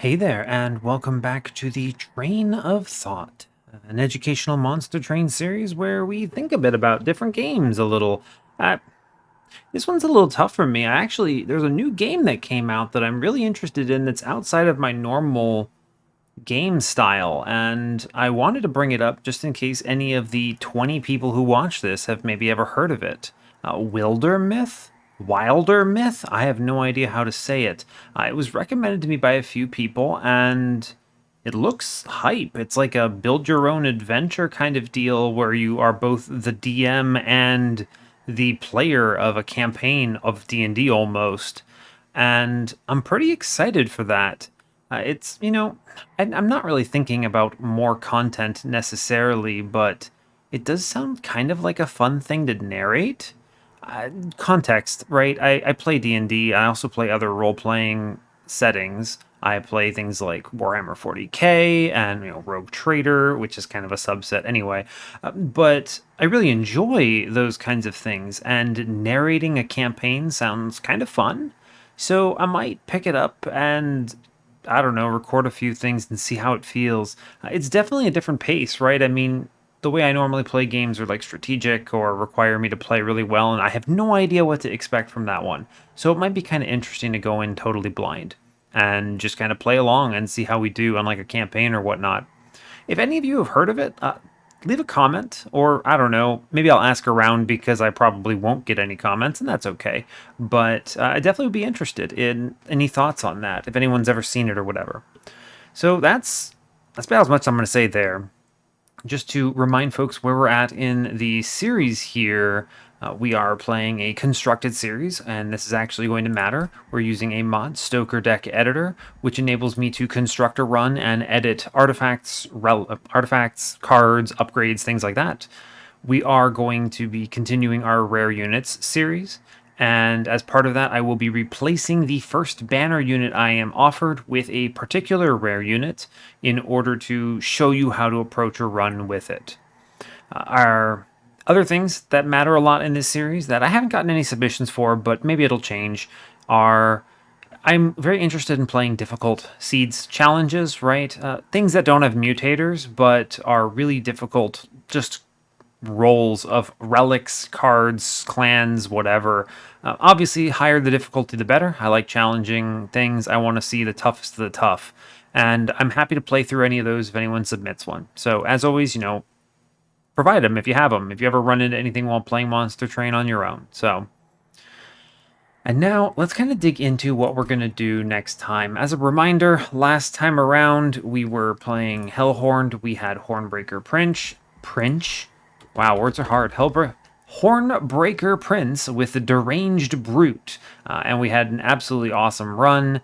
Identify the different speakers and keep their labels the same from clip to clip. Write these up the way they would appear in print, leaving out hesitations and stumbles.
Speaker 1: Hey there, and welcome back to the Train of Thought, an educational monster train series where we think a bit about different games a little. Uh, this one's a little tough for me. There's a new game that came out that I'm really interested in that's outside of my normal game style, and I wanted to bring it up just in case any of the 20 people who watch this have maybe ever heard of it. Wilder Myth? Wilder Myth? I have no idea how to say it. It was recommended to me by a few people, and it looks hype. It's like a build your own adventure kind of deal where you are both the DM and the player of a campaign of D&D almost. And I'm pretty excited for that. I'm not really thinking about more content necessarily, but it does sound kind of like a fun thing to narrate. Context, right? I play D&D. I also play other role-playing settings. I play things like Warhammer 40k and Rogue Trader, which is kind of a subset anyway. But I really enjoy those kinds of things, and narrating a campaign sounds kind of fun. So I might pick it up and I don't know, record a few things and see how it feels. It's definitely a different pace, right? I mean, the way I normally play games are like strategic or require me to play really well, and I have no idea what to expect from that one. So it might be kind of interesting to go in totally blind and just kind of play along and see how we do on like a campaign or whatnot. If any of you have heard of it, leave a comment, or I don't know, maybe I'll ask around because I probably won't get any comments, and that's okay. But I definitely would be interested in any thoughts on that, if anyone's ever seen it or whatever. So that's about as much I'm going to say there. Just to remind folks where we're at in the series here, we are playing a constructed series, and this is actually going to matter. We're using a mod Stoker deck editor, which enables me to construct a run and edit artifacts, cards, upgrades, things like that. We are going to be continuing our rare units series, and as part of that, I will be replacing the first banner unit I am offered with a particular rare unit in order to show you how to approach a run with it. Our other things that matter a lot in this series that I haven't gotten any submissions for, but maybe it'll change, are I'm very interested in playing difficult seeds challenges, right? Things that don't have mutators, but are really difficult, just rolls of relics, cards, clans, whatever. Obviously, higher the difficulty, the better. I like challenging things. I want to see the toughest of the tough. And I'm happy to play through any of those if anyone submits one. So, as always, provide them if you have them, if you ever run into anything while playing Monster Train on your own. So, and now let's kind of dig into what we're going to do next time. As a reminder, last time around we were playing Hellhorned. We had Hornbreaker Prince. Wow, words are hard. Hornbreaker Prince with the Deranged Brute. And we had an absolutely awesome run.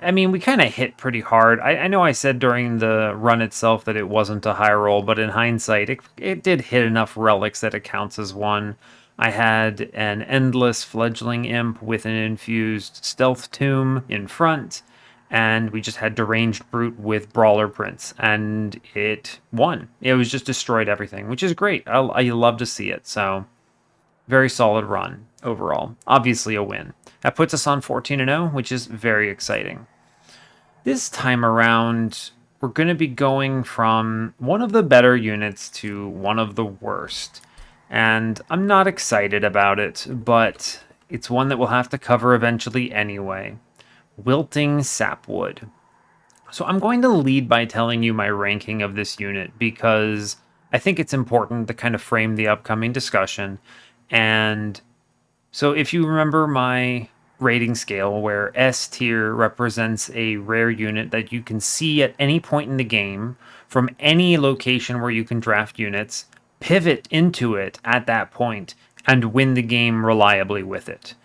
Speaker 1: I mean, we kind of hit pretty hard. I know I said during the run itself that it wasn't a high roll, but in hindsight, it did hit enough relics that it counts as one. I had an endless fledgling imp with an infused stealth tomb in front, and we just had deranged brute with brawler prince, and it won. It was just destroyed everything, which is great. I love to see it. So very solid run overall. Obviously a win. That puts us on 14-0, which is very exciting. This time around, we're going to be going from one of the better units to one of the worst. And I'm not excited about it, but it's one that we'll have to cover eventually anyway. Wilting Sapwood. So I'm going to lead by telling you my ranking of this unit because I think it's important to kind of frame the upcoming discussion. And so if you remember my rating scale where S tier represents a rare unit that you can see at any point in the game from any location where you can draft units, pivot into it at that point, and win the game reliably with it.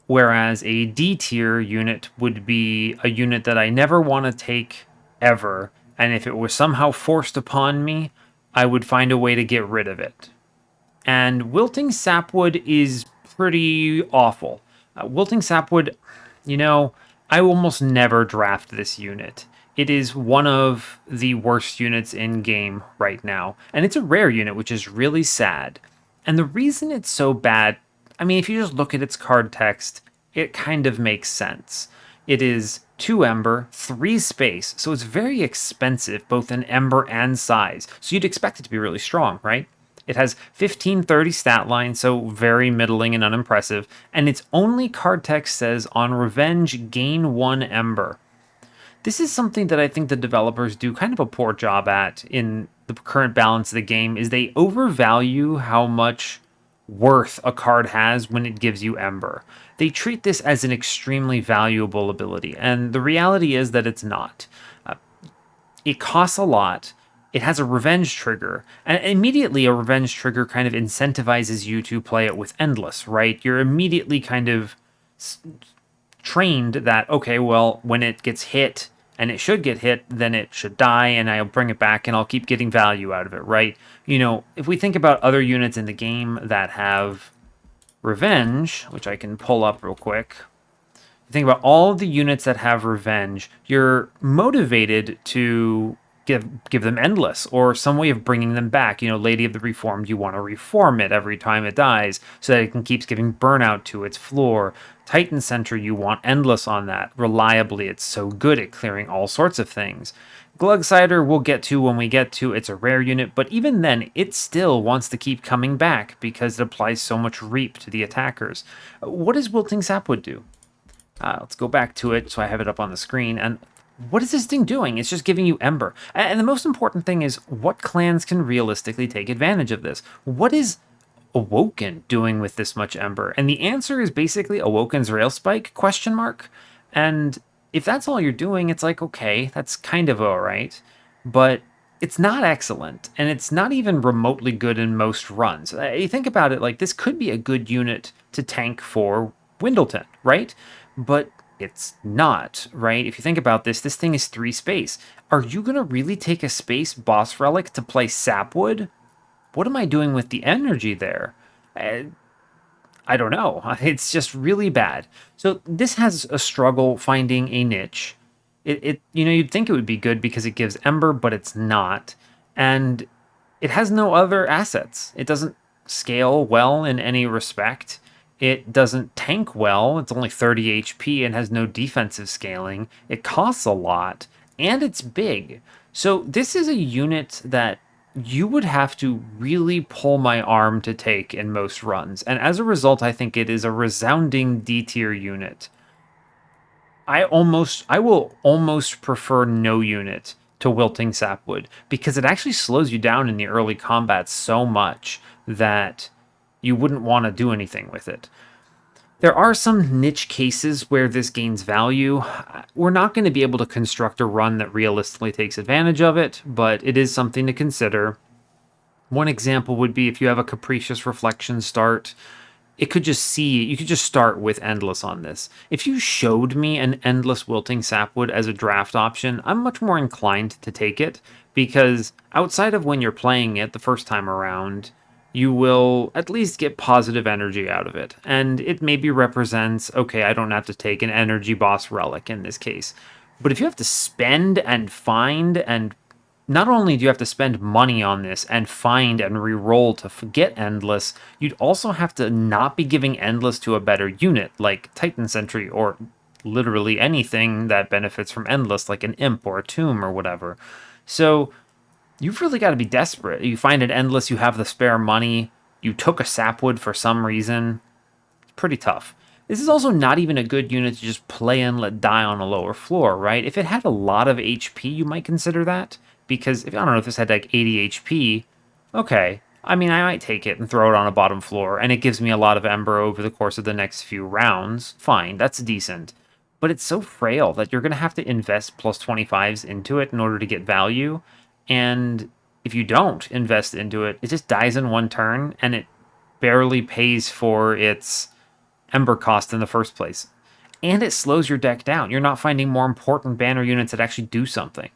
Speaker 1: Whereas a D tier unit would be a unit that I never want to take ever, and if it was somehow forced upon me, I would find a way to get rid of it. And Wilting Sapwood is pretty awful. Wilting Sapwood, I almost never draft this unit. It is one of the worst units in game right now. And it's a rare unit, which is really sad. And the reason it's so bad, I mean, if you just look at its card text, it kind of makes sense. It is 2 Ember, 3 Space, so it's very expensive, both in Ember and size. So you'd expect it to be really strong, right? It has 1530 stat line, so very middling and unimpressive, and its only card text says, on revenge, gain 1 Ember. This is something that I think the developers do kind of a poor job at in the current balance of the game, is they overvalue how much worth a card has when it gives you Ember. They treat this as an extremely valuable ability, and the reality is that it's not. Uh, it costs a lot. It has a revenge trigger, and immediately a revenge trigger kind of incentivizes you to play it with Endless, right? You're immediately kind of trained that, okay, well, when it gets hit, and it should get hit, then it should die, and I'll bring it back, and I'll keep getting value out of it, right? You know, if we think about other units in the game that have revenge, which I can pull up real quick, you think about all of the units that have revenge, you're motivated to give them Endless or some way of bringing them back. You know, Lady of the Reformed, you want to reform it every time it dies so that it can keep giving burnout to its floor. Titan Center, you want Endless on that. Reliably, it's so good at clearing all sorts of things. Glugsider we'll get to when we get to. It's a rare unit, but even then, it still wants to keep coming back because it applies so much reap to the attackers. What does Wilting Sapwood do? Let's go back to it so I have it up on the screen. And what is this thing doing? It's just giving you Ember. And the most important thing is, what clans can realistically take advantage of this? What is Awoken doing with this much Ember? And the answer is basically Awoken's Rail Spike, question mark. And if that's all you're doing, it's like, okay, that's kind of alright. But it's not excellent, and it's not even remotely good in most runs. You think about it, like, this could be a good unit to tank for Windleton, right? But it's not, right? If you think about this, this thing is 3 space. Are you going to really take a space boss relic to play Sapwood? What am I doing with the energy there? I don't know. It's just really bad. So this has a struggle finding a niche. You know, you'd think it would be good because it gives Ember, but it's not. And it has no other assets. It doesn't scale well in any respect. It doesn't tank well. It's only 30 HP and has no defensive scaling. It costs a lot, and it's big. So this is a unit that you would have to really pull my arm to take in most runs. And as a result, I think it is a resounding D tier unit. I will almost prefer no unit to Wilting Sapwood because it actually slows you down in the early combat so much that you wouldn't want to do anything with it. There are some niche cases where this gains value. We're not going to be able to construct a run that realistically takes advantage of it, but it is something to consider. One example would be if you have a Capricious Reflection start, you could just start with Endless on this. If you showed me an Endless Wilting Sapwood as a draft option, I'm much more inclined to take it, because outside of when you're playing it the first time around, you will at least get positive energy out of it. And it maybe represents, okay, I don't have to take an energy boss relic in this case. But if you have to spend and find, and not only do you have to spend money on this and find and re-roll to get Endless, you'd also have to not be giving Endless to a better unit, like Titan Sentry, or literally anything that benefits from Endless, like an Imp or a Tomb or whatever. So you've really got to be desperate. You find an Endless, you have the spare money, you took a Sapwood for some reason. It's pretty tough. This is also not even a good unit to just play and let die on a lower floor, right? If it had a lot of HP, you might consider that. Because, I don't know, if this had like 80 HP, okay. I mean, I might take it and throw it on a bottom floor, and it gives me a lot of Ember over the course of the next few rounds. Fine, that's decent. But it's so frail that you're going to have to invest plus 25s into it in order to get value. And if you don't invest into it, it just dies in one turn, and it barely pays for its Ember cost in the first place. And it slows your deck down. You're not finding more important banner units that actually do something.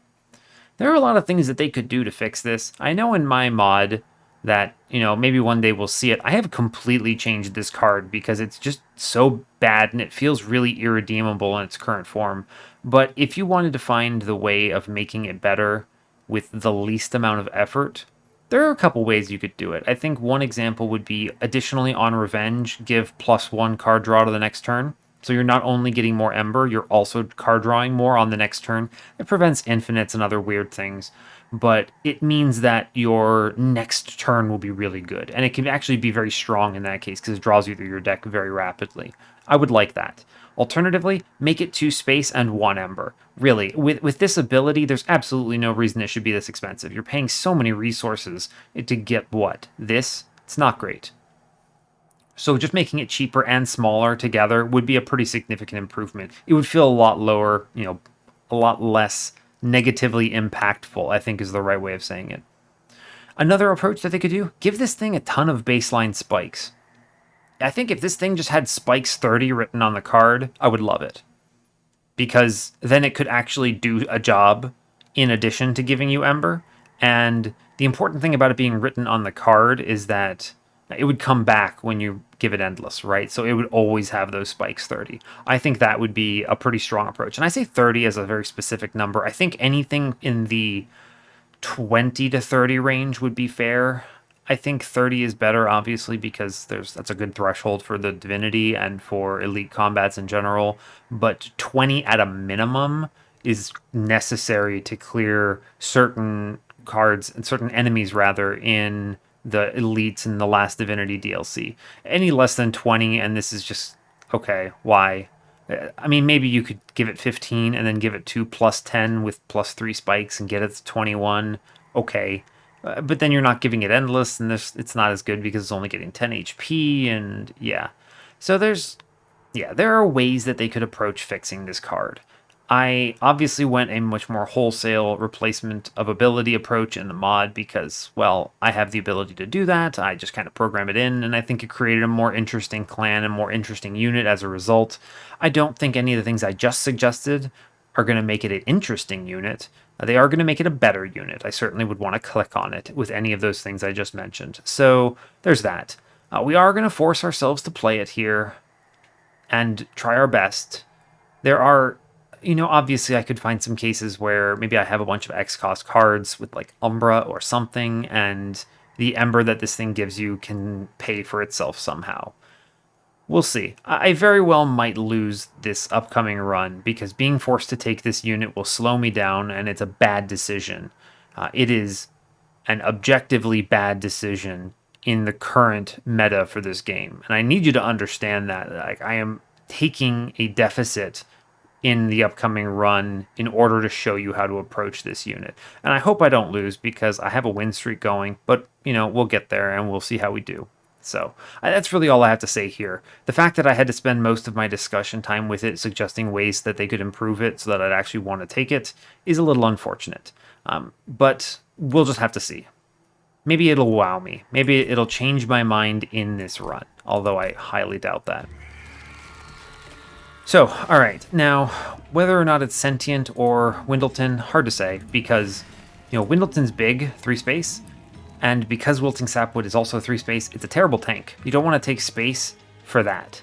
Speaker 1: There are a lot of things that they could do to fix this. I know in my mod that, you know, maybe one day we'll see it. I have completely changed this card because it's just so bad and it feels really irredeemable in its current form. But if you wanted to find the way of making it better with the least amount of effort, there are a couple ways you could do it. I think one example would be, additionally on Revenge, give +1 card draw to the next turn. So you're not only getting more Ember, you're also card drawing more on the next turn. It prevents infinites and other weird things, but it means that your next turn will be really good. And it can actually be very strong in that case because it draws you through your deck very rapidly. I would like that. Alternatively, make it 2 space and 1 Ember. Really, with this ability, there's absolutely no reason it should be this expensive. You're paying so many resources to get what? This? It's not great. So just making it cheaper and smaller together would be a pretty significant improvement. It would feel a lot lower, a lot less negatively impactful, I think is the right way of saying it. Another approach that they could do, give this thing a ton of baseline spikes. I think if this thing just had spikes 30 written on the card, I would love it. Because then it could actually do a job in addition to giving you Ember. And the important thing about it being written on the card is that it would come back when you give it Endless, right? So it would always have those spikes 30. I think that would be a pretty strong approach. And I say 30 as a very specific number. I think anything in the 20 to 30 range would be fair. I think 30 is better, obviously, because that's a good threshold for the Divinity and for elite combats in general. But 20 at a minimum is necessary to clear certain cards and certain enemies, rather, in the elites in the last Divinity DLC. Any less than 20, and this is just, okay, why? I mean, maybe you could give it 15 and then give it 2 plus 10 with plus 3 spikes and get it to 21. Okay. But then you're not giving it Endless, and it's not as good because it's only getting 10 HP, and yeah. So there are ways that they could approach fixing this card. I obviously went a much more wholesale replacement of ability approach in the mod because, well, I have the ability to do that. I just kind of program it in, and I think it created a more interesting clan and more interesting unit as a result. I don't think any of the things I just suggested are going to make it an interesting unit. They are going to make it a better unit. I certainly would want to click on it with any of those things I just mentioned. So there's that. We are going to force ourselves to play it here and try our best. There are, obviously I could find some cases where maybe I have a bunch of X-cost cards with like Umbra or something, and the Ember that this thing gives you can pay for itself somehow. We'll see. I very well might lose this upcoming run because being forced to take this unit will slow me down, and it's a bad decision. It is an objectively bad decision in the current meta for this game. And I need you to understand that. Like, I am taking a deficit in the upcoming run in order to show you how to approach this unit. And I hope I don't lose because I have a win streak going, but, we'll get there and we'll see how we do. So that's really all I have to say here. The fact that I had to spend most of my discussion time with it suggesting ways that they could improve it so that I'd actually want to take it is a little unfortunate. But we'll just have to see. Maybe it'll wow me. Maybe it'll change my mind in this run, although I highly doubt that. So, alright, now, whether or not it's sentient or Windleton, hard to say, because, Windleton's big, 3 space, and because Wilting Sapwood is also 3 space, it's a terrible tank. You don't want to take space for that.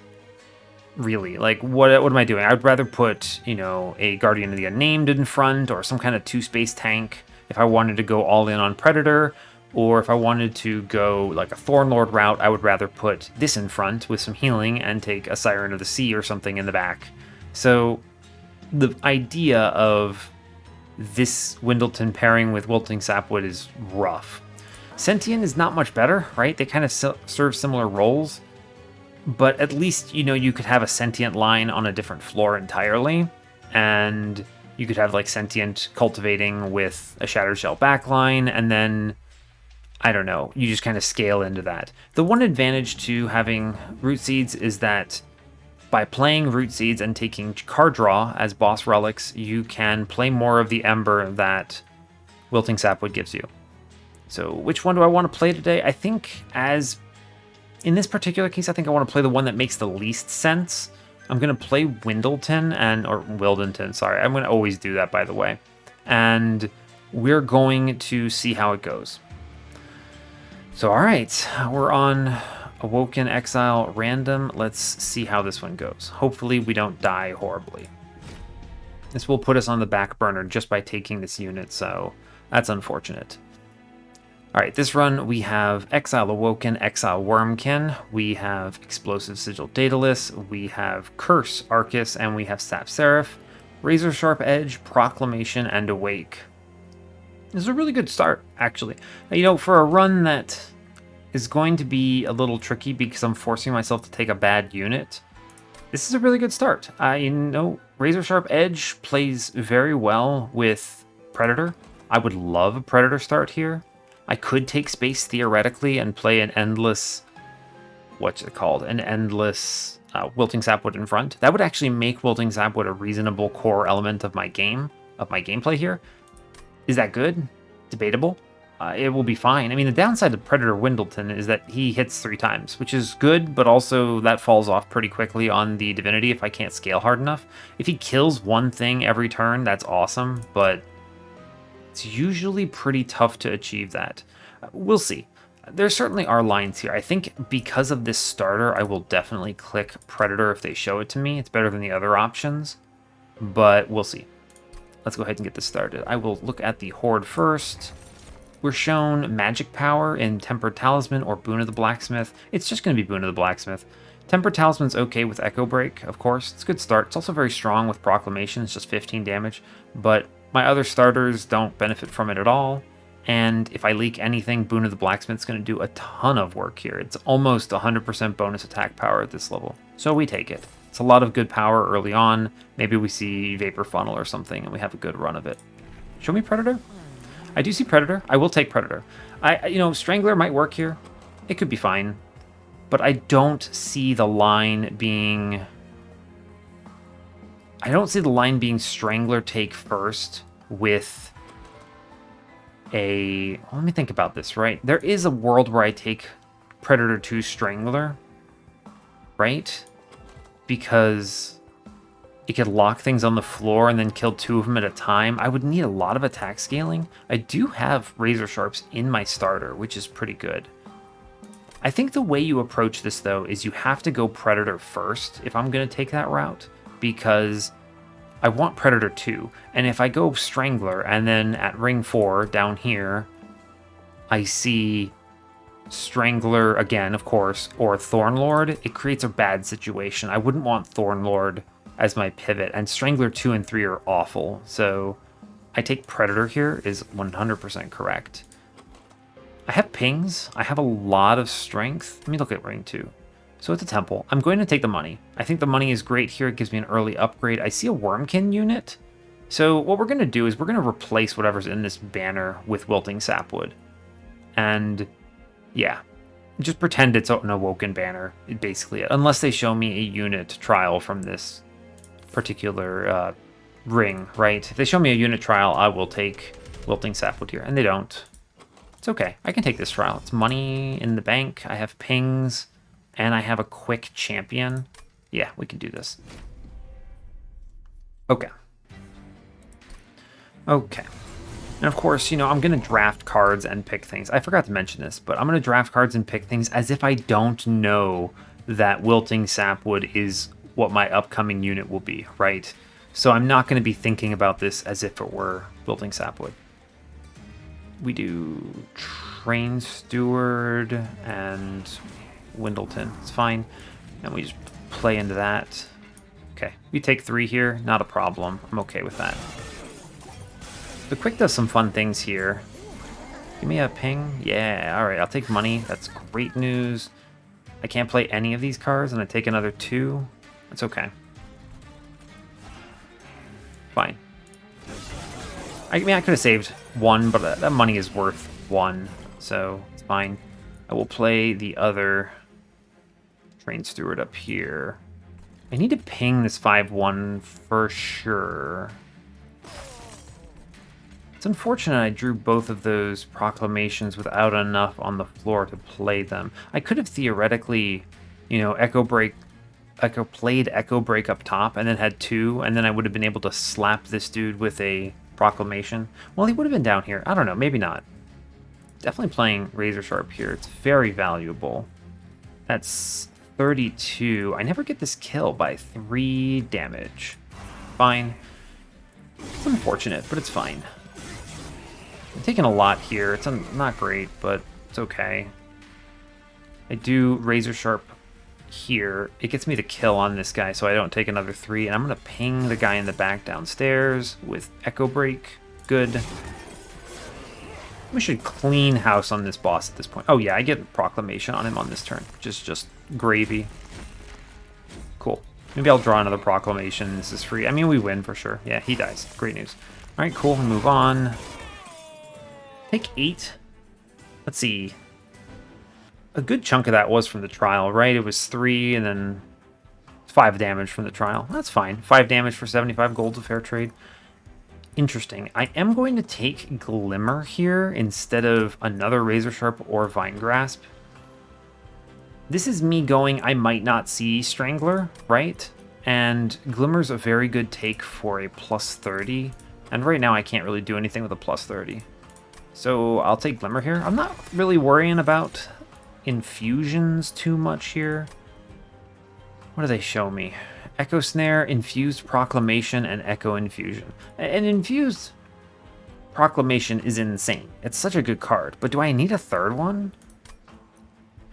Speaker 1: Really. Like, what am I doing? I would rather put, a Guardian of the Unnamed in front, or some kind of 2 space tank if I wanted to go all in on Predator, or if I wanted to go like a Thornlord route, I would rather put this in front with some healing and take a Siren of the Sea or something in the back. So the idea of this Windleton pairing with Wilting Sapwood is rough. Sentient is not much better, right? They kind of serve similar roles, but at least, you could have a Sentient line on a different floor entirely, and you could have like Sentient cultivating with a Shattered Shell backline, and then, I don't know, you just kind of scale into that. The one advantage to having Root Seeds is that by playing Root Seeds and taking card draw as boss relics, you can play more of the Ember that Wilting Sapwood gives you. So which one do I want to play today? I think in this particular case, I think I want to play the one that makes the least sense. I'm going to play Windleton or Wildenton, sorry. I'm going to always do that, by the way. And we're going to see how it goes. So, all right, we're on Awoken, Exile, Random. Let's see how this one goes. Hopefully we don't die horribly. This will put us on the back burner just by taking this unit, so that's unfortunate. All right, this run we have Exile Awoken, Exile Wurmkin, we have Explosive Sigil Daedalus, we have Curse Arcus, and we have Sap Seraph, Razor Sharp Edge, Proclamation, and Awake. This is a really good start, actually. You know, for a run that is going to be a little tricky because I'm forcing myself to take a bad unit, this is a really good start. You know, Razor Sharp Edge plays very well with Predator. I would love a Predator start here. I could take space theoretically and play an endless, what's it called? An endless Wilting Sapwood in front. That would actually make Wilting Sapwood a reasonable core element of my game, of my gameplay here. Is that good? Debatable. It will be fine. I mean, the downside of Predator Windleton is that he hits 3 times, which is good, but also that falls off pretty quickly on the Divinity if I can't scale hard enough. If he kills one thing every turn, that's awesome, but it's usually pretty tough to achieve that. We'll see. There certainly are lines here. I think because of this starter, I will definitely click Predator if they show it to me. It's better than the other options, but we'll see. Let's go ahead and get this started. I will look at the Horde first. We're shown Magic Power in Tempered Talisman or Boon of the Blacksmith. It's just going to be Boon of the Blacksmith. Tempered Talisman's okay with Echo Break, of course. It's a good start. It's also very strong with Proclamation. It's just 15 damage. But my other starters don't benefit from it at all. And if I leak anything, Boon of the Blacksmith's going to do a ton of work here. It's almost 100% bonus attack power at this level. So we take it. It's a lot of good power early on. Maybe we see Vapor Funnel or something and we have a good run of it. Show me Predator. I do see Predator. I will take Predator. You know, Strangler might work here. It could be fine. But I don't see the line being... Strangler take first with a... Let me think about this, right? There is a world where I take Predator 2 Strangler, right? Because it could lock things on the floor and then kill 2 of them at a time. I would need a lot of attack scaling. I do have Razor Sharps in my starter, which is pretty good. I think the way you approach this, though, is you have to go Predator first if I'm going to take that route, because I want Predator 2. And if I go Strangler and then at ring 4 down here, I see Strangler again, of course, or Thornlord, it creates a bad situation. I wouldn't want Thornlord as my pivot, and Strangler 2 and 3 are awful, so I take Predator here is 100% correct. I have pings, I have a lot of strength. Let me look at ring 2. So it's a temple. I'm going to take the money. I think the money is great here. It gives me an early upgrade. I see a Wurmkin unit. So what we're going to do is we're going to replace whatever's in this banner with Wilting Sapwood. And yeah, just pretend it's an Awoken banner, basically, unless they show me a unit trial from this particular ring, right? If they show me a unit trial, I will take Wilting Sapwood here, and they don't. It's okay. I can take this trial. It's money in the bank. I have pings, and I have a quick champion. Yeah, we can do this. Okay. Okay. And of course, you know, I'm going to draft cards and pick things. I forgot to mention this, but I'm going to draft cards and pick things as if I don't know that Wilting Sapwood is what my upcoming unit will be, right? So I'm not going to be thinking about this as if it were Wilting Sapwood. We do Train Steward and Windleton. It's fine. And we just play into that. Okay, we take 3 here. Not a problem. I'm okay with that. The Quick does some fun things here. Give me a ping. Yeah, all right. I'll take money. That's great news. I can't play any of these cards, and I take another 2. That's okay. Fine. I mean, I could have saved 1, but that money is worth 1, so it's fine. I will play the other Train Steward up here. I need to ping this 5-1 for sure. It's unfortunate I drew both of those proclamations without enough on the floor to play them. I could have theoretically, you know, played Echo Break up top and then had 2, and then I would have been able to slap this dude with a proclamation. Well, he would have been down here. I don't know, maybe not. Definitely playing Razor Sharp here. It's very valuable. That's 32. I never get this kill by 3 damage. Fine. It's unfortunate, but it's fine. I'm taking a lot here. It's not great, but it's okay. I do Razor Sharp here. It gets me the kill on this guy, so I don't take another 3. And I'm going to ping the guy in the back downstairs with Echo Break. Good. We should clean house on this boss at this point. Oh yeah, I get Proclamation on him on this turn. Just gravy. Cool. Maybe I'll draw another Proclamation. This is free. I mean, we win for sure. Yeah, he dies. Great news. All right, cool. Move on. Take 8. Let's see. A good chunk of that was from the trial, right? It was 3 and then 5 damage from the trial. That's fine. 5 damage for 75 gold's a fair trade. Interesting. I am going to take Glimmer here instead of another Razor Sharp or Vine Grasp. This is me going, I might not see Strangler, right? And Glimmer's a very good take for a plus 30. And right now I can't really do anything with a plus 30. So I'll take Glimmer here. I'm not really worrying about infusions too much here. What do they show me? Echo Snare, Infused Proclamation, and Echo Infusion. An Infused Proclamation is insane. It's such a good card, but do I need a third one?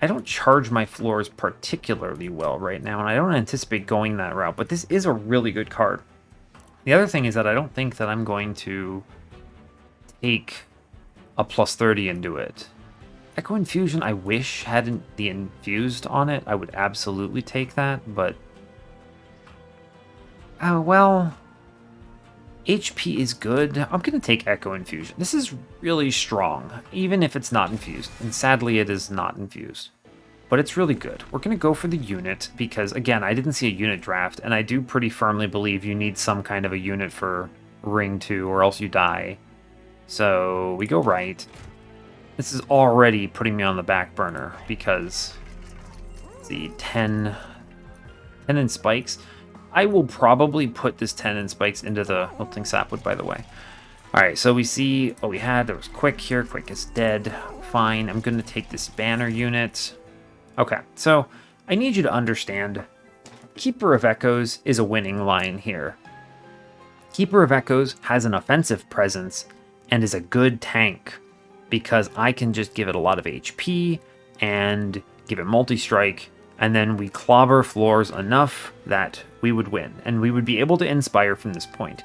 Speaker 1: I don't charge my floors particularly well right now, and I don't anticipate going that route, but this is a really good card. The other thing is that I don't think that I'm going to take a plus 30 into it. Echo Infusion, I wish hadn't the Infused on it. I would absolutely take that, but well, HP is good. I'm going to take Echo Infusion. This is really strong, even if it's not infused. And sadly, it is not infused. But it's really good. We're going to go for the unit because, again, I didn't see a unit draft. And I do pretty firmly believe you need some kind of a unit for Ring 2 or else you die. So we go right. This is already putting me on the back burner because the 10 in spikes. I will probably put this 10 in spikes into the Wilting Sapwood, by the way. All right, so we see what we had. There was Quick here. Quick is dead. Fine. I'm going to take this banner unit. Okay, so I need you to understand Keeper of Echoes is a winning line here. Keeper of Echoes has an offensive presence and is a good tank because I can just give it a lot of HP and give it multi-strike, and then we clobber floors enough that we would win, and we would be able to inspire from this point.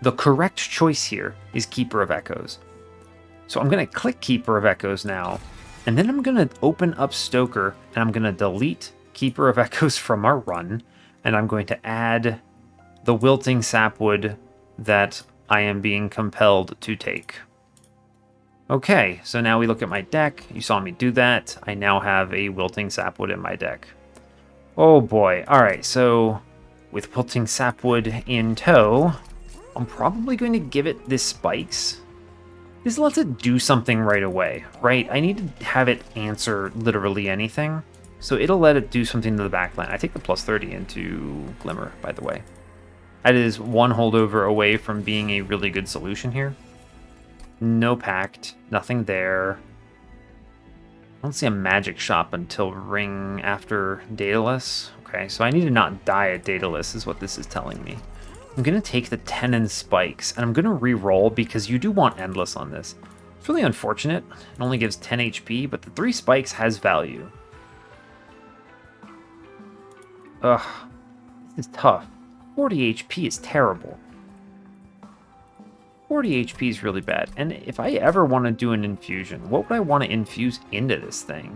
Speaker 1: The correct choice here is Keeper of Echoes. So I'm going to click Keeper of Echoes now, and then I'm going to open up Stoker, and I'm going to delete Keeper of Echoes from our run, and I'm going to add the Wilting Sapwood that I am being compelled to take. Okay, so now we look at my deck. You saw me do that. I now have a Wilting Sapwood in my deck. Oh boy. Alright, so with Wilting Sapwood in tow, I'm probably going to give it this spikes. This lets it do something right away, right? I need to have it answer literally anything. So it'll let it do something to the backline. I take the plus 30 into Glimmer, by the way. That is one holdover away from being a really good solution here. No Pact, nothing there. I don't see a magic shop until Ring after Daedalus. Okay, so I need to not die at Daedalus is what this is telling me. I'm going to take the 10 in spikes, and I'm going to re-roll because you do want Endless on this. It's really unfortunate. It only gives 10 HP, but the 3 spikes has value. Ugh, this is tough. 40 HP is terrible. 40 HP is really bad. And if I ever want to do an infusion, what would I want to infuse into this thing?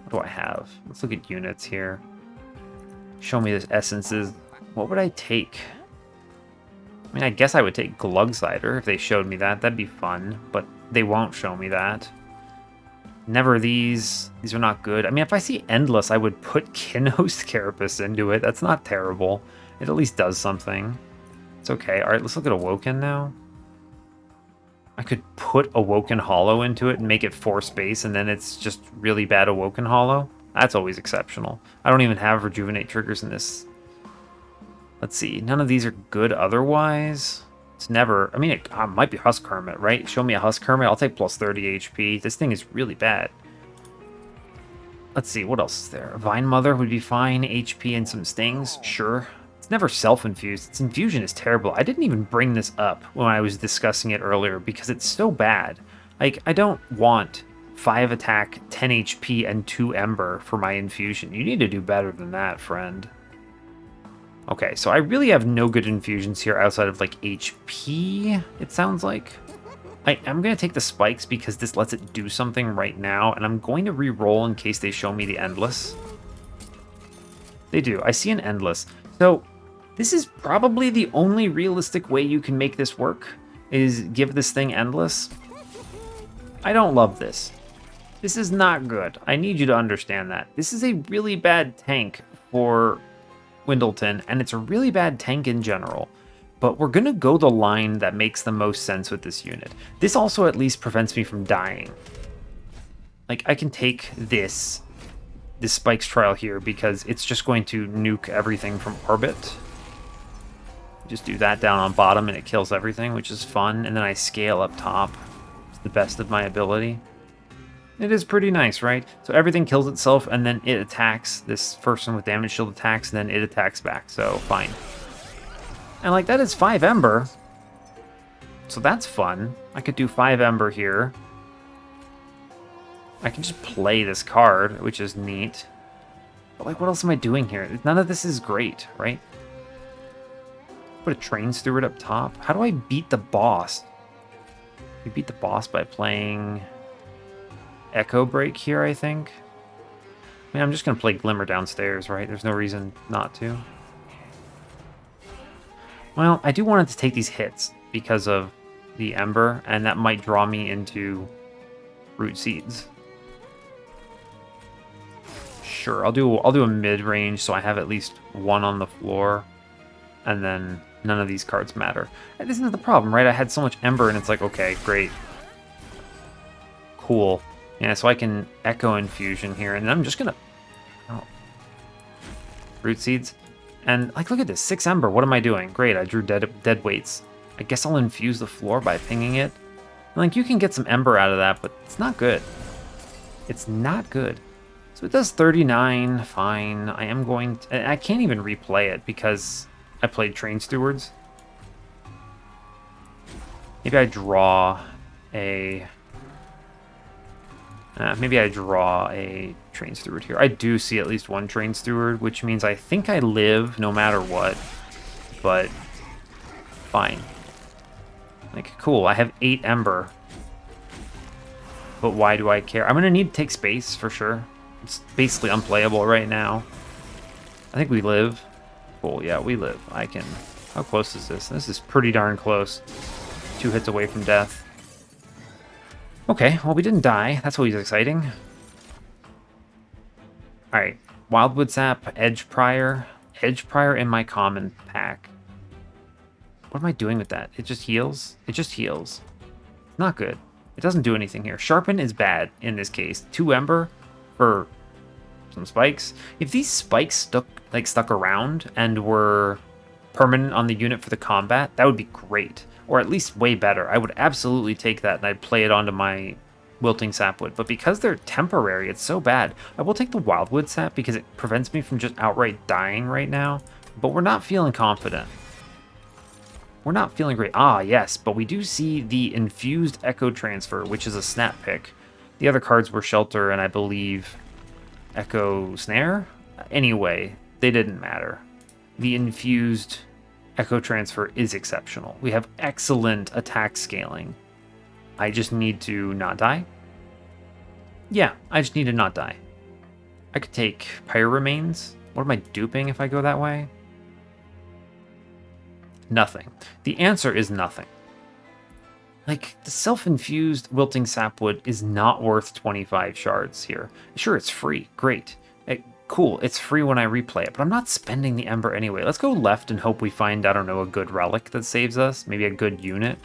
Speaker 1: What do I have? Let's look at units here. Show me this essences. What would I take? I mean, I guess I would take Glugsider if they showed me that. That'd be fun, but they won't show me that. Never these. These are not good. I mean, if I see Endless, I would put Kinhost Carapace into it. That's not terrible. It at least does something. It's okay. All right, let's look at Awoken now. I could put Awoken Hollow into it and make it 4 space, and then it's just really bad Awoken Hollow. That's always exceptional. I don't even have Rejuvenate triggers in this. Let's see. None of these are good otherwise. It's never... I mean, it might be Husk Hermit, right? Show me a Husk Hermit. I'll take plus 30 HP. This thing is really bad. Let's see. What else is there? Vine Mother would be fine. HP and some stings. Sure. It's never self-infused. Its infusion is terrible. I didn't even bring this up when I was discussing it earlier because it's so bad. Like, I don't want 5 attack, 10 HP, and 2 Ember for my infusion. You need to do better than that, friend. Okay, so I really have no good infusions here outside of, like, HP, it sounds like. I'm going to take the spikes because this lets it do something right now, and I'm going to re-roll in case they show me the Endless. They do. I see an Endless. So this is probably the only realistic way you can make this work, is give this thing Endless. I don't love this. This is not good. I need you to understand that. This is a really bad tank for Windleton, and it's a really bad tank in general. But we're going to go the line that makes the most sense with this unit. This also at least prevents me from dying. Like, I can take this Spikes Trial here because it's just going to nuke everything from orbit. Just do that down on bottom and it kills everything, which is fun. And then I scale up top to the best of my ability. It is pretty nice, right? So everything kills itself and then it attacks. This first one with damage shield attacks, and then it attacks back. So fine. And like, that is 5 Ember. So that's fun. I could do 5 Ember here. I can just play this card, which is neat. But like, what else am I doing here? None of this is great, right? Put a Train Steward up top. How do I beat the boss? We beat the boss by playing Echo Break here, I think. I mean, I'm just going to play Glimmer downstairs, right? There's no reason not to. Well, I do want it to take these hits because of the Ember, and that might draw me into Root Seeds. Sure, I'll do a mid-range so I have at least one on the floor, and then none of these cards matter. And isn't that the problem, right? I had so much Ember, and it's like, okay, great. Cool. Yeah, so I can Echo Infusion here, and I'm just gonna... Oh. Root Seeds. And, like, look at this. 6 Ember. What am I doing? Great, I drew dead weights. I guess I'll infuse the floor by pinging it. And, like, you can get some Ember out of that, but it's not good. It's not good. So it does 39. Fine. I am going to... I can't even replay it because I played Train Stewards. Maybe I draw a... maybe I draw a Train Steward here. I do see at least one Train Steward, which means I think I live no matter what. But fine. Like, cool. I have 8 Ember. But why do I care? I'm going to need to take space for sure. It's basically unplayable right now. I think we live. Cool, yeah, we live. I can... How close is this? This is pretty darn close. 2 hits away from death. Okay, well, we didn't die. That's always exciting. Alright, Wildwood Sap, Edge Prior. Edge Prior in my common pack. What am I doing with that? It just heals? It just heals. Not good. It doesn't do anything here. Sharpen is bad in this case. 2 Ember for some spikes. If these spikes stuck around and were permanent on the unit for the combat, that would be great. Or at least way better. I would absolutely take that and I'd play it onto my Wilting Sapwood. But because they're temporary, it's so bad. I will take the Wildwood Sap because it prevents me from just outright dying right now. But we're not feeling confident. We're not feeling great. Ah, yes, but we do see the infused Echo Transfer, which is a snap pick. The other cards were Shelter and I believe Echo Snare? Anyway, they didn't matter. The infused Echo Transfer is exceptional. We have excellent attack scaling. I just need to not die. Yeah, I just need to not die. I could take Pyre Remains. What am I duping if I go that way? Nothing. The answer is nothing. Like, the self-infused Wilting Sapwood is not worth 25 shards here. Sure, it's free. Great. Cool, it's free when I replay it, but I'm not spending the Ember anyway. Let's go left and hope we find, I don't know, a good relic that saves us. Maybe a good unit.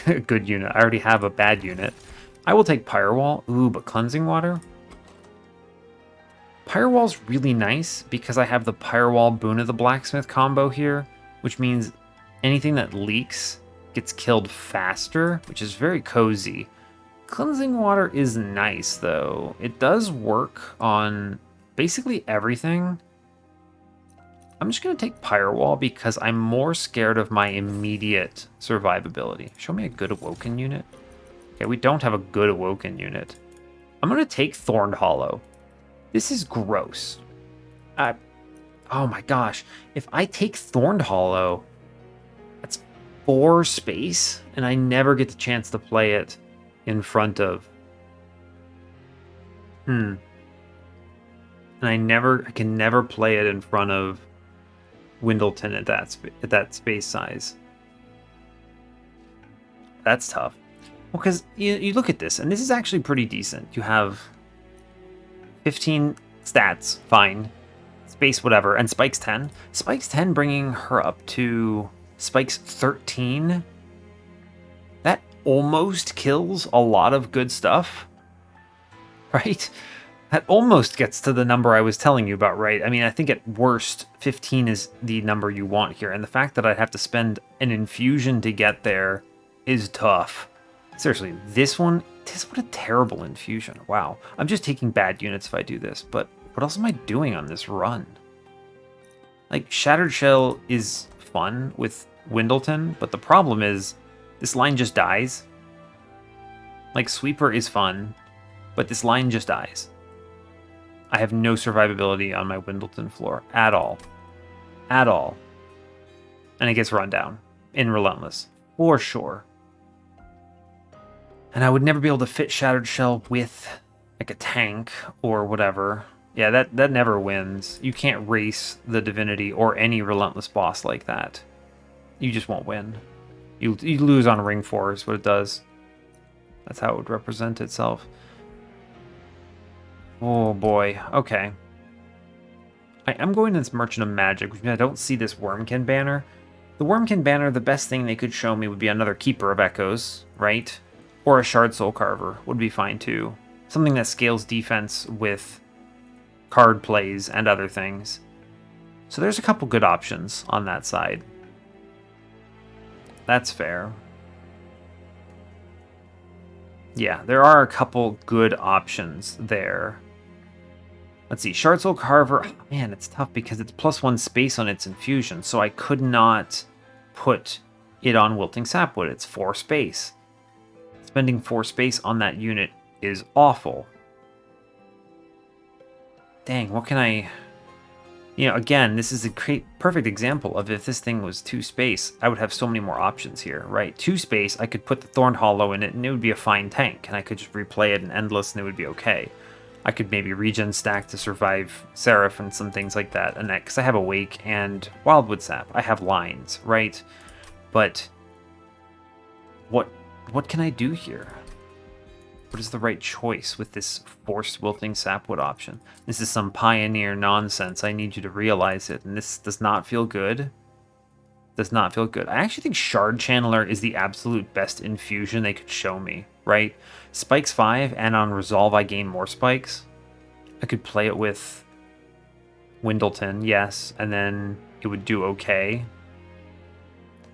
Speaker 1: A good unit. I already have a bad unit. I will take Firewall. Ooh, but Cleansing Water? Firewall's really nice because I have the Firewall Boon of the Blacksmith combo here, which means anything that leaks gets killed faster, which is very cozy. Cleansing Water is nice, though. It does work on basically everything. I'm just going to take Firewall because I'm more scared of my immediate survivability. Show me a good Awoken unit. Okay, we don't have a good Awoken unit. I'm going to take Thorned Hollow. This is gross. Oh my gosh. If I take Thorned Hollow, that's 4 space, and I never get the chance to play it in front of... And I can never play it in front of Windleton at that space size. That's tough. Well, because you look at this, and this is actually pretty decent. You have 15 stats, fine. Space, whatever, and Spike's 10. Spike's 10 bringing her up to Spike's 13. That almost kills a lot of good stuff, right? That almost gets to the number I was telling you about, right? I mean, I think at worst, 15 is the number you want here. And the fact that I'd have to spend an infusion to get there is tough. Seriously, what a terrible infusion. Wow. I'm just taking bad units if I do this, but what else am I doing on this run? Like, Shattered Shell is fun with Windleton, but the problem is this line just dies. Like, Sweeper is fun, but this line just dies. I have no survivability on my Windleton floor at all. At all. And it gets run down in Relentless, for sure. And I would never be able to fit Shattered Shell with like a tank or whatever. Yeah, that never wins. You can't race the Divinity or any Relentless boss like that. You just won't win. You lose on Ring 4 is what it does. That's how it would represent itself. Oh boy, okay. I am going to this Merchant of Magic, which means I don't see this Wurmkin banner. The Wurmkin banner, the best thing they could show me would be another Keeper of Echoes, right? Or a Shard Soul Carver would be fine too. Something that scales defense with card plays and other things. So there's a couple good options on that side. That's fair. Yeah, there are a couple good options there. Let's see, Shard Soul Carver. Oh, man, it's tough because it's +1 space on its infusion, so I could not put it on Wilting Sapwood. It's 4 space. Spending 4 space on that unit is awful. Dang, what can I... You know, again, this is a perfect example of if this thing was 2 space, I would have so many more options here, right? 2 space, I could put the Thorned Hollow in it, and it would be a fine tank, and I could just replay it in Endless, and it would be okay. I could maybe regen stack to survive Seraph and some things like that, and that because I have Awake and Wildwood Sap. I have lines, right? But what can I do here? What is the right choice with this forced Wilting Sapwood option? This is some pioneer nonsense. I need you to realize it, and this does not feel good. Does not feel good. I actually think Shard Channeler is the absolute best infusion they could show me, right? Spikes 5, and on Resolve I gain more spikes. I could play it with Windleton, yes, and then it would do okay.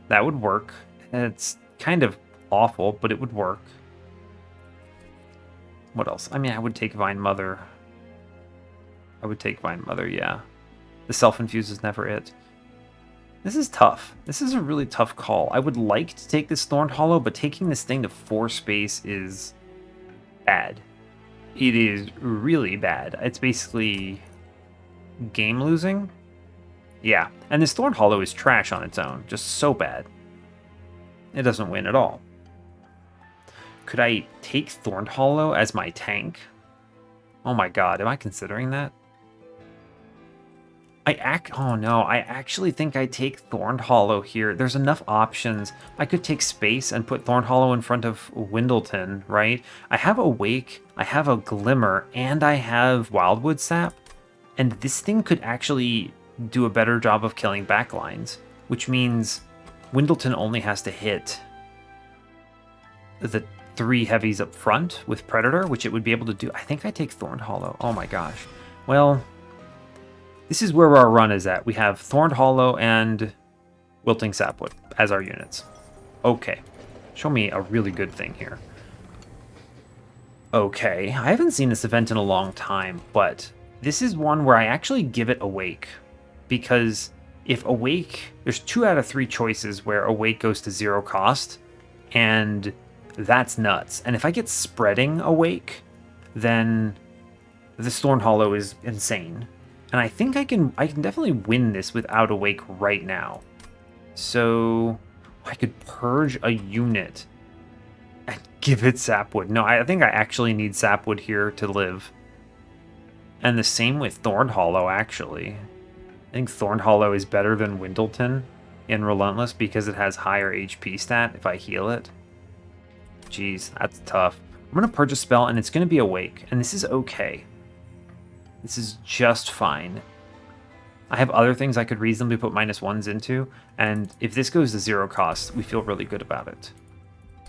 Speaker 1: That would work. It's kind of awful, but it would work. What else? I mean, I would take Vine Mother. I would take Vine Mother, yeah. The self-infuse is never it. This is tough. This is a really tough call. I would like to take this Thorned Hollow, but taking this thing to 4 space is bad. It is really bad. It's basically game losing. Yeah, and this Thorned Hollow is trash on its own. Just so bad. It doesn't win at all. Could I take Thorned Hollow as my tank? Oh my god, am I considering that? Oh no, I actually think I take Thorned Hollow here. There's enough options. I could take space and put Thorned Hollow in front of Windleton, right? I have Awake, I have a Glimmer, and I have Wildwood Sap. And this thing could actually do a better job of killing backlines, which means Windleton only has to hit the 3 heavies up front with Predator, which it would be able to do. I think I take Thorned Hollow. Oh my gosh. Well, this is where our run is at. We have Thorned Hollow and Wilting Sapwood as our units. Okay. Show me a really good thing here. Okay. I haven't seen this event in a long time, but this is one where I actually give it Awake because if Awake, there's 2 out of 3 choices where Awake goes to 0 cost, and that's nuts. And if I get Spreading Awake, then this Thorned Hollow is insane. And I think I can definitely win this without Awake right now. So I could purge a unit and give it Sapwood. No, I think I actually need Sapwood here to live. And the same with Thorned Hollow, actually. I think Thorned Hollow is better than Windleton in Relentless because it has higher HP stat if I heal it. Jeez, that's tough. I'm going to purge a spell, and it's going to be Awake. And this is okay. This is just fine. I have other things I could reasonably put -1s into, and if this goes to 0 cost, we feel really good about it.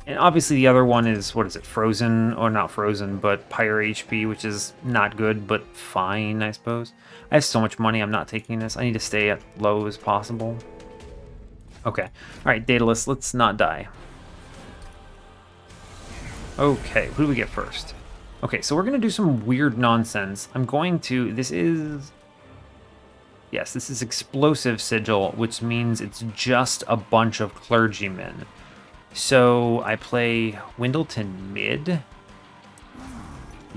Speaker 1: And obviously the other one is, what is it, Frozen, or not Frozen, but higher HP, which is not good, but fine, I suppose. I have so much money, I'm not taking this. I need to stay as low as possible. Okay, alright, Daedalus, let's not die. Okay, who do we get first? Okay, so we're going to do some weird nonsense. I'm going to, this is Explosive Sigil, which means it's just a bunch of clergymen. So I play Windleton mid.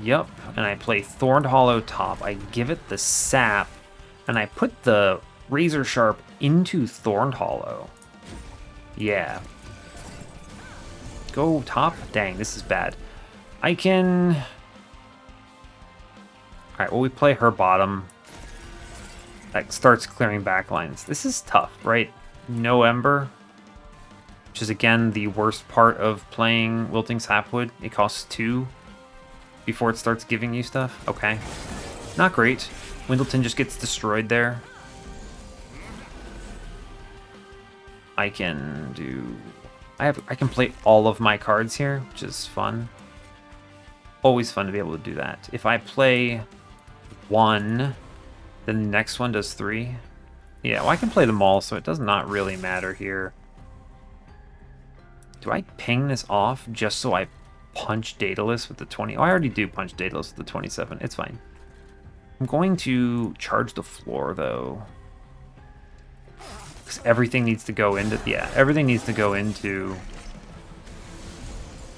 Speaker 1: Yep, and I play Thorned Hollow top. I give it the sap, and I put the Razor Sharp into Thorned Hollow. Yeah. Go top? Dang, this is bad. I can... Alright, well, we play her bottom. That starts clearing backlines. This is tough, right? No Ember, which is, again, the worst part of playing Wilting Sapwood. It costs 2 before it starts giving you stuff. Okay. Not great. Windleton just gets destroyed there. I can do... I can play all of my cards here, which is fun. Always fun to be able to do that. If I play 1, then the next one does 3. Yeah, well, I can play them all, so it does not really matter here. Do I ping this off just so I punch Daedalus with the 20? Oh, I already do punch Daedalus with the 27. It's fine. I'm going to charge the floor, though. Because everything needs to go into... Yeah, everything needs to go into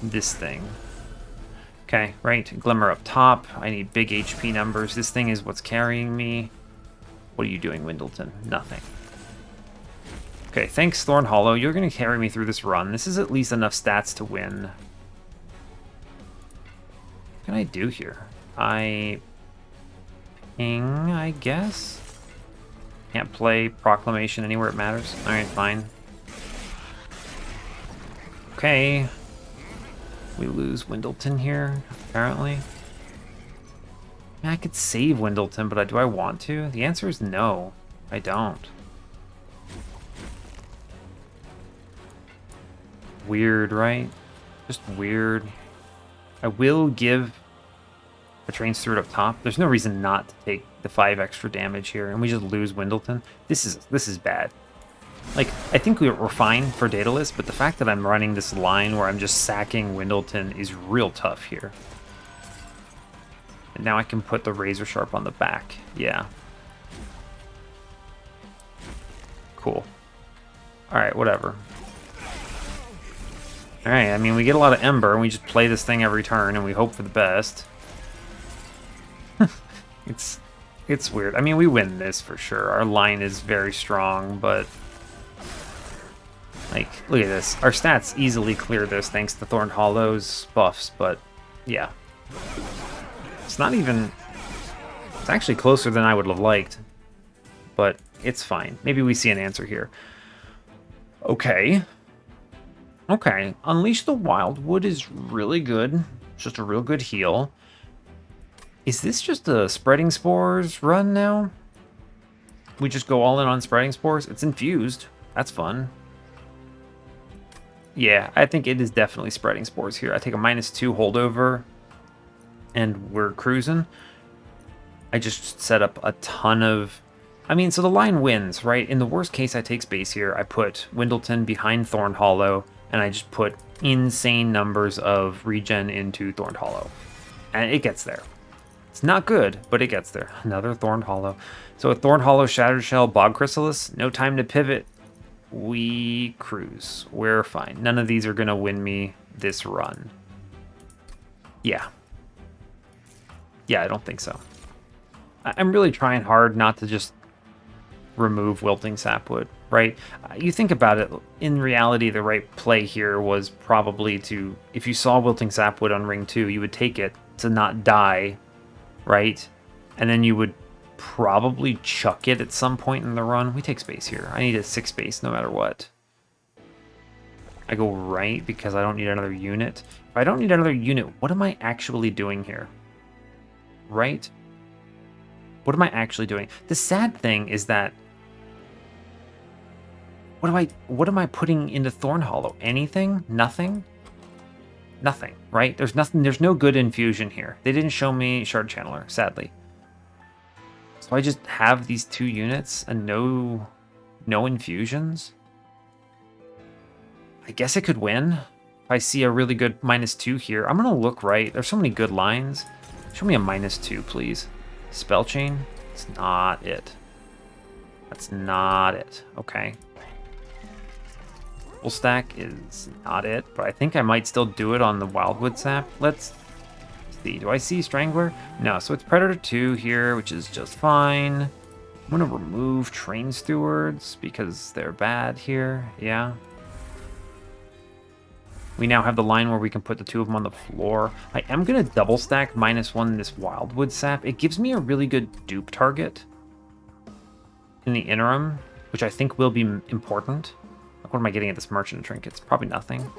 Speaker 1: this thing. Okay, right. Glimmer up top. I need big HP numbers. This thing is what's carrying me. What are you doing, Windleton? Nothing. Okay, thanks, Thorned Hollow. You're going to carry me through this run. This is at least enough stats to win. What can I do here? I ping, I guess? Can't play Proclamation anywhere it matters. Alright, fine. Okay. We lose Windleton here, apparently. I mean, I could save Windleton, but do I want to? The answer is no. I don't. Weird, right? Just weird. I will give a Train Steward up top. There's no reason not to take the 5 extra damage here, and we just lose Windleton. This is bad. Like, I think we're fine for Daedalus, but the fact that I'm running this line where I'm just sacking Windleton is real tough here. And now I can put the Razor Sharp on the back. Yeah. Cool. Alright, whatever. Alright, I mean, we get a lot of Ember, and we just play this thing every turn, and we hope for the best. It's weird. I mean, we win this for sure. Our line is very strong, but... Like, look at this. Our stats easily clear this thanks to Thorned Hollow's buffs, but yeah. It's not even... It's actually closer than I would have liked, but it's fine. Maybe we see an answer here. Okay. Okay. Unleash the Wildwood is really good. It's just a real good heal. Is this just a Spreading Spores run now? We just go all in on Spreading Spores? It's infused. That's fun. Yeah, I think it is definitely Spreading Spores here. I take a -2 holdover, and we're cruising. I just set up a ton of... I mean, so the line wins, right? In the worst case, I take space here. I put Windleton behind Thorned Hollow, and I just put insane numbers of regen into Thorned Hollow. And it gets there. It's not good, but it gets there. Another Thorned Hollow. So a Thorned Hollow, Shattered Shell, Bog Chrysalis. No time to pivot. We cruise. We're fine. None of these are going to win me this run. Yeah. Yeah, I don't think so. I'm really trying hard not to just remove Wilting Sapwood, right? You think about it, in reality, the right play here was probably to, if you saw Wilting Sapwood on ring 2, you would take it to not die, right? And then you would probably chuck it at some point in the run. We take space here. I need a 6 space no matter what. I go right because I don't need another unit. If I don't need another unit, what am I actually doing here? Right? What am I actually doing? The sad thing is that what am I putting into Thorned Hollow? Anything? Nothing? Nothing, right? There's nothing, there's no good infusion here. They didn't show me Shard Channeler, sadly. So I just have these 2 units and no infusions. I guess it could win. If I see a really good -2 here, I'm gonna look right. There's so many good lines. Show me a -2, please. Spell Chain? It's not it. That's not it. Okay. Full stack is not it, but I think I might still do it on the Wildwood Sap. Let's see. Do I see Strangler? No, so it's Predator 2 here, which is just fine. I'm going to remove Train Stewards because they're bad here. Yeah. We now have the line where we can put the 2 of them on the floor. I am going to double stack -1 this Wildwood Sap. It gives me a really good dupe target in the interim, which I think will be important. Like, what am I getting at this Merchant Trinkets? Probably nothing.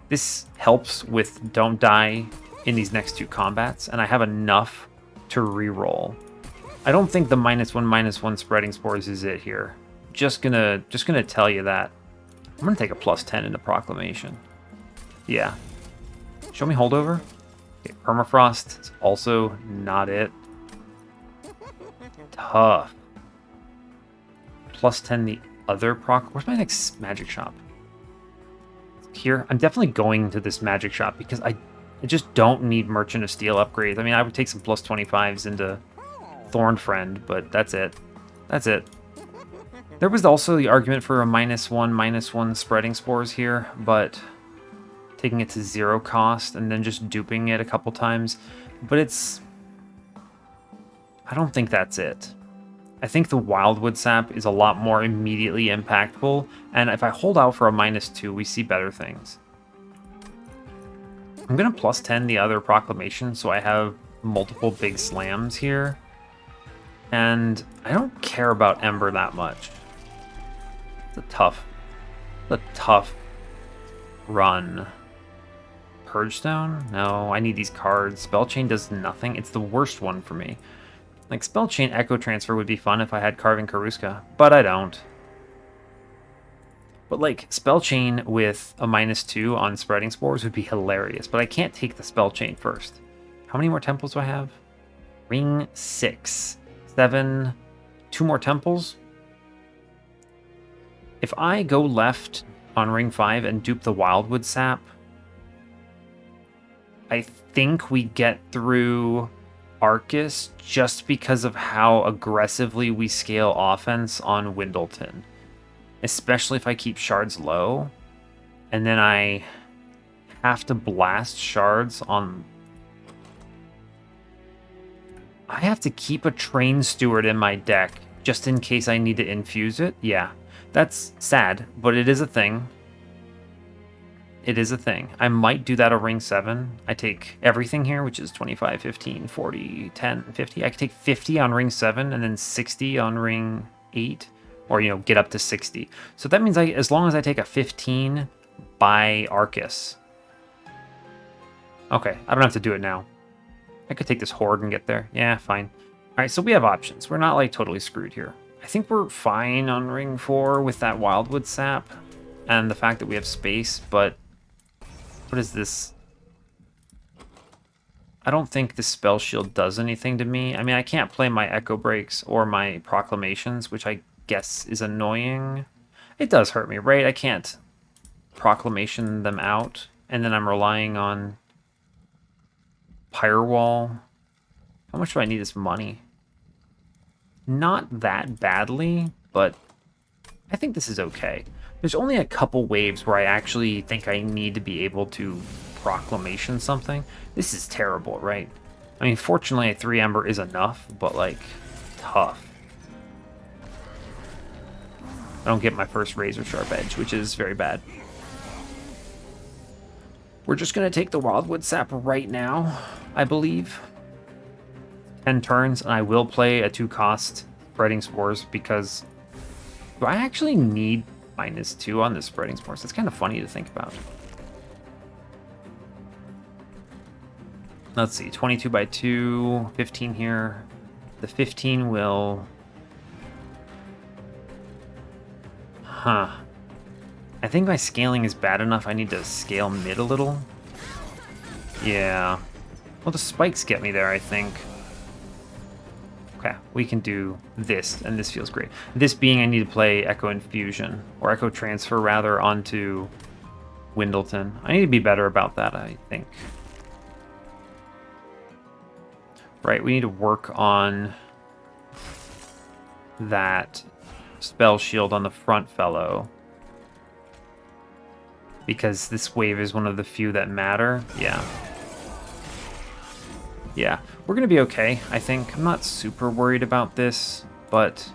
Speaker 1: This helps with don't die in these next 2 combats, and I have enough to reroll. I don't think the -1/-1 Spreading Spores is it here. Just gonna tell you that. I'm gonna take a +10 into Proclamation. Yeah. Show me Holdover. Okay, Permafrost is also not it. Tough. +10 the other proc. Where's my next magic shop? Here. I'm definitely going to this magic shop because I just don't need Merchant of Steel upgrades. I mean, I would take some +25s into Thorned Friend, but that's it. That's it. There was also the argument for a -1/-1 Spreading Spores here, but taking it to 0 cost and then just duping it a couple times. But it's... I don't think that's it. I think the Wildwood Sap is a lot more immediately impactful, and if I hold out for a -2, we see better things. I'm going to +10 the other Proclamation, so I have multiple big slams here. And I don't care about Ember that much. It's a tough run. Purge Stone? No, I need these cards. Spell Chain does nothing. It's the worst one for me. Like, Spell Chain Echo Transfer would be fun if I had Carving Karuska, but I don't. But, like, Spell Chain with a -2 on Spreading Spores would be hilarious, but I can't take the Spell Chain first. How many more temples do I have? Ring 6. 7. 2 more temples? If I go left on Ring 5 and dupe the Wildwood Sap, I think we get through Arcus just because of how aggressively we scale offense on Windleton. Especially if I keep shards low, and then I have to blast shards on... I have to keep a Train Steward in my deck just in case I need to infuse it. Yeah, that's sad, but it is a thing. It is a thing. I might do that on Ring 7. I take everything here, which is 25, 15, 40, 10, 50. I could take 50 on Ring 7 and then 60 on Ring 8. Or, you know, get up to 60. So that means as long as I take a 15 by Arcus. Okay, I don't have to do it now. I could take this Horde and get there. Yeah, fine. All right, so we have options. We're not, like, totally screwed here. I think we're fine on Ring 4 with that Wildwood Sap and the fact that we have space, but what is this? I don't think the Spell Shield does anything to me. I mean, I can't play my Echo Breaks or my Proclamations, which I guess is annoying. It does hurt me, right? I can't Proclamation them out, and then I'm relying on Firewall How much do I need this money? Not that badly, but I think this is okay. There's only a couple waves where I actually think I need to be able to proclamation something. This is terrible, right? I mean, fortunately, a 3 Ember is enough, but, like, tough. I don't get my first Razor Sharp Edge, which is very bad. We're just going to take the Wildwood Sap right now, I believe. 10 turns, and I will play a 2-cost Spreading Spores, because do I actually need -2 on this Spreading Spores? It's kind of funny to think about. Let's see, 22 by 2, 15 here. The 15 will... Huh. I think my scaling is bad enough. I need to scale mid a little. Yeah. Well, the spikes get me there, I think. Okay, we can do this, and this feels great. This being I need to play Echo Infusion, or Echo Transfer, rather, onto Windleton. I need to be better about that, I think. Right, we need to work on that spell shield on the front fellow, because this wave is one of the few that matter. Yeah. Yeah, we're going to be okay, I think. I'm not super worried about this, but...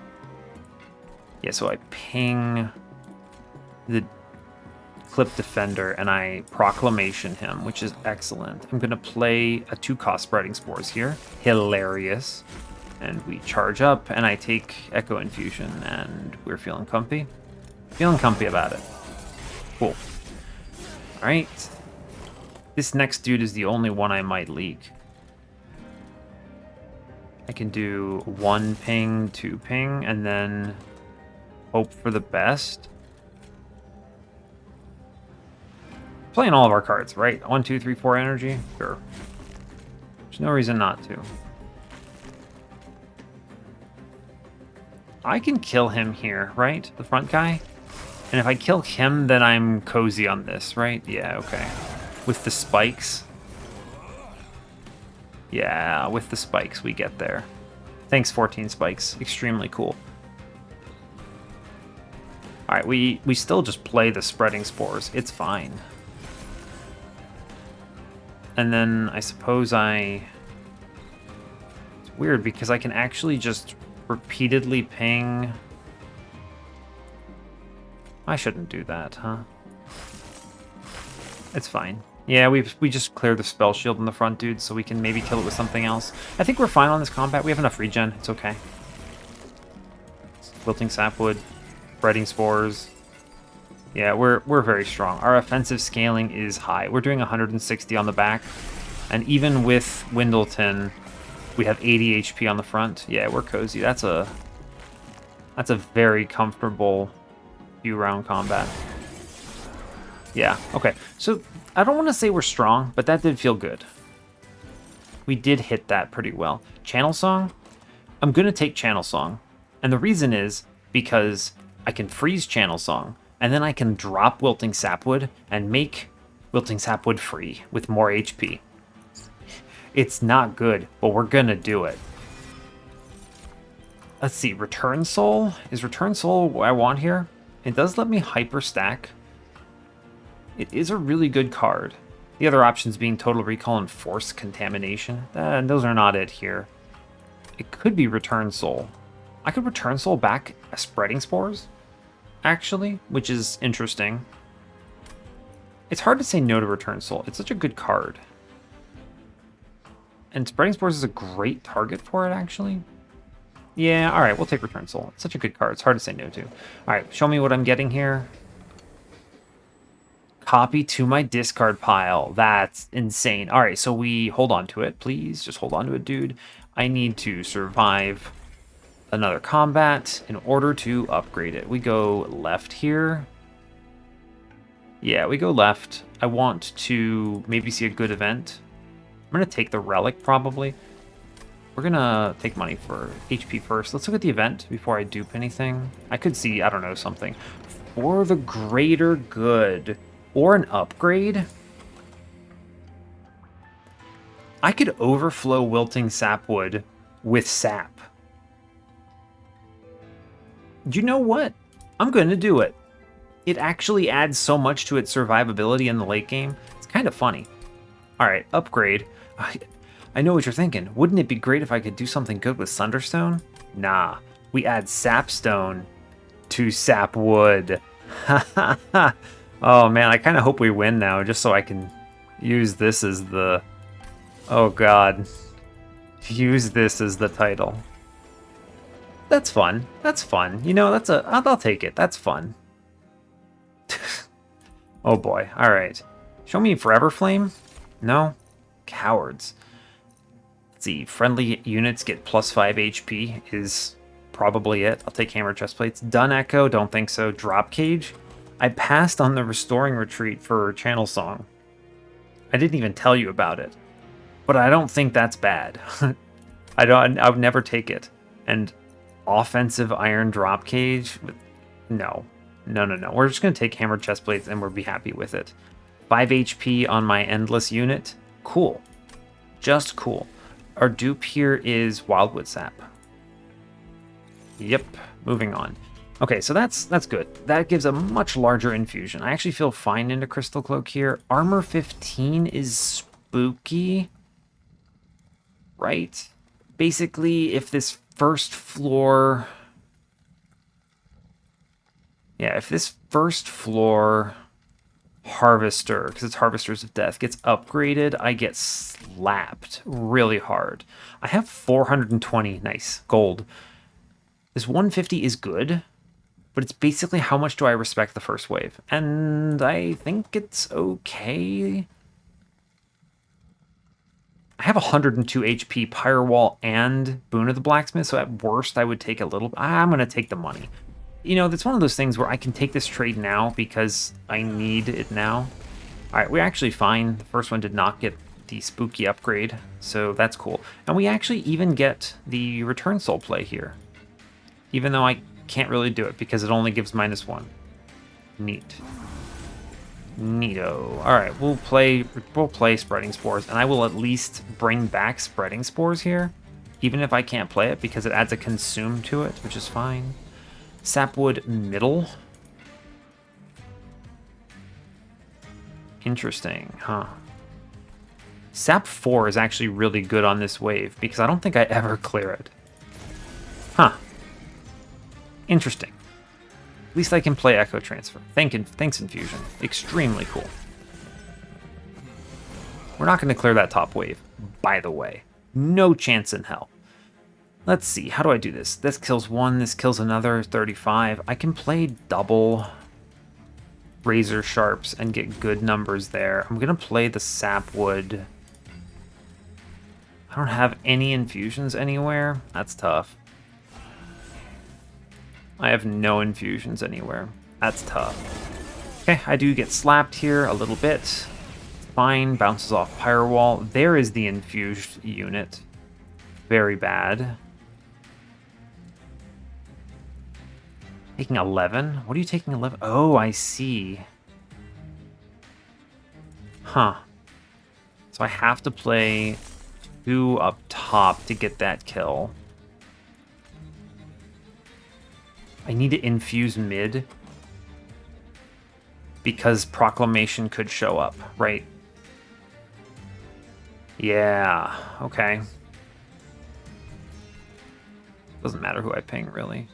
Speaker 1: Yeah, so I ping the Clip Defender, and I Proclamation him, which is excellent. I'm going to play a 2-cost Spreading Spores here. Hilarious. And we charge up, and I take Echo Infusion, and we're feeling comfy. Feeling comfy about it. Cool. Alright. This next dude is the only one I might leak. I can do 1 ping, 2 ping, and then hope for the best. Playing all of our cards, right? 1, 2, 3, 4 energy? Sure. There's no reason not to. I can kill him here, right? The front guy? And if I kill him, then I'm cozy on this, right? Yeah, okay. With the spikes. Yeah, with the spikes we get there. Thanks, 14 spikes. Extremely cool. Alright, we still just play the Spreading Spores. It's fine. And then I suppose it's weird because I can actually just repeatedly ping... I shouldn't do that, huh? It's fine. Yeah, we just cleared the spell shield in the front, dude, so we can maybe kill it with something else. I think we're fine on this combat. We have enough regen. It's okay. Wilting Sapwood, Spreading Spores. Yeah, we're very strong. Our offensive scaling is high. We're doing 160 on the back, and even with Windleton, we have 80 HP on the front. Yeah, we're cozy. That's a very comfortable few round combat. Yeah, okay. So I don't want to say we're strong, but that did feel good. We did hit that pretty well. Channel Song? I'm going to take Channel Song. And the reason is because I can freeze Channel Song, and then I can drop Wilting Sapwood and make Wilting Sapwood free with more HP. It's not good, but we're going to do it. Let's see, Return Soul? Is Return Soul what I want here? It does let me hyper stack. It is a really good card. The other options being Total Recall and Force Contamination. Those are not it here. It could be Return Soul. I could Return Soul back as Spreading Spores, actually, which is interesting. It's hard to say no to Return Soul. It's such a good card. And Spreading Spores is a great target for it, actually. Yeah, alright, we'll take Return Soul. It's such a good card. It's hard to say no to. Alright, show me what I'm getting here. Copy to my discard pile. That's insane. Alright, so we hold on to it, please. Just hold on to it, dude. I need to survive another combat in order to upgrade it. We go left here. Yeah, we go left. I want to maybe see a good event. I'm going to take the relic, probably. We're going to take money for HP first. Let's look at the event before I dupe anything. I could see, I don't know, something. For the greater good. Or an upgrade. I could overflow Wilting Sapwood with sap. You know what? I'm going to do it. It actually adds so much to its survivability in the late game. It's kind of funny. All right, upgrade. I know what you're thinking. Wouldn't it be great if I could do something good with Sunderstone? Nah, we add Sapstone to Sapwood. Oh man, I kind of hope we win now, just so I can use this as the... Oh god. Use this as the title. That's fun. That's fun. You know, I'll take it. That's fun. Oh boy. All right. Show me Forever Flame? No? Cowards. Let's see. Friendly units get +5 HP is probably it. I'll take Hammer Chestplates. Dun Echo? Don't think so. Drop Cage? I passed on the Restoring Retreat for Channel Song. I didn't even tell you about it. But I don't think that's bad. I would never take it. And offensive Iron Drop Cage? No. No. We're just going to take Hammered Chestplates and we'll be happy with it. 5 HP on my Endless unit. Cool. Just cool. Our dupe here is Wildwood Sap. Yep. Moving on. Okay, so that's good. That gives a much larger infusion. I actually feel fine into Crystal Cloak here. Armor 15 is spooky. Right? Basically, if this first floor... Yeah, if this first floor Harvester, because it's Harvesters of Death, gets upgraded, I get slapped really hard. I have 420, nice, gold. This 150 is good, but it's basically how much do I respect the first wave. And I think it's okay. I have 102 HP, Pyre Wall, and Boon of the Blacksmith, so at worst I would take a little... I'm going to take the money. You know, that's one of those things where I can take this trade now because I need it now. All right, we're actually fine. The first one did not get the spooky upgrade, so that's cool. And we actually even get the Return Soul play here, even though I can't really do it because it only gives -1. Neat. Neato. All right, we'll play Spreading Spores, and I will at least bring back Spreading Spores here, even if I can't play it because it adds a consume to it, which is fine. Sapwood middle. Interesting, huh? Sap 4 is actually really good on this wave because I don't think I ever clear it. Huh. Interesting. At least I can play Echo Transfer. Thanks, Infusion. Extremely cool. We're not going to clear that top wave, by the way. No chance in hell. Let's see, how do I do this? This kills one, this kills another, 35. I can play double Razor Sharps and get good numbers there. I'm going to play the Sapwood. I don't have any infusions anywhere. That's tough. I have no infusions anywhere. That's tough. Okay, I do get slapped here a little bit. Fine, bounces off Pyre Wall. There is the infused unit. Very bad. Taking 11? What are you taking 11? Oh, I see. Huh. So I have to play 2 up top to get that kill. I need to infuse mid because Proclamation could show up, right? Yeah, okay. Doesn't matter who I ping, really.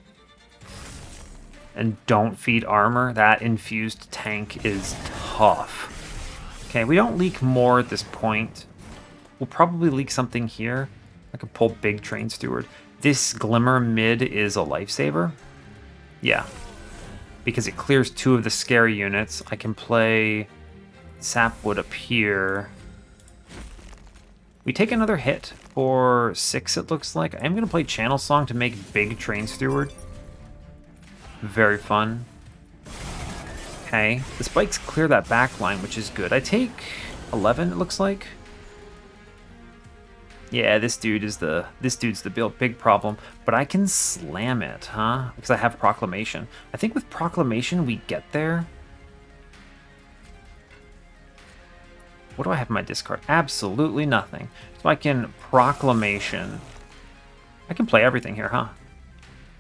Speaker 1: And don't feed armor. That infused tank is tough. Okay, we don't leak more at this point. We'll probably leak something here. I could pull big Train Steward. This Glimmer mid is a lifesaver. Yeah. Because it clears 2 of the scary units. I can play Sapwood up here. We take another hit for 6, it looks like. I'm going to play Channel Song to make big Train Steward. Very fun. Okay. The spikes clear that back line, which is good. I take 11, it looks like. Yeah, this dude's the big problem, but I can slam it, huh? Because I have Proclamation. I think with Proclamation we get there. What do I have in my discard? Absolutely nothing. So I can Proclamation. I can play everything here, huh?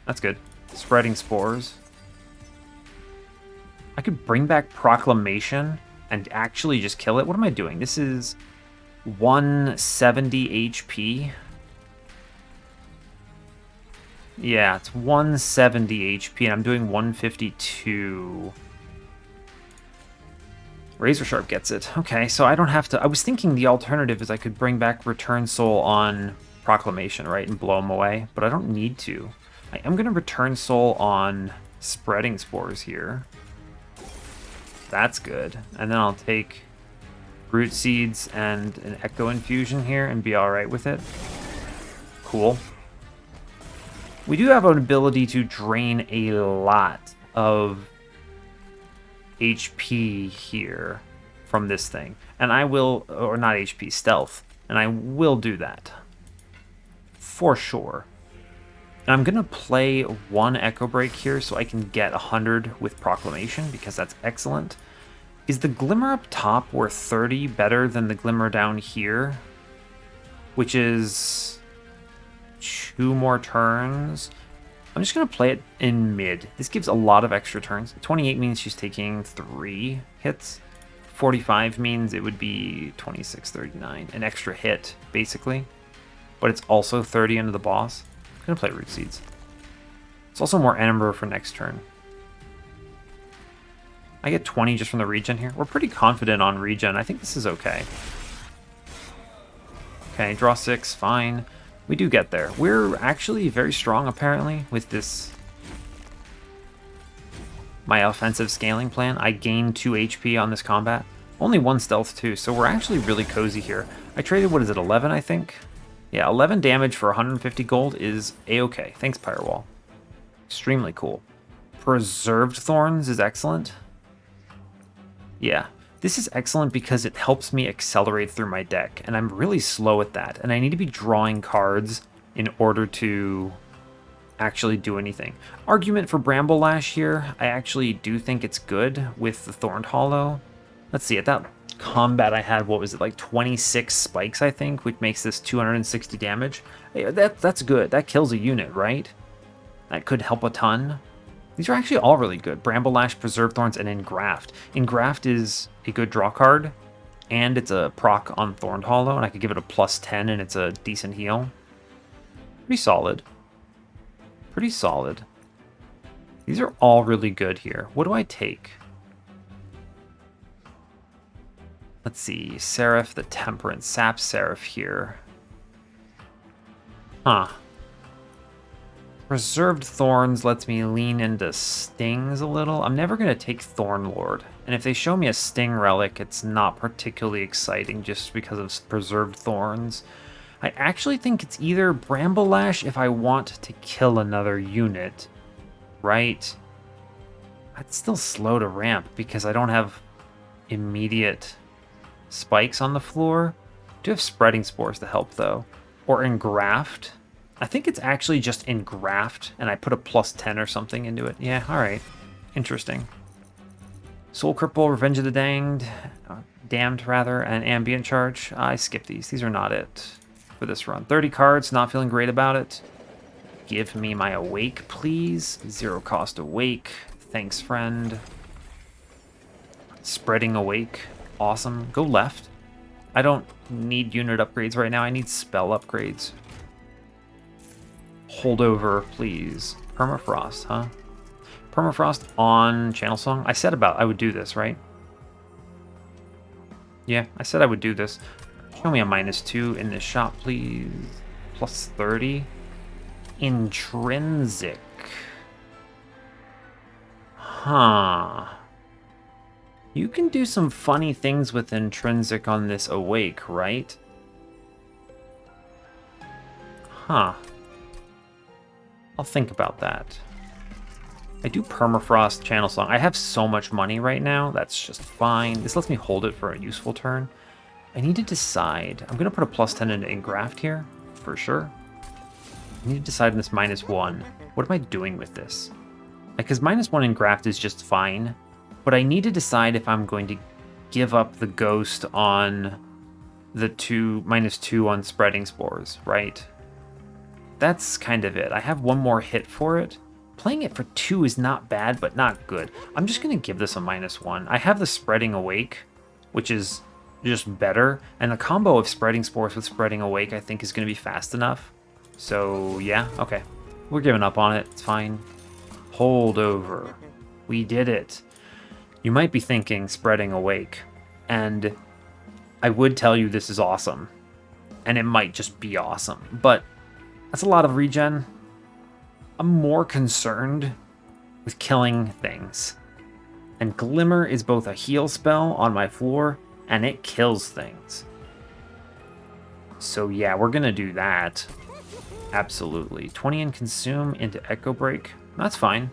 Speaker 1: That's good. Spreading Spores. I could bring back Proclamation and actually just kill it. What am I doing? This is 170 HP. Yeah, it's 170 HP, and I'm doing 152. Razor Sharp gets it. Okay, so I don't have to... I was thinking the alternative is I could bring back Return Soul on Proclamation, right, and blow them away, but I don't need to. I am going to Return Soul on Spreading Spores here. That's good. And then I'll take Root Seeds and an Echo Infusion here and be alright with it. Cool. We do have an ability to drain a lot of HP here from this thing. And I will, or not HP, stealth. And I will do that. For sure. And I'm going to play one Echo Break here so I can get 100 with Proclamation, because that's excellent. Is the Glimmer up top worth 30 better than the Glimmer down here? Which is 2 more turns. I'm just going to play it in mid. This gives a lot of extra turns. 28 means she's taking 3 hits. 45 means it would be 26, 39. An extra hit, basically. But it's also 30 into the boss. I'm going to play Root Seeds. It's also more Ember for next turn. I get 20 just from the regen here. We're pretty confident on regen. I think this is okay. Okay, draw 6, fine. We do get there. We're actually very strong, apparently, with this... my offensive scaling plan. I gain 2 HP on this combat. Only 1 stealth, too, so we're actually really cozy here. I traded, what is it, 11, I think? Yeah, 11 damage for 150 gold is a-okay. Thanks, Firewall. Extremely cool. Preserved Thorns is excellent. Yeah, this is excellent because it helps me accelerate through my deck, and I'm really slow at that, and I need to be drawing cards in order to actually do anything. Argument for Bramble Lash here, I actually do think it's good with the Thorned Hollow. Let's see, at that combat I had, what was it, like 26 spikes, I think, which makes this 260 damage. That's good. That kills a unit, right? That could help a ton. These are actually all really good. Bramble Lash, Preserved Thorns, and Engraft. Engraft is a good draw card, and it's a proc on Thorned Hollow, and I could give it a +10, and it's a decent heal. Pretty solid. Pretty solid. These are all really good here. What do I take? Let's see. Seraph the Temperance. Sap Seraph here. Huh. Preserved Thorns lets me lean into Stings a little. I'm never going to take Thorn Lord. And if they show me a Sting Relic, it's not particularly exciting just because of Preserved Thorns. I actually think it's either Bramble Lash if I want to kill another unit, right? It's still slow to ramp because I don't have immediate spikes on the floor. I do have Spreading Spores to help, though. Or Engraft. I think it's actually just Engraft, and I put a +10 or something into it. Yeah, alright. Interesting. Soul Cripple, Revenge of the Damned, rather, and Ambient Charge. I skip these. These are not it for this run. 30 cards, not feeling great about it. Give me my Awake, please. 0 cost Awake. Thanks, friend. Spreading Awake. Awesome. Go left. I don't need unit upgrades right now. I need spell upgrades. Holdover, please. Permafrost, huh? Permafrost on Channel Song. I said I would do this, right? Yeah, I said I would do this. Show me a -2 in this shop, please. +30. Intrinsic. Huh. You can do some funny things with Intrinsic on this Awake, right? Huh. I'll think about that. I do Permafrost Channel Song. I have so much money right now. That's just fine. This lets me hold it for a useful turn. I need to decide. I'm going to put a +10 into Engraft here, for sure. I need to decide on this -1. What am I doing with this? Because -1 Engraft is just fine. But I need to decide if I'm going to give up the ghost on the -2 on spreading spores, right? That's kind of it. I have one more hit for it. Playing it for 2 is not bad, but not good. I'm just going to give this a -1. I have the Spreading Awake, which is just better. And the combo of Spreading Spores with Spreading Awake, I think, is going to be fast enough. So, yeah, okay. We're giving up on it. It's fine. Hold over. We did it. You might be thinking Spreading Awake. And I would tell you this is awesome. And it might just be awesome. But that's a lot of regen. I'm more concerned with killing things. And Glimmer is both a heal spell on my floor, and it kills things. So yeah, we're going to do that. Absolutely. 20 in Consume into Echo Break. That's fine.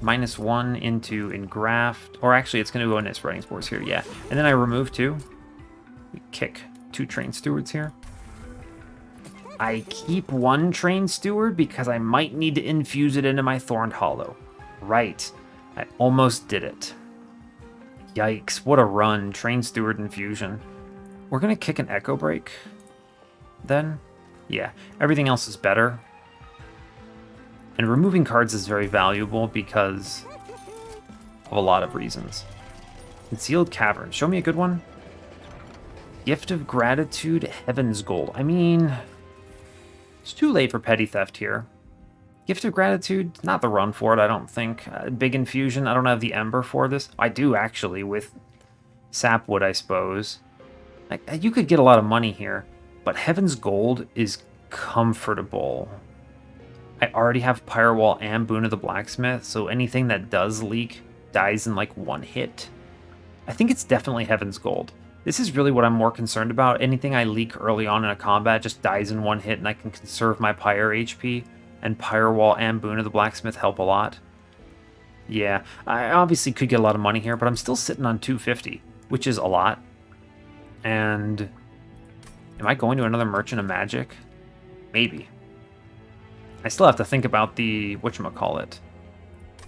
Speaker 1: -1 into Engraft. Or actually, it's going to go into Spreading Spores here, yeah. And then I remove 2. We kick 2 Train Stewards here. I keep 1 Train Steward because I might need to infuse it into my Thorned Hollow. Right. I almost did it. Yikes, what a run. Train Steward infusion. We're going to kick an Echo Break then. Yeah, everything else is better. And removing cards is very valuable because of a lot of reasons. Concealed Cavern. Show me a good one. Gift of Gratitude, Heaven's Gold. I mean, it's too late for Petty Theft here. Gift of Gratitude, not the run for it, I don't think. Big Infusion, I don't have the Ember for this. I do, actually, with Sapwood, I suppose. You could get a lot of money here, but Heaven's Gold is comfortable. I already have Firewall and Boon of the Blacksmith, so anything that does leak dies in like 1 hit. I think it's definitely Heaven's Gold. This is really what I'm more concerned about. Anything I leak early on in a combat just dies in 1 hit, and I can conserve my Pyre HP, and Firewall and Boon of the Blacksmith help a lot. Yeah, I obviously could get a lot of money here, but I'm still sitting on 250, which is a lot. And am I going to another Merchant of Magic? Maybe. I still have to think about the whatchamacallit.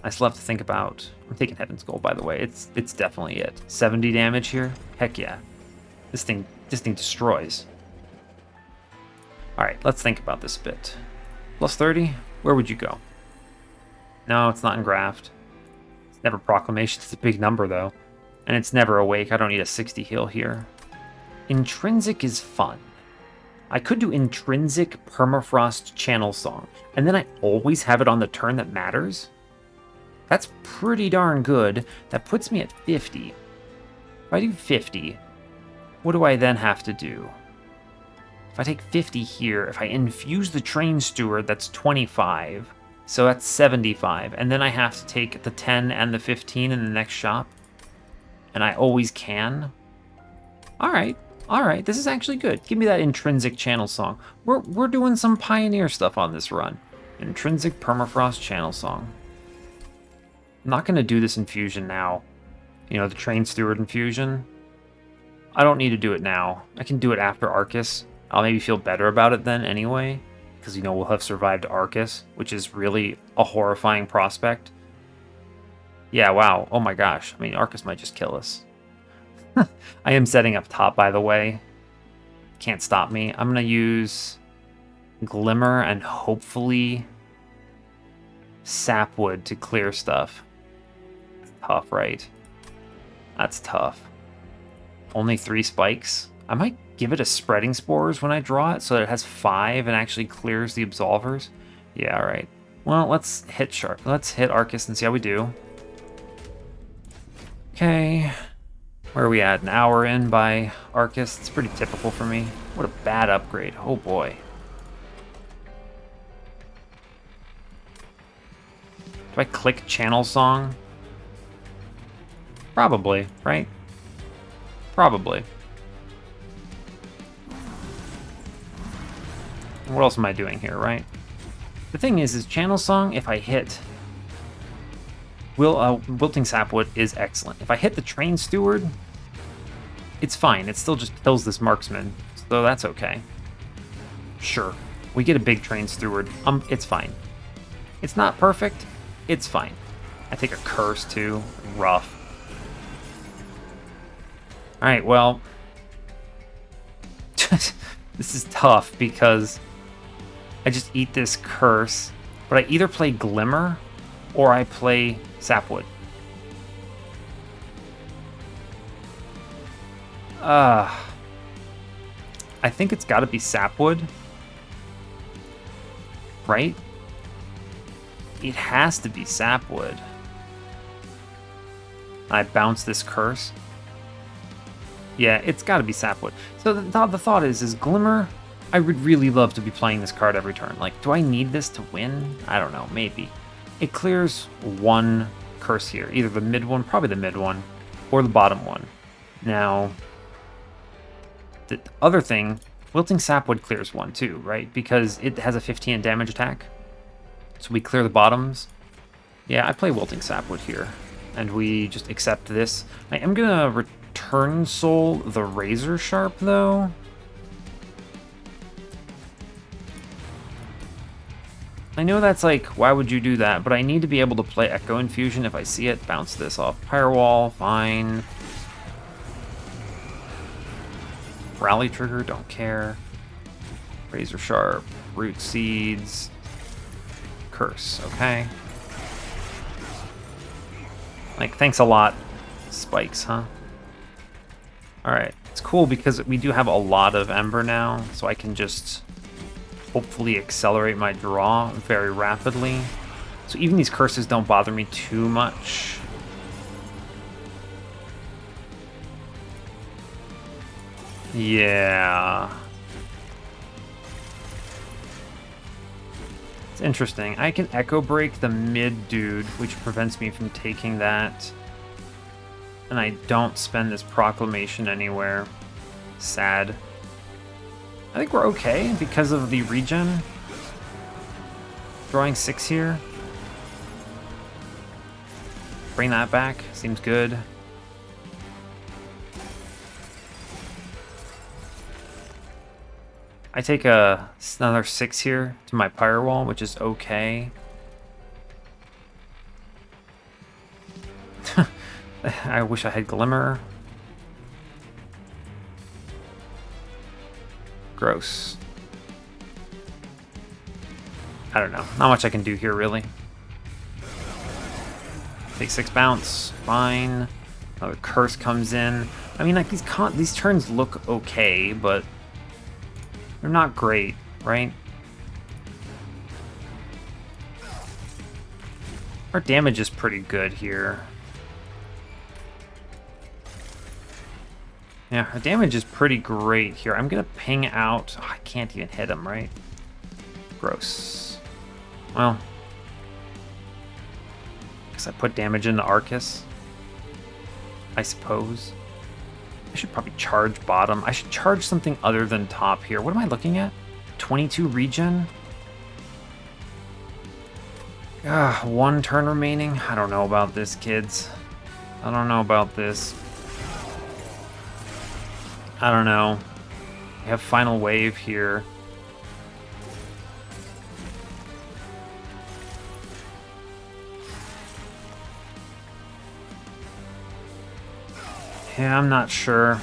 Speaker 1: I still have to think about... I'm taking Heaven's Gold, by the way. It's definitely it. 70 damage here? Heck yeah. This thing destroys. Alright, let's think about this a bit. Plus 30? Where would you go? No, it's not Engraft. It's never Proclamation. It's a big number, though. And it's never Awake. I don't need a 60 heal here. Intrinsic is fun. I could do Intrinsic Permafrost Channel Song, and then I always have it on the turn that matters. That's pretty darn good. That puts me at 50. If I do 50, what do I then have to do? If I take 50 here, if I infuse the Train Steward, that's 25. So that's 75. And then I have to take the 10 and the 15 in the next shop. And I always can. Alright, this is actually good. Give me that Intrinsic Channel Song. We're doing some pioneer stuff on this run. Intrinsic Permafrost Channel Song. I'm not going to do this infusion now. You know, the Train Steward infusion. I don't need to do it now. I can do it after Arcus. I'll maybe feel better about it then anyway. Because, you know, we'll have survived Arcus, which is really a horrifying prospect. Yeah, wow. Oh my gosh. I mean, Arcus might just kill us. I am setting up top, by the way. Can't stop me. I'm going to use Glimmer and hopefully Sapwood to clear stuff. Tough, right? That's tough. Only 3 spikes. I might give it a Spreading Spores when I draw it so that it has 5 and actually clears the Absolvers. Yeah, alright. Well, let's hit Arcus and see how we do. Okay. Where are we at? An hour in by Arcus. It's pretty typical for me. What a bad upgrade. Oh boy. Do I click Channel Song? Probably, right? Probably. What else am I doing here, right? The thing is Channel Song, if I hit... Wilting Sapwood is excellent. If I hit the Train Steward, it's fine. It still just kills this marksman, so that's okay. Sure, we get a big Train Steward. It's fine. It's not perfect. It's fine. I take a Curse too. Rough. Alright, well... this is tough because I just eat this curse, but I either play Glimmer or I play Sapwood. I think it's got to be Sapwood, right? It has to be Sapwood. I bounce this curse. Yeah, it's got to be Sapwood. So the thought is Glimmer, I would really love to be playing this card every turn. Like, do I need this to win? I don't know, maybe. It clears one curse here, either the mid one, probably the mid one, or the bottom one. Now, the other thing, Wilting Sapwood clears one too, right? Because it has a 15 damage attack. So we clear the bottoms. Yeah, I play Wilting Sapwood here. And we just accept this. I am going to return soul the Razor Sharp, though. I know that's like, why would you do that? But I need to be able to play Echo Infusion if I see it. Bounce this off Firewall, fine. Rally Trigger, don't care. Razor Sharp, Root Seeds, Curse, okay. Like, thanks a lot. Spikes, huh? Alright, it's cool because we do have a lot of Ember now, so I can just hopefully accelerate my draw very rapidly. So even these curses don't bother me too much. Yeah. It's interesting. I can Echo Break the mid dude, which prevents me from taking that. And I don't spend this Proclamation anywhere. Sad. I think we're okay because of the regen. Drawing 6 here. Bring that back. Seems good. I take another 6 here to my Firewall, which is okay. I wish I had Glimmer. Gross. I don't know. Not much I can do here, really. Take 6 bounce. Fine. Another curse comes in. I mean, like, these turns look okay, but they're not great, right? Our damage is pretty good here. Yeah, our damage is pretty great here. I'm gonna ping out. Oh, I can't even hit him, right? Gross. Well, guess I put damage into Arcus, I suppose. I should probably charge bottom. I should charge something other than top here. What am I looking at? 22 regen? Ah, 1 turn remaining. I don't know about this, kids. I don't know about this. I don't know. We have Final Wave here. Yeah, I'm not sure.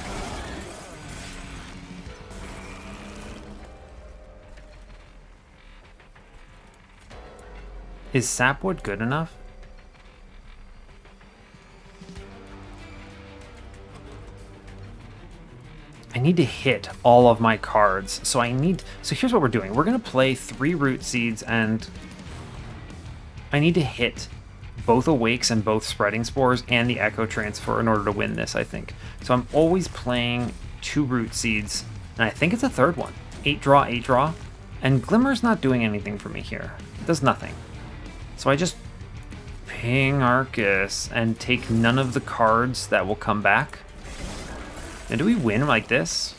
Speaker 1: Is Sapwood good enough? I need to hit all of my cards. So here's what we're doing. We're gonna play 3 Root Seeds, and I need to hit both Awakes and both Spreading Spores and the Echo Transfer in order to win this, I think. So I'm always playing 2 Root Seeds, and I think it's a 3rd one. 8 draw, 8 draw. And Glimmer's not doing anything for me here. It does nothing. So I just ping Arcus and take none of the cards that will come back. And do we win like this?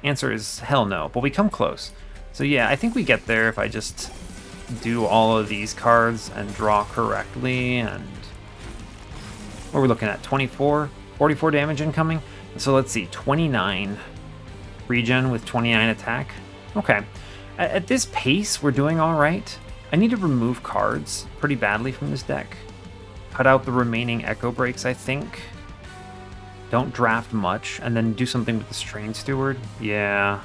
Speaker 1: Answer is hell no, but we come close. So yeah, I think we get there if I just do all of these cards and draw correctly. And what are we looking at? 24, 44 damage incoming. So let's see, 29 regen with 29 attack. Okay, at this pace, we're doing all right. I need to remove cards pretty badly from this deck. Cut out the remaining Echo Breaks, I think. don't draft much, and then do something with this Train Steward. Yeah.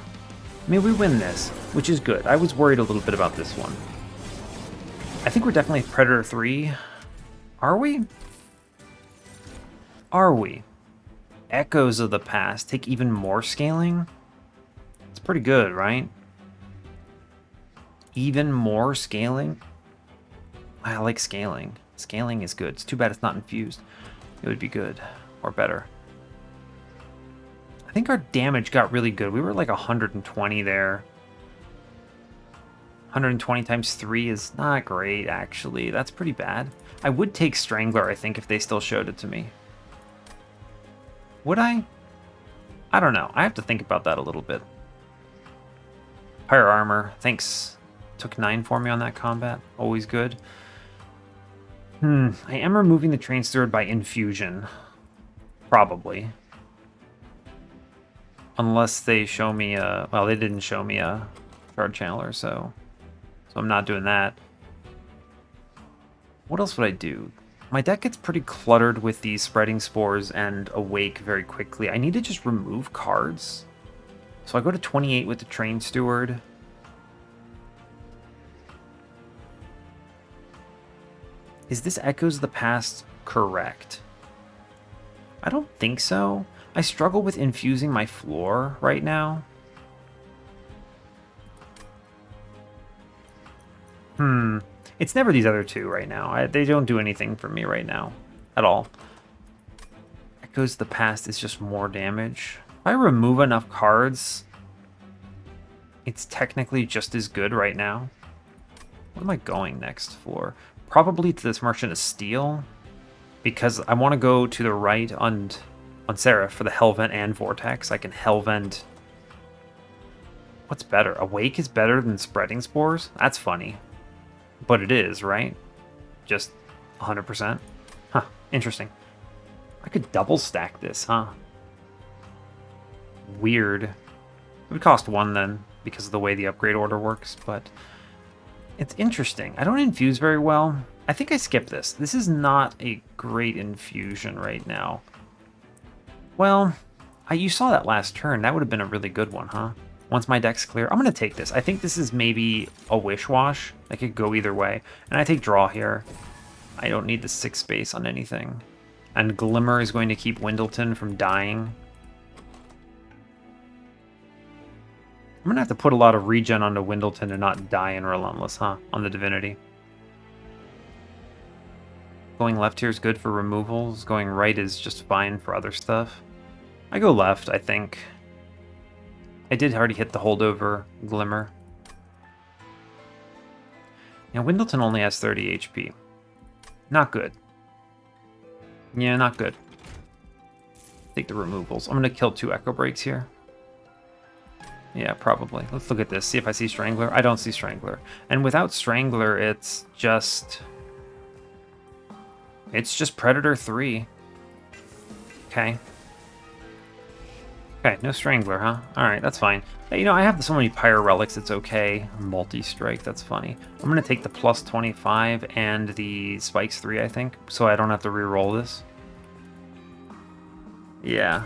Speaker 1: I mean, we win this, which is good. I was worried a little bit about this one. I think we're definitely Predator 3. Are we? Are we? Echoes of the Past take even more scaling? It's pretty good, right? Even more scaling? I like scaling. Scaling is good. It's too bad it's not infused. It would be good. Or better. I think our damage got really good. We were like 120 there. 120 times 3 is not great, actually. That's pretty bad. I would take Strangler, I think, if they still showed it to me. Would I? I don't know. I have to think about that a little bit. Pyre Armor. Thanks. Took 9 for me on that combat. Always good. I am removing the Train Steward by infusion. Probably. Unless they show me a... Well, they didn't show me a Shard Channeler, so I'm not doing that. What else would I do? My deck gets pretty cluttered with these Spreading Spores and Awake very quickly. I need to just remove cards. So I go to 28 with the Train Steward. Is this Echoes of the Past correct? I don't think so. I struggle with infusing my floor right now. It's never these other two right now. They don't do anything for me right now. At all. Echoes of the Past is just more damage. If I remove enough cards, it's technically just as good right now. What am I going next for? Probably to this Merchant of Steel, because I want to go to the right on Seraph for the Hellvent and Vortex. I can Hellvent. What's better? Awake is better than Spreading Spores? That's funny. But it is, right? Just 100%? Huh, interesting. I could double stack this, huh? Weird. It would cost 1 then, because of the way the upgrade order works, but it's interesting. I don't infuse very well. I think I skip this. This is not a great infusion right now. Well, you saw that last turn. That would have been a really good one, huh? Once my deck's clear, I'm going to take this. I think this is maybe a Wish Wash. I could go either way. And I take draw here. I don't need the 6 space on anything. And Glimmer is going to keep Windleton from dying. I'm going to have to put a lot of regen onto Windleton and not die in Relentless, huh? On the Divinity. Going left here is good for removals. Going right is just fine for other stuff. I go left, I think. I did already hit the holdover Glimmer. Now, Windleton only has 30 HP. Not good. Yeah, not good. Take the removals. I'm going to kill 2 Echo Breaks here. Yeah, probably. Let's look at this. See if I see Strangler. I don't see Strangler. And without Strangler, it's just Predator 3. Okay. Okay, no Strangler, huh? Alright, that's fine. You know, I have so many Pyre Relics, it's okay. Multi-strike, that's funny. I'm going to take the plus 25 and the Spikes 3, I think, so I don't have to re-roll this. Yeah.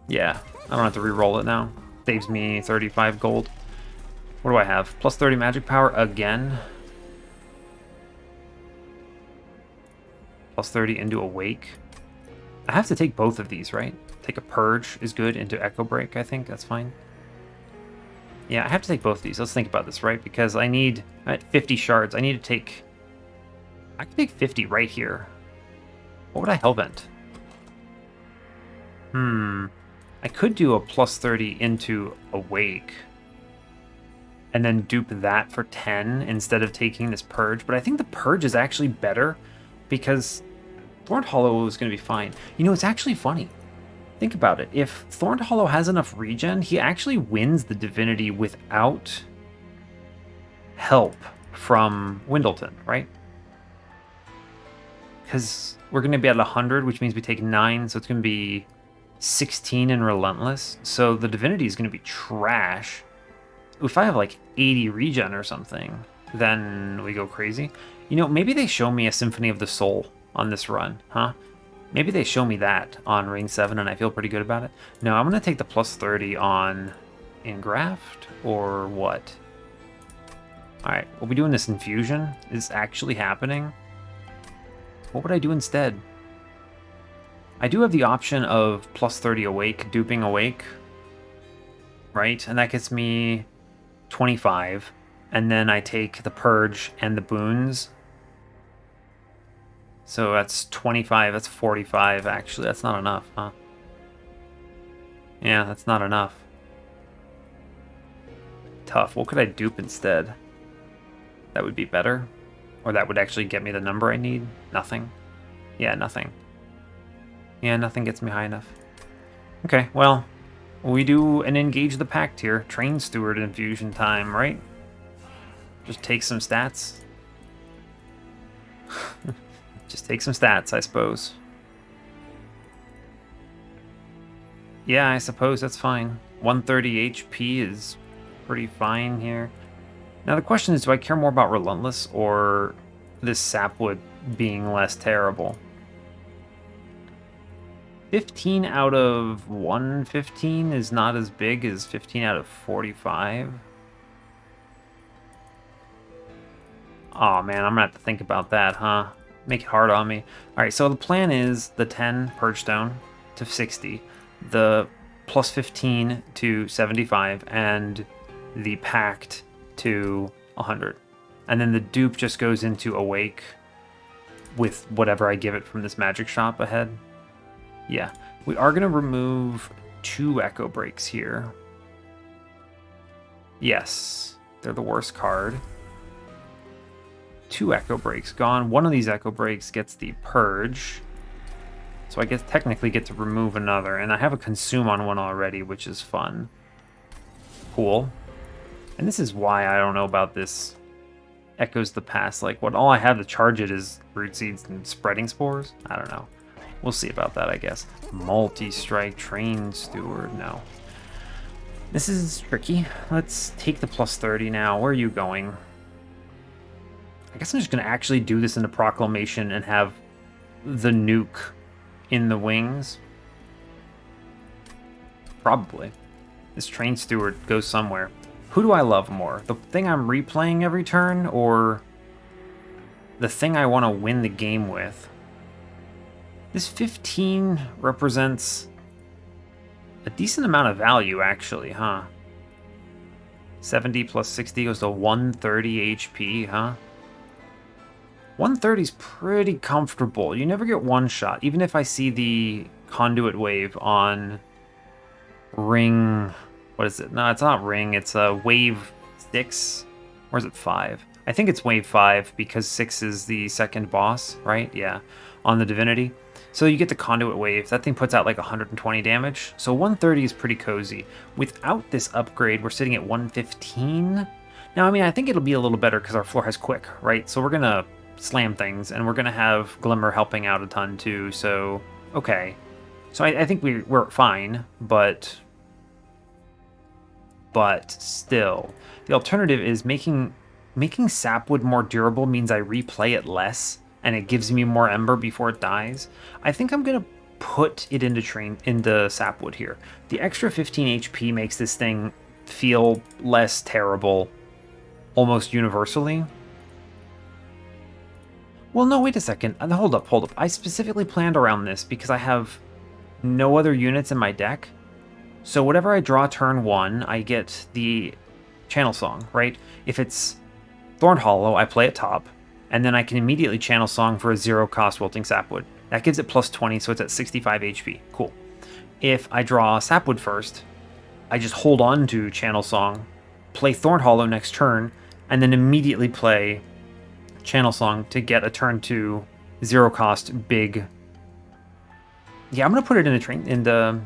Speaker 1: Yeah, I don't have to re-roll it now. Saves me 35 gold. What do I have? Plus 30 magic power again. Plus 30 into Awake. I have to take both of these, right? Take a Purge is good into Echo Break, I think. That's fine. Yeah, I have to take both of these. Let's think about this, right? Because I'm at 50 shards. I need to take... I can take 50 right here. What would I Hellvent? I could do a plus 30 into Awake. And then dupe that for 10 instead of taking this Purge. But I think the Purge is actually better because Thorned Hollow is going to be fine. You know, it's actually funny. Think about it. If Thorned Hollow has enough regen, he actually wins the Divinity without help from Windleton, right? Because we're going to be at 100, which means we take 9, so it's going to be 16 in Relentless. So the Divinity is going to be trash. If I have like 80 regen or something, then we go crazy. You know, maybe they show me a Symphony of the Soul on this run, huh? Maybe they show me that on Ring 7 and I feel pretty good about it. No, I'm going to take the plus 30 on Engraft or what? Alright, are we doing this infusion? Is this actually happening? What would I do instead? I do have the option of plus 30 Awake, duping Awake. Right? And that gets me 25. And then I take the Purge and the boons. So that's 25, that's 45 actually. That's not enough, huh? Yeah, that's not enough. Tough. What could I dupe instead? That would be better? Or that would actually get me the number I need? Nothing? Yeah, nothing. Yeah, nothing gets me high enough. Okay, well, we do an Engage the Pact here. Train Steward infusion time, right? Just take some stats. Just take some stats, I suppose. Yeah, I suppose that's fine. 130 HP is pretty fine here. Now the question is, do I care more about Relentless or this Sapwood being less terrible? 15 out of 115 is not as big as 15 out of 45. Oh man, I'm gonna have to think about that, huh? Make it hard on me. Alright, so the plan is the 10 Purge Stone to 60, the plus 15 to 75, and the Pact to 100. And then the dupe just goes into Awake with whatever I give it from this magic shop ahead. Yeah, we are going to remove 2 Echo Breaks here. Yes, they're the worst card. 2 Echo Breaks gone. One of these Echo Breaks gets the Purge. So I guess technically get to remove another. And I have a Consume on one already, which is fun. Cool. And this is why I don't know about this Echoes the Past. Like, what all I have to charge it is Root Seeds and Spreading Spores? I don't know. We'll see about that, I guess. Multi-strike, Train Steward, no. This is tricky. Let's take the plus 30 now. Where are you going? I guess I'm just going to actually do this in the Proclamation and have the nuke in the wings. Probably. This Train Steward goes somewhere. Who do I love more? The thing I'm replaying every turn, or the thing I want to win the game with? This 15 represents a decent amount of value, actually, huh? 70 plus 60 goes to 130 HP, huh? 130 is pretty comfortable. You never get one shot, even if I see the Conduit Wave on Ring... What is it? No, it's not Ring. It's Wave 6. Or is it 5? I think it's Wave 5 because 6 is the second boss, right? Yeah, on the Divinity. So you get the Conduit Wave. That thing puts out like 120 damage. So 130 is pretty cozy. Without this upgrade, we're sitting at 115. Now, I mean, I think it'll be a little better because our floor has Quick, right? So we're going to slam things, and we're going to have Glimmer helping out a ton too. So, okay. So I think we're fine, but still. The alternative is making Sapwood more durable means I replay it less, and it gives me more Ember before it dies. I think I'm gonna put it into Sapwood here. The extra 15 HP makes this thing feel less terrible, almost universally. Well, no, wait a second. Hold up. I specifically planned around this because I have no other units in my deck. So whatever I draw turn 1, I get the Channel Song, right? If it's Thorned Hollow, I play it top, and then I can immediately Channel Song for a 0-cost Wilting Sapwood. That gives it plus 20, so it's at 65 HP. Cool. If I draw Sapwood first, I just hold on to Channel Song, play Thorned Hollow next turn, and then immediately play Channel Song to get a turn 2 0-cost big... Yeah, I'm going to put it in the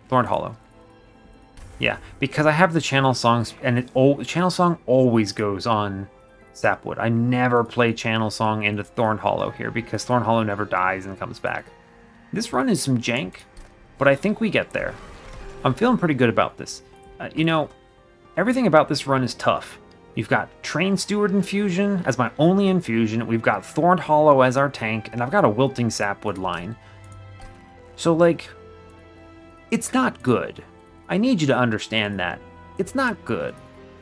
Speaker 1: Thorned Hollow. Yeah, because I have the Channel Songs, and Channel Song always goes on Sapwood. I never play Channel Song into Thorned Hollow here, because Thorned Hollow never dies and comes back. This run is some jank, but I think we get there. I'm feeling pretty good about this. You know, everything about this run is tough, We've got Train Steward infusion as my only infusion. We've got Thorned Hollow as our tank, and I've got a Wilting Sapwood line. So, like, it's not good. I need you to understand that. It's not good.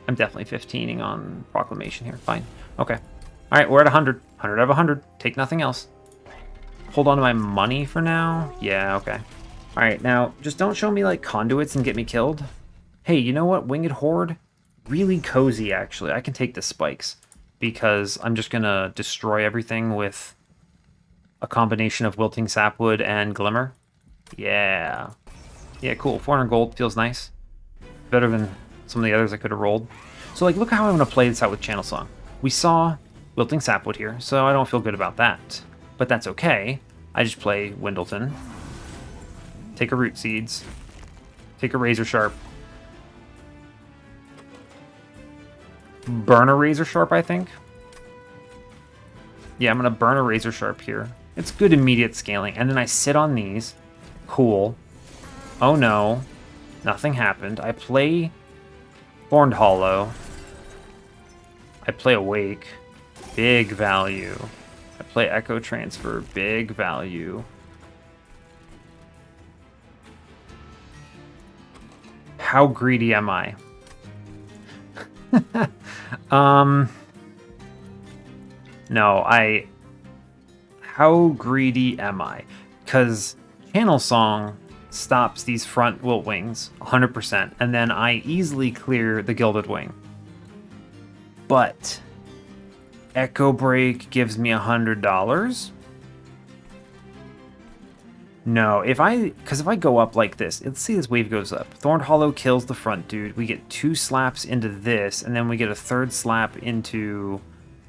Speaker 1: I'm definitely 15ing on Proclamation here. Fine. Okay. All right, we're at 100. 100 out of 100. Take nothing else. Hold on to my money for now. Yeah, okay. All right, now, just don't show me, like, conduits and get me killed. Hey, you know what? Winged Horde? Really cozy, actually. I can take the spikes because I'm just going to destroy everything with a combination of Wilting Sapwood and Glimmer. Yeah. Yeah, cool. 400 gold feels nice. Better than some of the others I could have rolled. So, like, look how I'm going to play this out with Channel Song. We saw Wilting Sapwood here, so I don't feel good about that. But that's okay. I just play Windleton. Take a Root Seeds. Take a Razor Sharp. Burn a Razor Sharp, I think. Yeah, I'm going to burn a Razor Sharp here. It's good immediate scaling. And then I sit on these. Cool. Oh no. Nothing happened. I play Thorned Hollow. I play Awake. Big value. I play Echo Transfer. Big value. How greedy am I? No, how greedy am I? Because Channel Song stops these front Wilt Wings 100%, and then I easily clear the Gilded Wing. But Echo Break gives me $100. No, because if I go up like this, let's see, this wave goes up. Thorned Hollow kills the front dude. We get 2 slaps into this, and then we get a 3rd slap into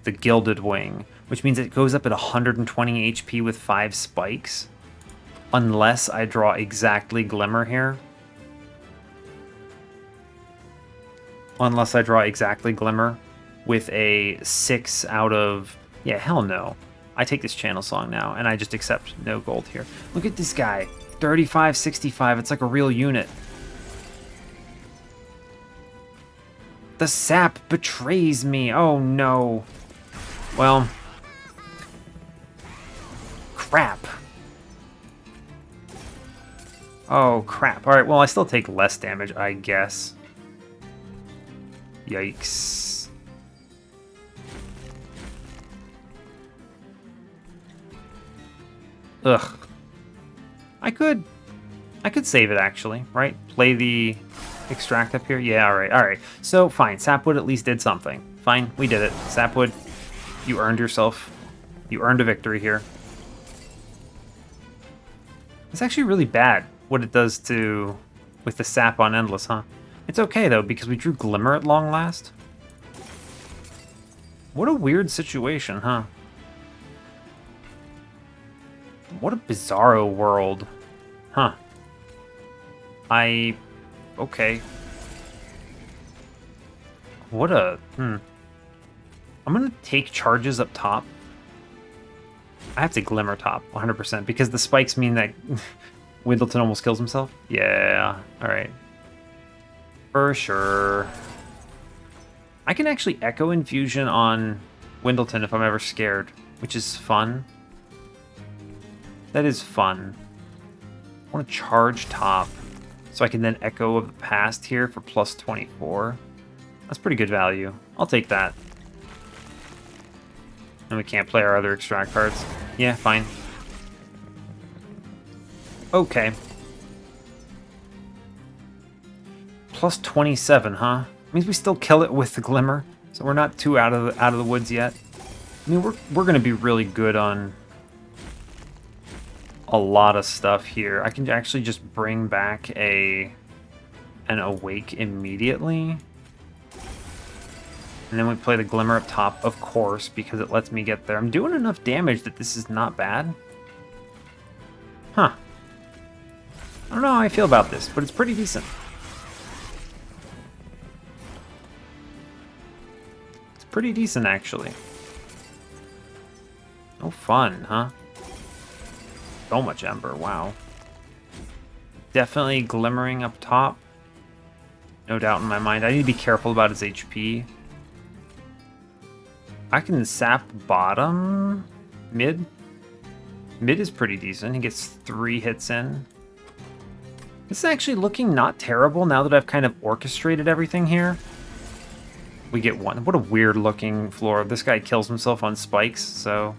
Speaker 1: the Gilded Wing, which means it goes up at 120 HP with 5 spikes. Unless I draw exactly Glimmer here. Unless I draw exactly Glimmer with a 6 out of... Yeah, hell no. I take this Channel Song now, and I just accept no gold here. Look at this guy. 35, 65. It's like a real unit. The sap betrays me. Oh, no. Well. Crap. Oh, crap. All right, well, I still take less damage, I guess. Yikes. Ugh. I could save it, actually, right? Play the extract up here. Yeah, all right. So, fine. Sapwood at least did something. Fine, we did it. Sapwood, you earned a victory here. It's actually really bad what it does with the sap on Endless, huh? It's okay, though, because we drew Glimmer at long last. What a weird situation, huh? What a bizarro world. Huh. Okay. What a... I'm gonna take charges up top. I have to Glimmer top, 100%, because the spikes mean that Windleton almost kills himself. Yeah, alright. For sure. I can actually Echo Infusion on Windleton if I'm ever scared, which is fun. That is fun. I want to charge top, so I can then Echo of the Past here for plus 24. That's pretty good value. I'll take that. And we can't play our other extract cards. Yeah, fine. Okay. Plus 27, huh? Means we still kill it with the Glimmer, so we're not too out of the woods yet. I mean, we're gonna be really good on a lot of stuff here. I can actually just bring back an Awake immediately. And then we play the Glimmer up top, of course, because it lets me get there. I'm doing enough damage that this is not bad. Huh. I don't know how I feel about this, but it's pretty decent. It's pretty decent, actually. Oh, fun, huh? So much Ember, wow. Definitely glimmering up top. No doubt in my mind. I need to be careful about his HP. I can sap bottom, mid. Mid is pretty decent. He gets 3 hits in. This is actually looking not terrible now that I've kind of orchestrated everything here. We get 1. What a weird looking floor. This guy kills himself on spikes, so...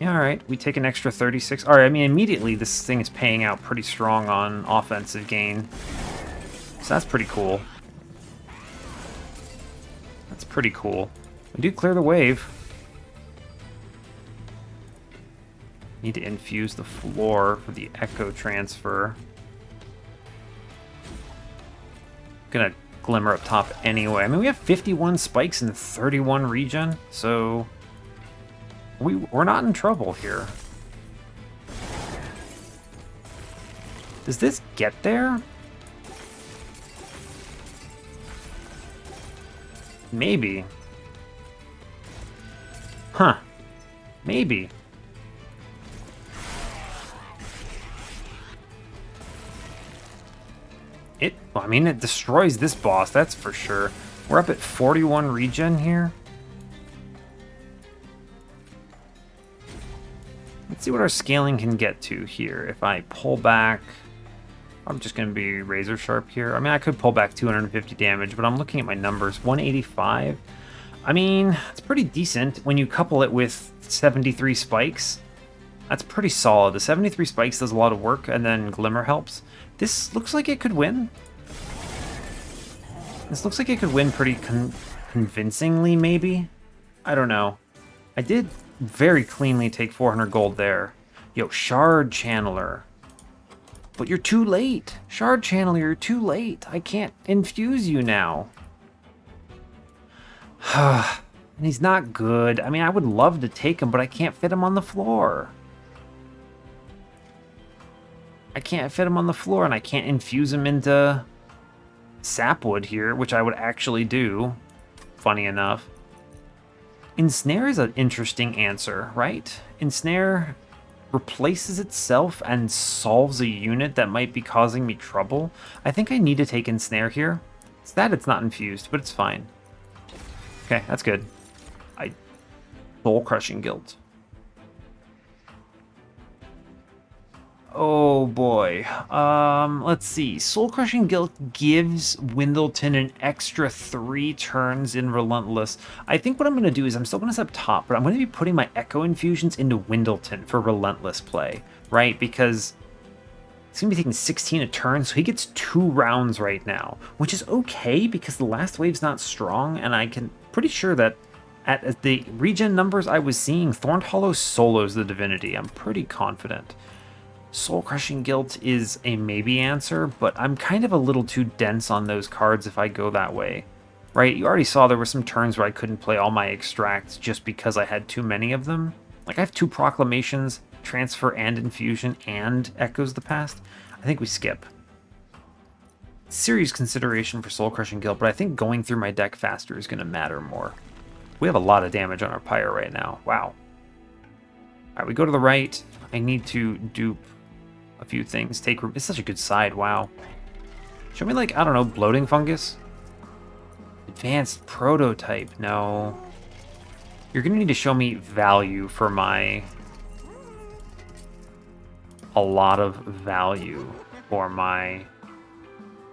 Speaker 1: Yeah, alright. We take an extra 36. Alright, I mean, immediately this thing is paying out pretty strong on offensive gain. So that's pretty cool. That's pretty cool. We do clear the wave. Need to infuse the floor for the echo transfer. Gonna glimmer up top anyway. I mean, we have 51 spikes and 31 regen, so we're not in trouble here. Does this get there? Maybe. Huh. Maybe. Well, I mean, it destroys this boss, that's for sure. We're up at 41 regen here. Let's see what our scaling can get to here. If I pull back, I'm just going to be razor sharp here. I mean, I could pull back 250 damage, but I'm looking at my numbers. 185. I mean, it's pretty decent when you couple it with 73 spikes. That's pretty solid. The 73 spikes does a lot of work, and then Glimmer helps. This looks like it could win. This looks like it could win pretty convincingly, maybe? I don't know. I did very cleanly take 400 gold there. Yo, Shard Channeler. But you're too late. Shard Channeler, you're too late. I can't infuse you now. And he's not good. I mean, I would love to take him, but I can't fit him on the floor. I can't fit him on the floor, and I can't infuse him into Sapwood here, which I would actually do, funny enough. Ensnare is an interesting answer, right? Ensnare replaces itself and solves a unit that might be causing me trouble. I think I need to take Ensnare here. It's that it's not infused, but it's fine. Okay, that's good. Soul Crushing Guilt. Oh boy. Let's see. Soul Crushing Guilt gives Windleton an extra 3 turns in Relentless. I think what I'm going to do is I'm still going to set up top, but I'm going to be putting my Echo Infusions into Windleton for Relentless play, right? Because it's going to be taking 16 a turn, so he gets 2 rounds right now, which is okay because the last wave's not strong, and I can pretty sure that at the regen numbers I was seeing, Thorned Hollow solos the Divinity. I'm pretty confident. Soul Crushing Guilt is a maybe answer, but I'm kind of a little too dense on those cards if I go that way, right? You already saw there were some turns where I couldn't play all my extracts just because I had too many of them. Like, I have 2 Proclamations, Transfer and Infusion, and Echoes the Past. I think we skip. Serious consideration for Soul Crushing Guilt, but I think going through my deck faster is going to matter more. We have a lot of damage on our Pyre right now. Wow. All right, we go to the right. I need to dupe a few things. It's such a good side. Wow. Show me, like, I don't know, Bloating Fungus? Advanced Prototype. No. You're going to need to show me value for my... a lot of value for my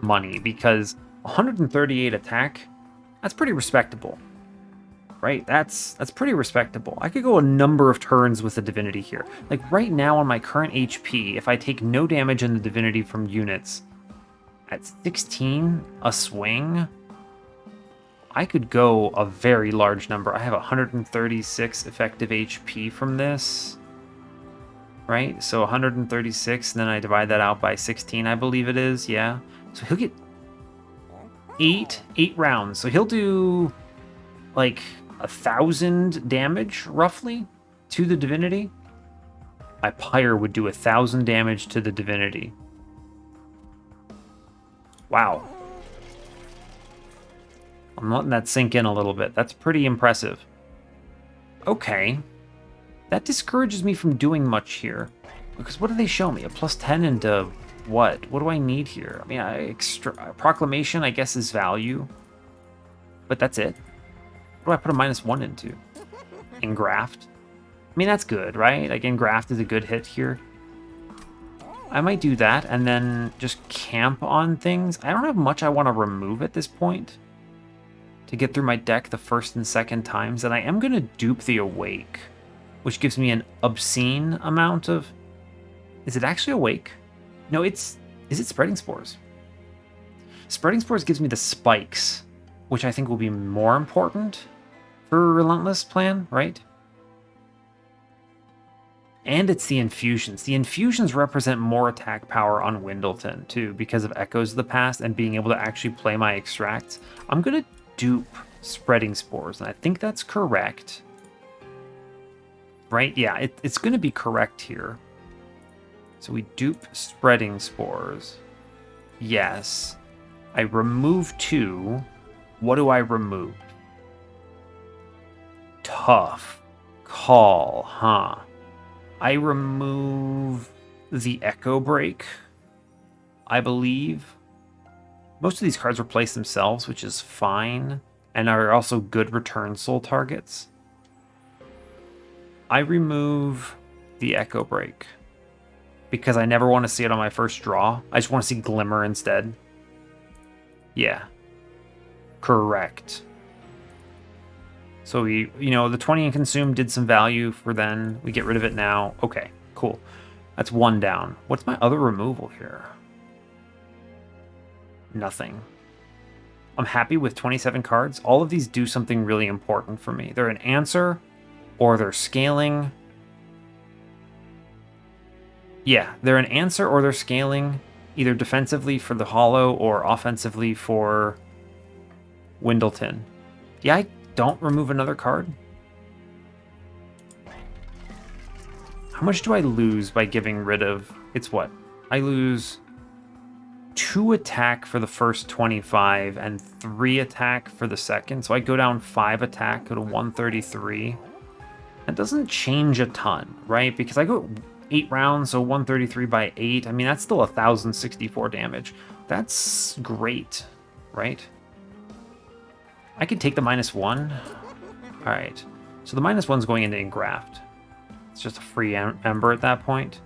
Speaker 1: money, because 138 attack, that's pretty respectable. Right? That's pretty respectable. I could go a number of turns with the Divinity here. Like right now on my current HP, if I take no damage in the Divinity from units at 16 a swing, I could go a very large number. I have 136 effective HP from this. Right? So 136, and then I divide that out by 16, I believe it is. Yeah. So he'll get 8 rounds. So he'll do like 1,000 damage, roughly, to the Divinity. My Pyre would do 1,000 damage to the Divinity. Wow. I'm letting that sink in a little bit. That's pretty impressive. Okay. That discourages me from doing much here. Because what do they show me? A plus 10 into what? What do I need here? I mean, Proclamation, I guess, is value. But that's it. What do I put a -1 into? Engraft? I mean, that's good, right? Like, Engraft is a good hit here. I might do that and then just camp on things. I don't have much I want to remove at this point to get through my deck the first and second times, and I am going to dupe the Awake, which gives me an obscene amount of... Is it actually Awake? No, it's... Is it Spreading Spores? Spreading Spores gives me the spikes, which I think will be more important for Relentless plan, right? And it's the infusions. The infusions represent more attack power on Windleton, too, because of Echoes of the Past and being able to actually play my extracts. I'm going to dupe Spreading Spores, and I think that's correct. Right? Yeah, it's going to be correct here. So we dupe Spreading Spores. Yes. I remove 2. What do I remove? Tough call, huh? I remove the Echo Break, I believe. Most of these cards replace themselves, which is fine, and are also good return soul targets. I remove the Echo Break because I never want to see it on my first draw. I just want to see Glimmer instead. Yeah. Correct. So we, the 20 and consume did some value for then. We get rid of it now. Okay, cool. That's 1 down. What's my other removal here? Nothing. I'm happy with 27 cards. All of these do something really important for me. They're an answer, or they're scaling. Yeah, they're an answer or they're scaling, either defensively for the Hollow or offensively for Windleton. Yeah, I don't remove another card. How much do I lose by giving rid of... It's what? I lose 2 attack for the first 25 and 3 attack for the second. So I go down 5 attack, go to 133. That doesn't change a ton, right? Because I go 8 rounds, so 133 by 8. I mean, that's still 1,064 damage. That's great, right? I could take the -1. All right. So the -1's going into Engraft. It's just a free Ember at that point.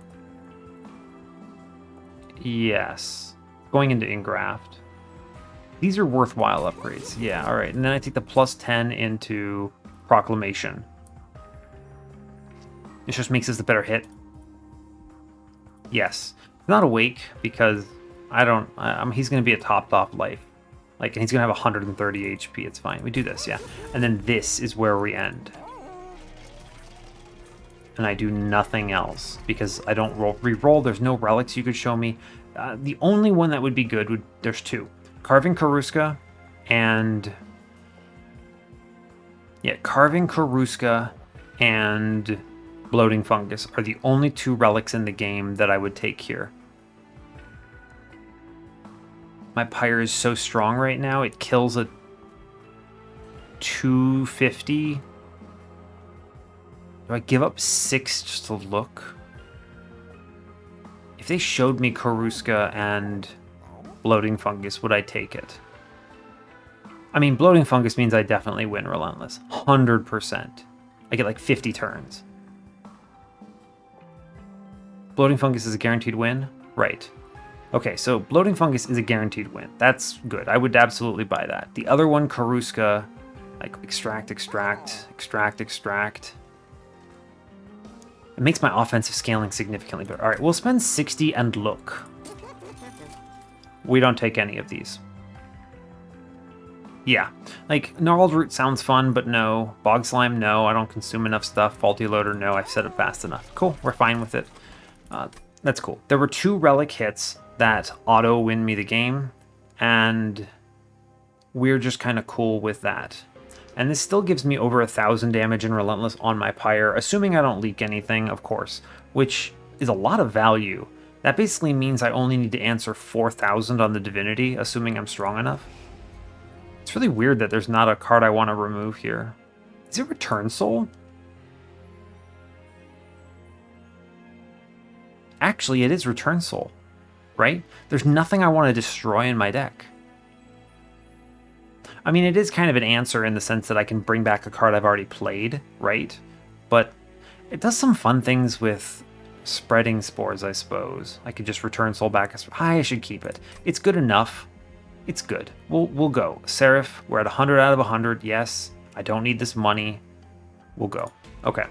Speaker 1: Yes. Going into Engraft. These are worthwhile upgrades. Yeah, all right. And then I take the +10 into Proclamation. This just makes this a better hit. Yes. Not Awake because he's going to be a topped off life. Like, and he's going to have 130 HP. It's fine. We do this, yeah. And then this is where we end. And I do nothing else because I don't re-roll. There's no relics you could show me. The only one that would be good there's 2. Carving Karuska and... Yeah, Carving Karuska and Bloating Fungus are the only 2 relics in the game that I would take here. My Pyre is so strong right now, it kills a 250. Do I give up 6 just to look? If they showed me Karuska and Bloating Fungus, would I take it? I mean, Bloating Fungus means I definitely win Relentless. 100%. I get like 50 turns. Bloating Fungus is a guaranteed win? Right. Okay, so Bloating Fungus is a guaranteed win. That's good. I would absolutely buy that. The other one, Karuska, like extract. It makes my offensive scaling significantly better. All right, we'll spend 60 and look. We don't take any of these. Yeah, like Gnarled Root sounds fun, but no. Bog Slime, no. I don't consume enough stuff. Faulty Loader, no. I've said it fast enough. Cool, we're fine with it. That's cool. There were 2 relic hits that auto win me the game, and we're just kind of cool with that. And this still gives me over 1,000 damage in Relentless on my Pyre, assuming I don't leak anything, of course, which is a lot of value. That basically means I only need to answer 4,000 on the Divinity, assuming I'm strong enough. It's really weird that there's not a card I want to remove here. Is it Return Soul? Actually, it is Return Soul, right? There's nothing I want to destroy in my deck. I mean, it is kind of an answer in the sense that I can bring back a card I've already played, right? But it does some fun things with spreading spores, I suppose. I could just return Soul back. I should keep it. It's good enough. It's good. We'll go. Seraph, we're at 100 out of 100. Yes, I don't need this money. We'll go. Okay.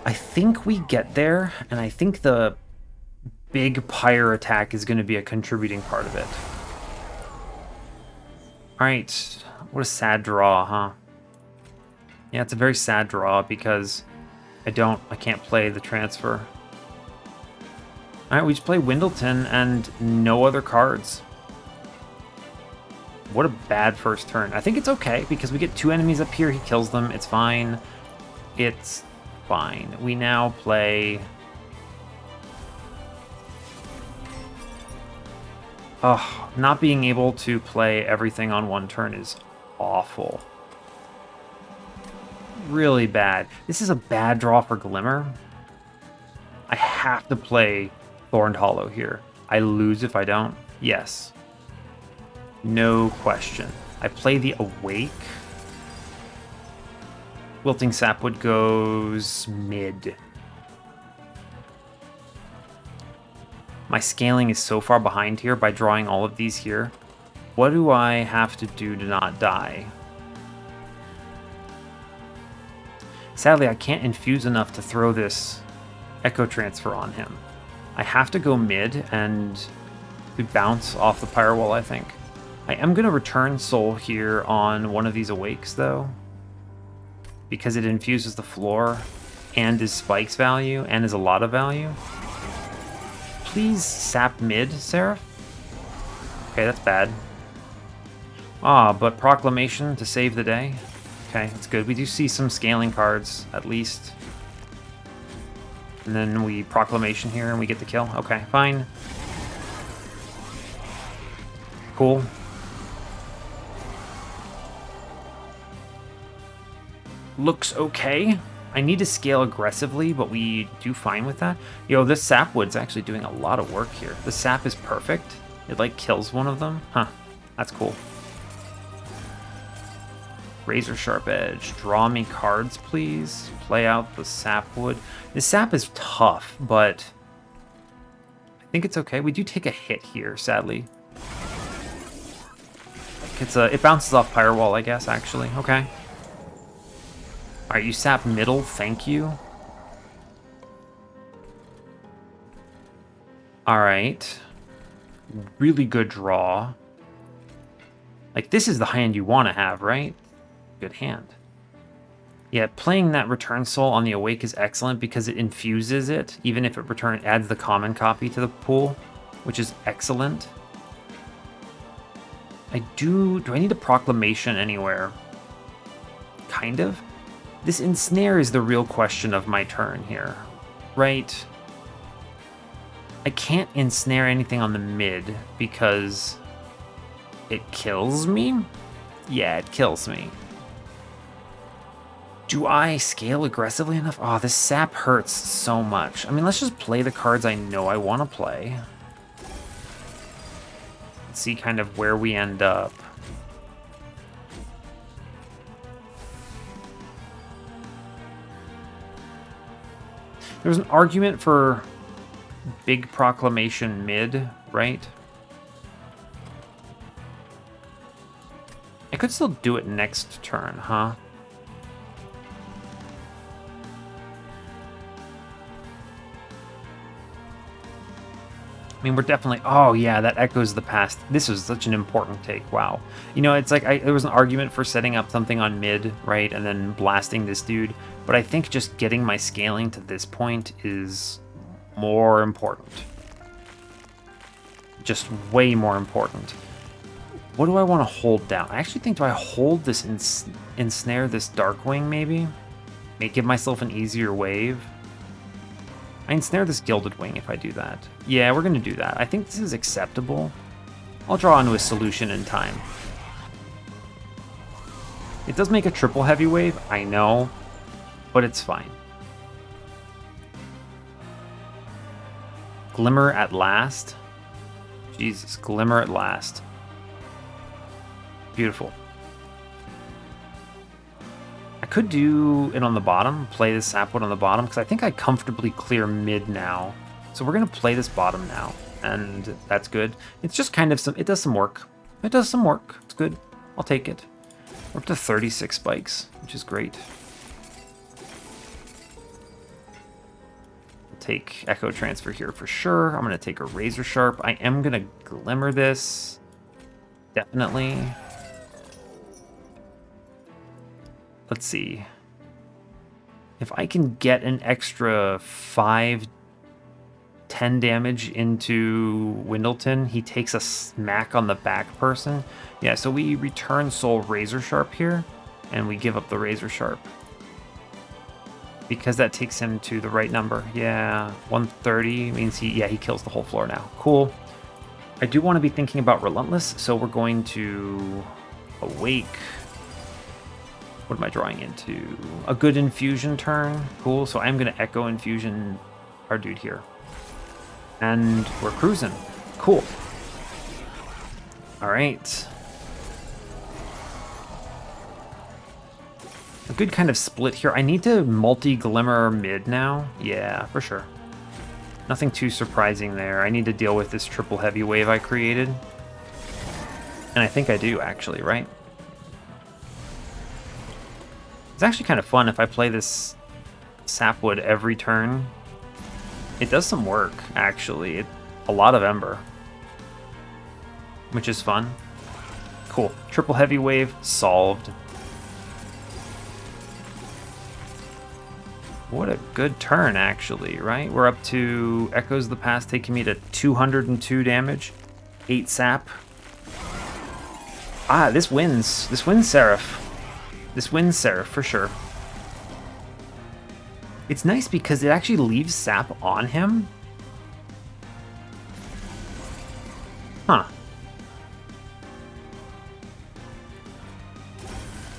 Speaker 1: I think we get there, and I think the big pyre attack is going to be a contributing part of it. Alright, what a sad draw, huh? Yeah, it's a very sad draw because I can't play the transfer. Alright, we just play Windleton and no other cards. What a bad first turn. I think it's okay because we get 2 enemies up here, he kills them, it's fine. It's fine. We now play... Oh, not being able to play everything on one turn is awful. Really bad. This is a bad draw for Glimmer. I have to play Thorned Hollow here. I lose if I don't. Yes. No question. I play the Awake. Wilting Sapwood goes mid. My scaling is so far behind here by drawing all of these here. What do I have to do to not die? Sadly, I can't infuse enough to throw this Echo Transfer on him. I have to go mid and bounce off the Pyre Wall, I think. I am going to return Soul here on one of these Awakes, though, because it infuses the floor and is Spike's value and is a lot of value. Please sap mid, Seraph. Okay, that's bad. Ah, but Proclamation to save the day. Okay, that's good. We do see some scaling cards, at least. And then we Proclamation here and we get the kill. Okay, fine. Cool. Looks okay. I need to scale aggressively, but we do fine with that. Yo, this Sapwood's actually doing a lot of work here. The sap is perfect. It, like, kills one of them. Huh. That's cool. Razor Sharp Edge. Draw me cards, please. Play out the Sapwood. This sap is tough, but I think it's okay. We do take a hit here, sadly. It bounces off Pyre Wall, I guess, actually. Okay. Alright, you sap middle, thank you. Alright. Really good draw. Like, this is the hand you want to have, right? Good hand. Yeah, playing that Return Soul on the Awake is excellent because it infuses it, even if it adds the common copy to the pool, which is excellent. Do I need a Proclamation anywhere? Kind of. This Ensnare is the real question of my turn here, right? I can't Ensnare anything on the mid because it kills me? Yeah, it kills me. Do I scale aggressively enough? Oh, this sap hurts so much. I mean, let's just play the cards I know I want to play. Let's see kind of where we end up. There's an argument for big Proclamation mid, right? I could still do it next turn, huh? I mean, we're definitely... Oh, yeah, that echoes the past. This was such an important take. Wow. You know, it's like there was an argument for setting up something on mid, right, and then blasting this dude. But I think just getting my scaling to this point is more important. Just way more important. What do I want to hold down? I actually think, do I hold this ensnare this Darkwing, maybe? May give myself an easier wave? I ensnare this Gilded Wing if I do that. Yeah, we're going to do that. I think this is acceptable. I'll draw into a solution in time. It does make a triple heavy wave, I know, but it's fine. Glimmer at last. Jesus, Glimmer at last. Beautiful. I could do it on the bottom, play this Sapwood on the bottom, because I think I comfortably clear mid now. So we're going to play this bottom now, and that's good. It's just kind of it does some work. It does some work. It's good. I'll take it. We're up to 36 spikes, which is great. I'll take Echo Transfer here for sure. I'm going to take a Razor Sharp. I am going to Glimmer this. Definitely. Let's see. If I can get an extra 5, 10 damage into Windleton, he takes a smack on the back person. Yeah, so we return Soul Razor Sharp here, and we give up the Razor Sharp. Because that takes him to the right number. Yeah, 130 means he kills the whole floor now. Cool. I do want to be thinking about Relentless, so we're going to Awake. What am I drawing into? A good Infusion turn. Cool, so I'm going to Echo Infusion our dude here. And we're cruising. Cool. All right. A good kind of split here. I need to multi-Glimmer mid now. Yeah, for sure. Nothing too surprising there. I need to deal with this triple heavy wave I created. And I think I do, actually, right? It's actually kind of fun if I play this Sapwood every turn. It does some work, actually. A lot of Ember. Which is fun. Cool. Triple heavy wave solved. What a good turn, actually, right? We're up to Echoes of the Past, taking me to 202 damage. 8 sap. Ah, this wins. This wins Seraph. This wins Seraph, for sure. It's nice because it actually leaves sap on him. Huh.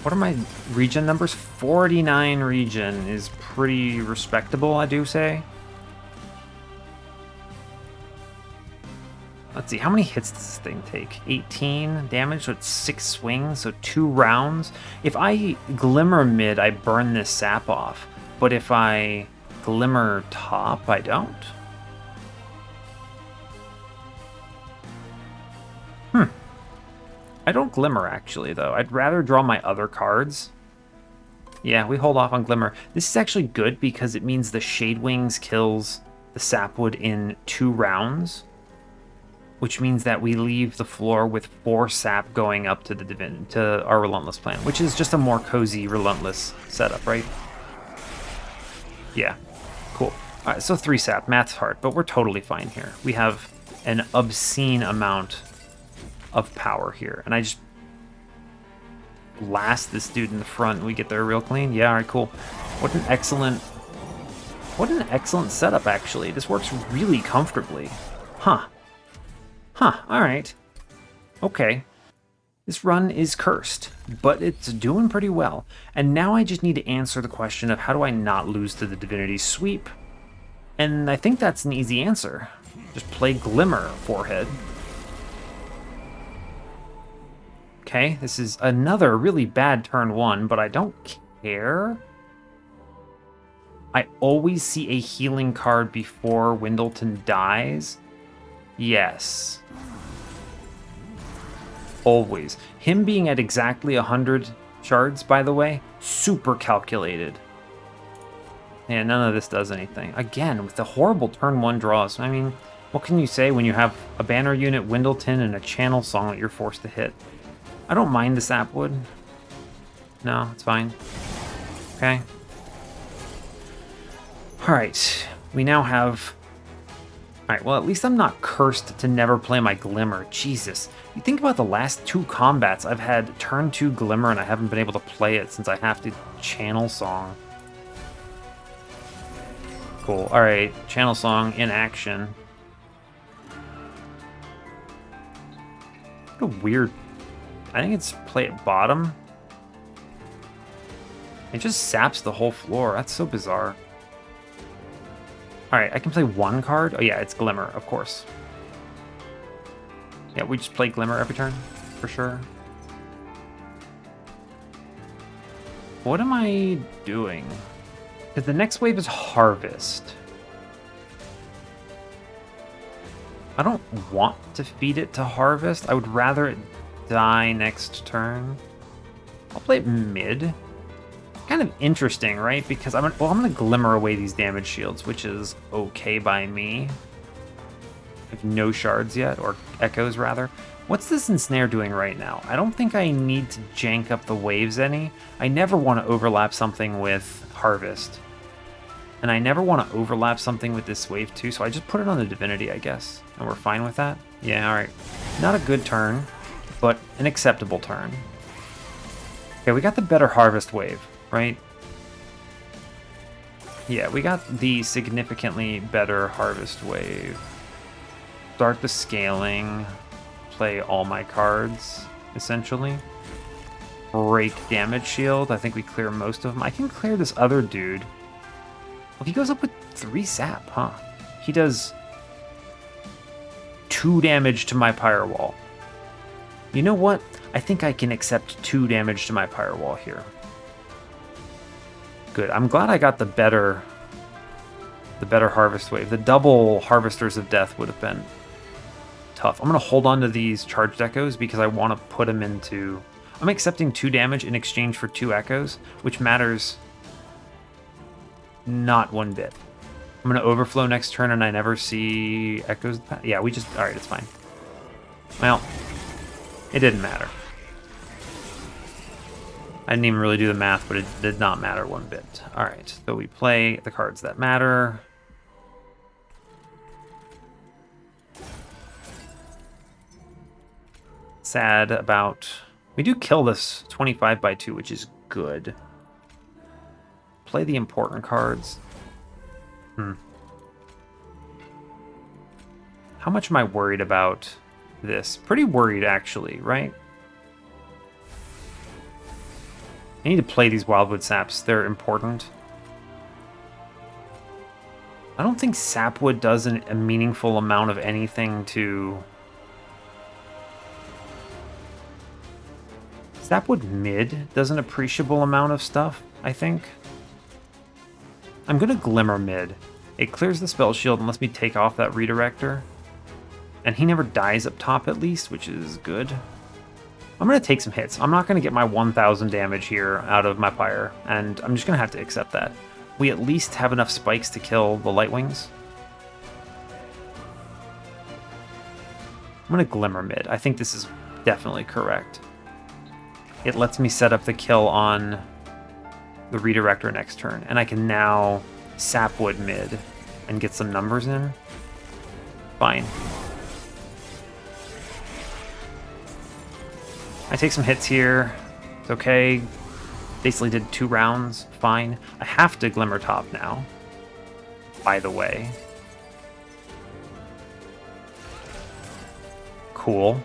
Speaker 1: What are my regen numbers? 49 regen is pretty respectable, I do say. Let's see, how many hits does this thing take? 18 damage, so it's 6 swings, so 2 rounds. If I Glimmer mid, I burn this sap off. But if I Glimmer top, I don't. I don't Glimmer, actually, though. I'd rather draw my other cards. Yeah, we hold off on Glimmer. This is actually good because it means the Shade Wings kills the Sapwood in 2 rounds, which means that we leave the floor with 4 sap going up to the to our Relentless plan, which is just a more cozy Relentless setup, right? Yeah, cool. All right, so 3 sap, math's hard, but we're totally fine here. We have an obscene amount of power here, and I just blast this dude in the front and we get there real clean. Yeah, all right, cool. What an excellent setup, actually. This works really comfortably. Huh, all right. Okay. This run is cursed, but it's doing pretty well. And now I just need to answer the question of how do I not lose to the Divinity sweep? And I think that's an easy answer. Just play Glimmer forehead. Okay, this is another really bad turn 1, but I don't care. I always see a healing card before Windleton dies. Yes. Always. Him being at exactly 100 shards, by the way, super calculated. Yeah, none of this does anything. Again, with the horrible turn 1 draws. I mean, what can you say when you have a banner unit, Windleton, and a channel song that you're forced to hit? I don't mind the Sapwood. No, it's fine. Okay. Alright, we now have... Alright, well, at least I'm not cursed to never play my Glimmer. Jesus. You think about the last 2 combats, I've had turn 2 Glimmer and I haven't been able to play it since I have to channel song. Cool. Alright, channel song in action. What a weird... I think it's play at bottom. It just saps the whole floor. That's so bizarre. Alright, I can play 1 card. Oh yeah, it's Glimmer, of course. Yeah, we just play Glimmer every turn, for sure. What am I doing? Because the next wave is Harvest. I don't want to feed it to Harvest. I would rather it die next turn. I'll play it mid. Kind of interesting, right? Because I'm gonna glimmer away these damage shields, which is okay by me. I have no shards yet, or echoes rather. What's this ensnare doing right now? I don't think I need to jank up the waves any. I never want to overlap something with Harvest. And I never want to overlap something with this wave too, so I just put it on the Divinity, I guess. And we're fine with that? Yeah, alright. Not a good turn, but an acceptable turn. Okay, we got the better Harvest wave, right? Yeah, we got the significantly better Harvest wave. Start the scaling. Play all my cards, essentially. Break damage shield. I think we clear most of them. I can clear this other dude. Well, he goes up with 3 sap, huh? He does 2 damage to my Pyre Wall. You know what? I think I can accept 2 damage to my Pyre Wall here. Good. I'm glad I got the better Harvest wave. The double Harvesters of Death would have been tough. I'm going to hold on to these charged echoes because I want to put them into... I'm accepting 2 damage in exchange for 2 echoes, which matters not one bit. I'm going to overflow next turn and I never see echoes. Yeah, we just... Alright, it's fine. Well, it didn't matter. I didn't even really do the math, but it did not matter one bit. Alright, so we play the cards that matter. Sad about... We do kill this 25 by 2, which is good. Play the important cards. How much am I worried about this? Pretty worried, actually, right? I need to play these Wildwood Saps. They're important. I don't think Sapwood does a meaningful amount of anything to... Sapwood mid does an appreciable amount of stuff, I think. I'm going to Glimmer mid. It clears the spell shield and lets me take off that redirector. And he never dies up top at least, which is good. I'm going to take some hits. I'm not going to get my 1,000 damage here out of my Pyre, and I'm just going to have to accept that. We at least have enough spikes to kill the Lightwings. I'm going to Glimmer mid. I think this is definitely correct. It lets me set up the kill on the redirector next turn, and I can now Sapwood mid and get some numbers in. Fine. I take some hits here. It's okay. Basically did 2 rounds. Fine. I have to Glimmer top now, by the way. Cool.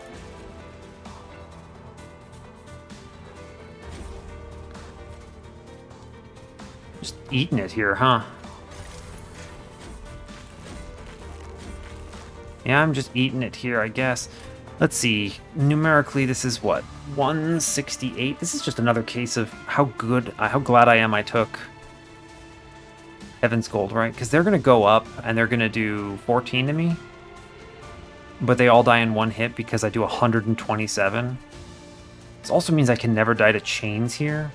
Speaker 1: Just eating it here, huh? Yeah, I'm just eating it here, I guess. Let's see. Numerically, this is what? 168? This is just another case of how glad I am I took Heaven's Gold, right? Because they're going to go up and they're going to do 14 to me. But they all die in 1 hit because I do 127. This also means I can never die to chains here.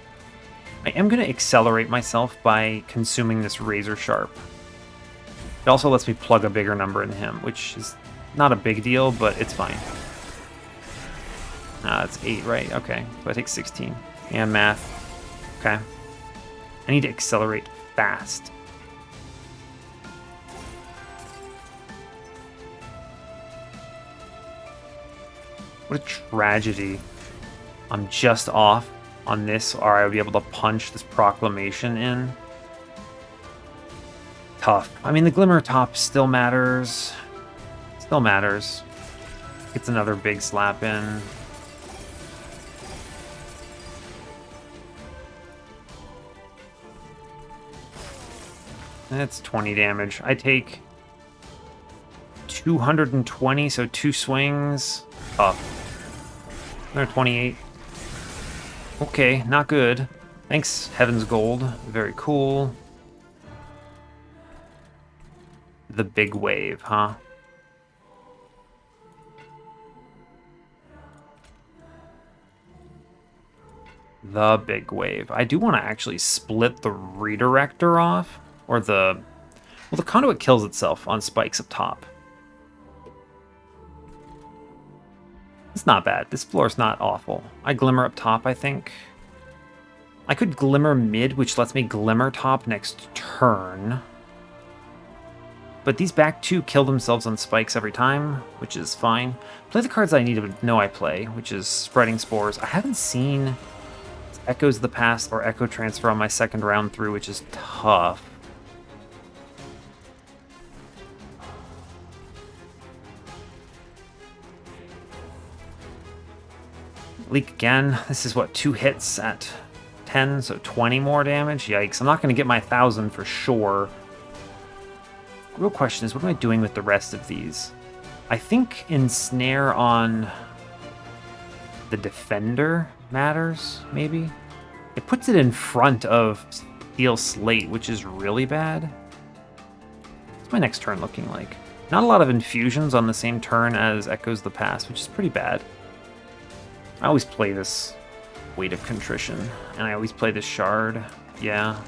Speaker 1: I am going to accelerate myself by consuming this Razor Sharp. It also lets me plug a bigger number in him, which is not a big deal, but it's fine. It's 8, right? Okay, so I take 16. And math. Okay. I need to accelerate fast. What a tragedy. I'm just off on this, or I'll be able to punch this proclamation in. Tough. I mean, the Glimmer top still matters. Still matters. Gets another big slap in. That's 20 damage. I take 220, so 2 swings. Up. Another 28. Okay, not good. Thanks, Heaven's Gold. Very cool. The big wave, huh? The big wave. I do want to actually split the redirector off. Or the... Well, the conduit kills itself on spikes up top. It's not bad. This floor's not awful. I glimmer up top, I think. I could glimmer mid, which lets me glimmer top next turn. But these back two kill themselves on spikes every time, which is fine. Play the cards I need to know I play, which is Spreading Spores. I haven't seen Echoes of the Past or Echo Transfer on my second round through, which is tough. Leak again. This is what, 2 hits at 10, so 20 more damage? Yikes. I'm not going to get my 1,000 for sure. The real question is, what am I doing with the rest of these? I think Ensnare on the Defender matters, maybe? It puts it in front of Steel Slate, which is really bad. What's my next turn looking like? Not a lot of infusions on the same turn as Echoes of the Past, which is pretty bad. I always play this Weight of Contrition, and I always play this Shard. Yeah.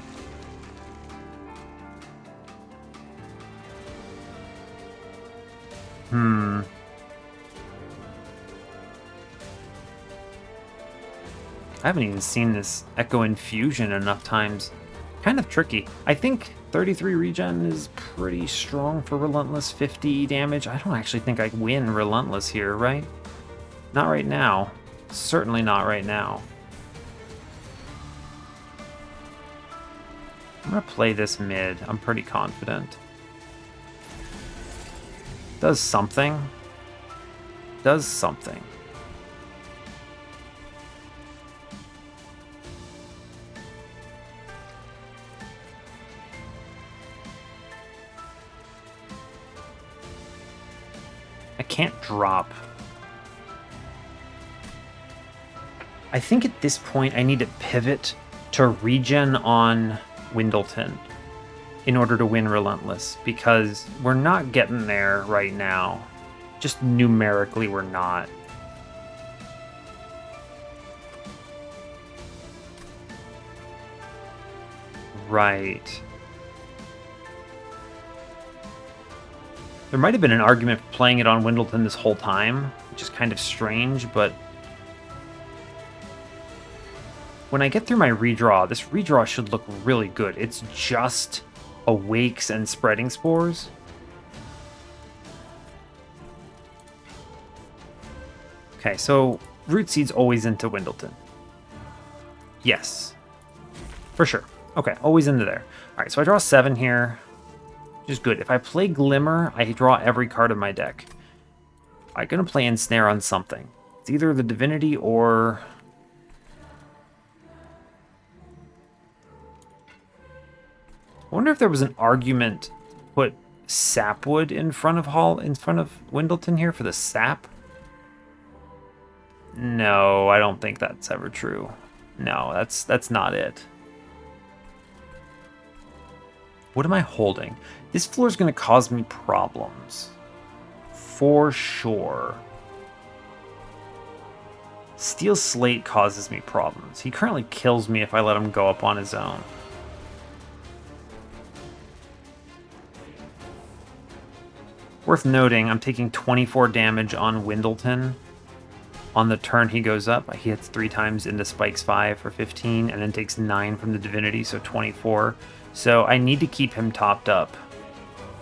Speaker 1: I haven't even seen this Echo Infusion enough times. Kind of tricky. I think 33 regen is pretty strong for Relentless. 50 damage. I don't actually think I win Relentless here, right? Not right now. Certainly not right now. I'm gonna play this mid. I'm pretty confident. Does something. Does something. I can't drop. I think at this point I need to pivot to regen on Windleton in order to win Relentless, because we're not getting there right now. Just numerically, we're not. Right. There might have been an argument for playing it on Windleton this whole time, which is kind of strange, but when I get through my redraw, this redraw should look really good. It's just Awakes and Spreading Spores. Okay, so Root Seed's always into Windleton. Yes, for sure. Okay, always into there. All right, so I draw 7 here, which is good. If I play Glimmer, I draw every card in my deck. I'm going to play Ensnare on something. It's either the Divinity or... I wonder if there was an argument to put Sapwood in front of Windleton here for the sap. No, I don't think that's ever true. No, that's not it. What am I holding? This floor is going to cause me problems. For sure. Steel Slate causes me problems. He currently kills me if I let him go up on his own. Worth noting, I'm taking 24 damage on Windleton. On the turn he goes up, he hits 3 times into Spikes 5 for 15, and then takes 9 from the Divinity, so 24. So I need to keep him topped up.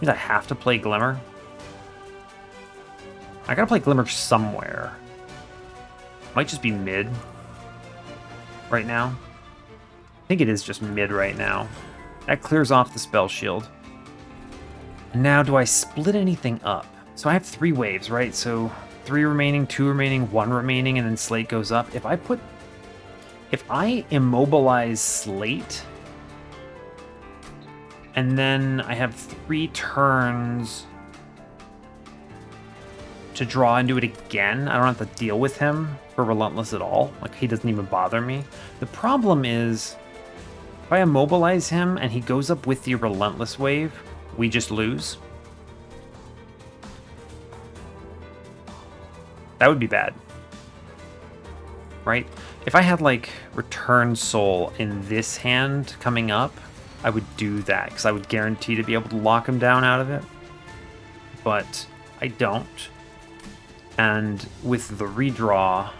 Speaker 1: Means I have to play Glimmer. I gotta play Glimmer somewhere. Might just be mid right now. I think it is just mid right now. That clears off the spell shield. Now, do I split anything up? So I have 3 waves, right? So 3 remaining, 2 remaining, 1 remaining, and then Slate goes up. If I immobilize Slate, and then I have 3 turns to draw and do it again, I don't have to deal with him for Relentless at all. Like, he doesn't even bother me. The problem is, If I immobilize him and he goes up with the Relentless Wave, we just lose. That would be bad. Right? If I had, like, Return Soul in this hand coming up, I would do that, because I would guarantee to be able to lock him down out of it. But I don't. And with the redraw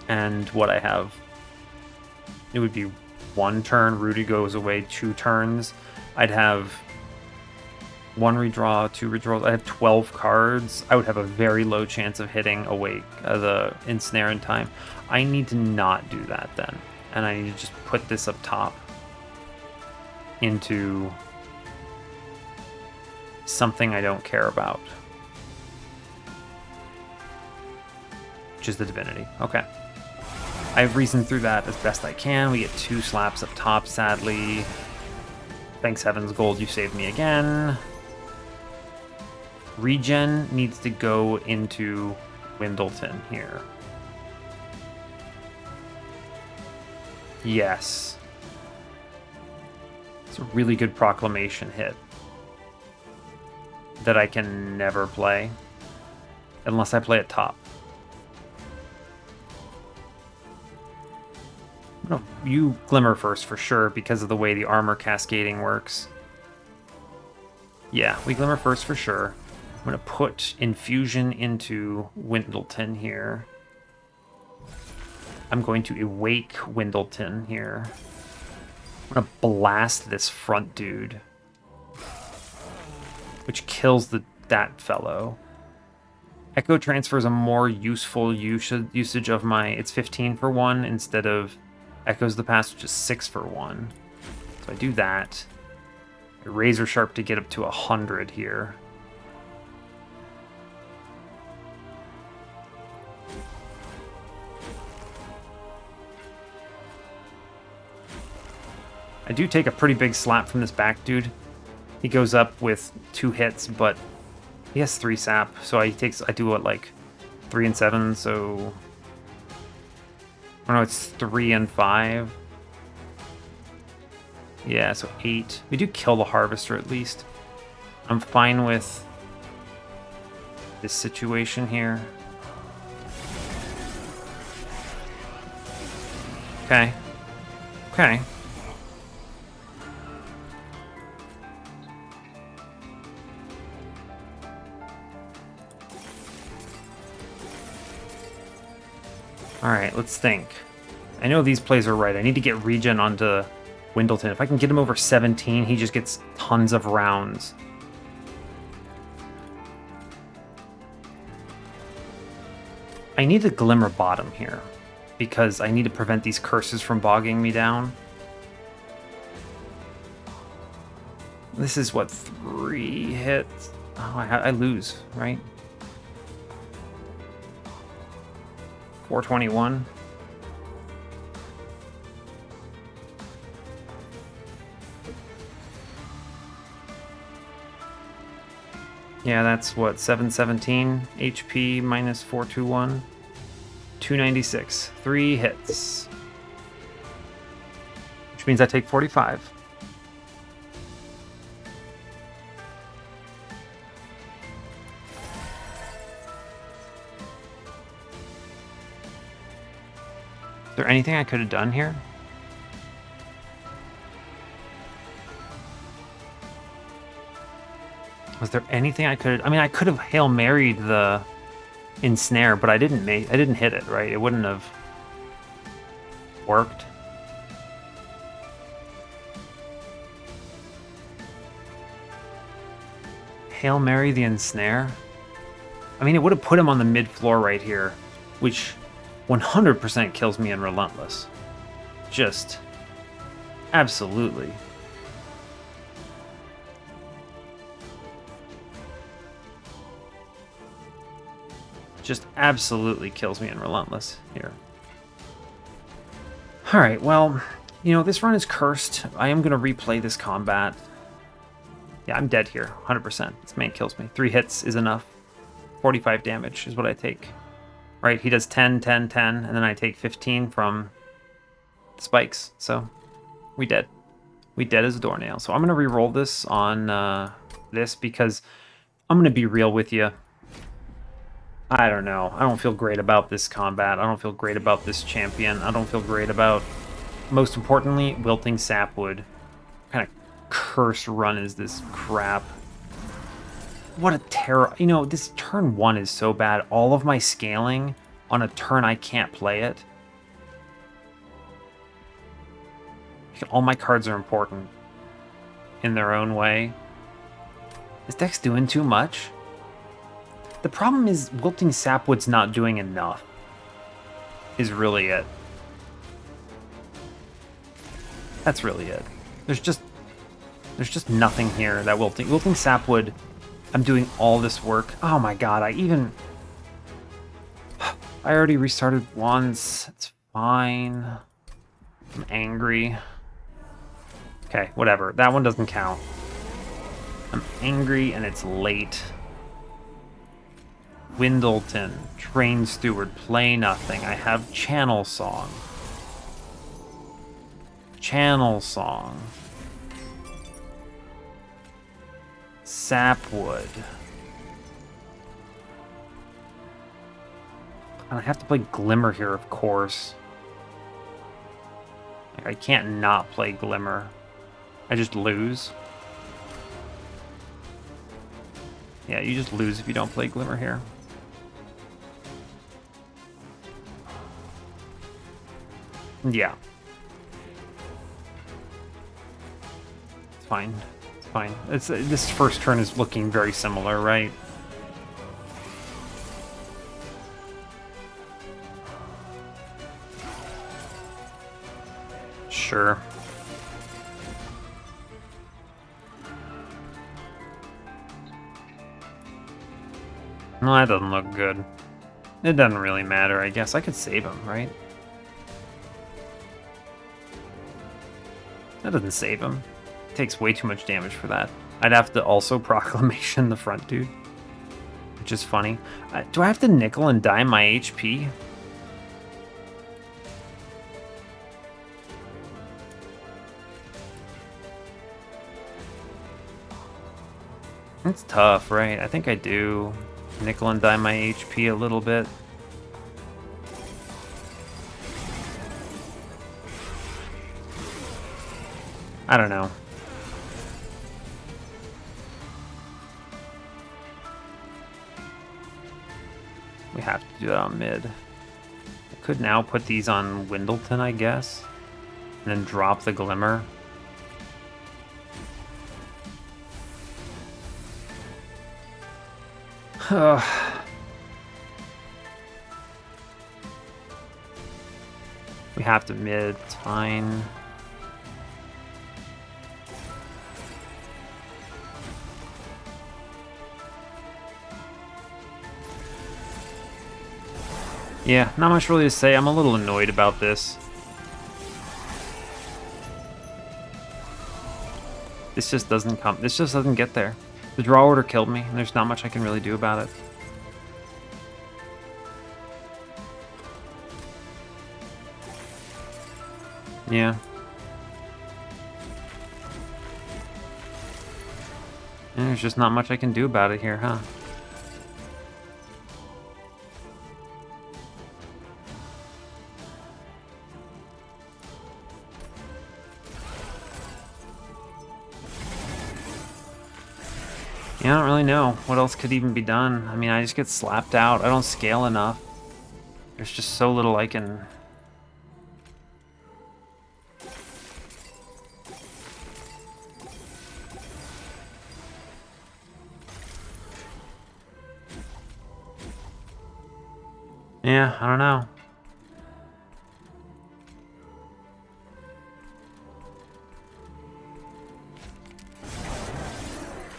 Speaker 1: and what I have, it would be 1 turn, Rudy goes away 2 turns. I'd have 1 redraw, 2 redraws. I have 12 cards. I would have a very low chance of hitting Awake, the Ensnare in time. I need to not do that then. And I need to just put this up top into something I don't care about. Which is the Divinity. Okay. I've reasoned through that as best I can. We get 2 slaps up top, sadly. Thanks heavens, Gold, you saved me again. Regen needs to go into Windleton here. Yes. It's a really good proclamation hit that I can never play unless I play it top. No, you Glimmer first for sure because of the way the armor cascading works. Yeah, we Glimmer first for sure. I'm going to put Infusion into Windleton here. I'm going to Awake Windleton here. I'm going to blast this front dude, which kills that fellow. Echo Transfer is a more useful usage of my... It's 15 for 1 instead of Echoes of the Past, which is 6 for 1. So I do that. I Razor Sharp to get up to 100 here. I do take a pretty big slap from this back dude. He goes up with 2 hits, but he has 3 sap, so I do what, like 3 and 7, so I don't know, it's 3 and 5. Yeah, so 8. We do kill the Harvester at least. I'm fine with this situation here. Okay. Okay. Alright, let's think. I know these plays are right. I need to get regen onto Windleton. If I can get him over 17, he just gets tons of rounds. I need to Glimmer bottom here, because I need to prevent these curses from bogging me down. This is what, 3 hits? Oh, I lose, right? 421. Yeah, that's what, 717 HP minus 421. 296. 3 hits. Which means I take 45. Is there anything I could have done here? Was there anything I could have... I mean, I could have Hail Married the Ensnare, but I didn't hit it, right? It wouldn't have worked. Hail Mary the Ensnare? I mean, it would have put him on the mid-floor right here, which 100% kills me in Relentless. Just absolutely. Just absolutely kills me in Relentless here. Alright, well, you know, this run is cursed. I am going to replay this combat. Yeah, I'm dead here, 100%. This man kills me. 3 hits is enough. 45 damage is what I take. Right, he does 10, 10, 10, and then I take 15 from spikes, so we dead. We dead as a doornail. So I'm going to re-roll this on this because I'm going to be real with you. I don't know. I don't feel great about this combat. I don't feel great about this champion. I don't feel great about, most importantly, Wilting Sapwood. What kind of cursed run is this crap? What a terror. You know, this turn 1 is so bad. All of my scaling on a turn I can't play it. All my cards are important in their own way. This deck's doing too much. The problem is Wilting Sapwood's not doing enough, is really it. That's really it. There's just nothing here that Wilting Sapwood, I'm doing all this work. Oh my god, I already restarted once. It's fine. I'm angry. Okay, whatever. That one doesn't count. I'm angry and it's late. Windleton, Train Steward, play nothing. I have Channel Song. Channel Song. Sapwood. And I have to play Glimmer here, of course. Like, I can't not play Glimmer. I just lose. Yeah, you just lose if you don't play Glimmer here. Yeah. It's fine. It's fine. This first turn is looking very similar, right? Sure. No, that doesn't look good. It doesn't really matter, I guess. I could save him, right? That doesn't save him. It takes way too much damage for that. I'd have to also Proclamation the front dude, which is funny. Do I have to nickel and dime my HP? It's tough, right? I think I do. Nickel and dime my HP a little bit. I don't know. We have to do that on mid. I could now put these on Windleton, I guess, and then drop the Glimmer. We have to mid, it's fine. Yeah, not much really to say. I'm a little annoyed about this. This just doesn't come. This just doesn't get there. The draw order killed me, and there's not much I can really do about it. Yeah. And there's just not much I can do about it here, huh? Yeah, I don't really know what else could even be done. I mean, I just get slapped out. I don't scale enough. There's just so little I can... Yeah, I don't know.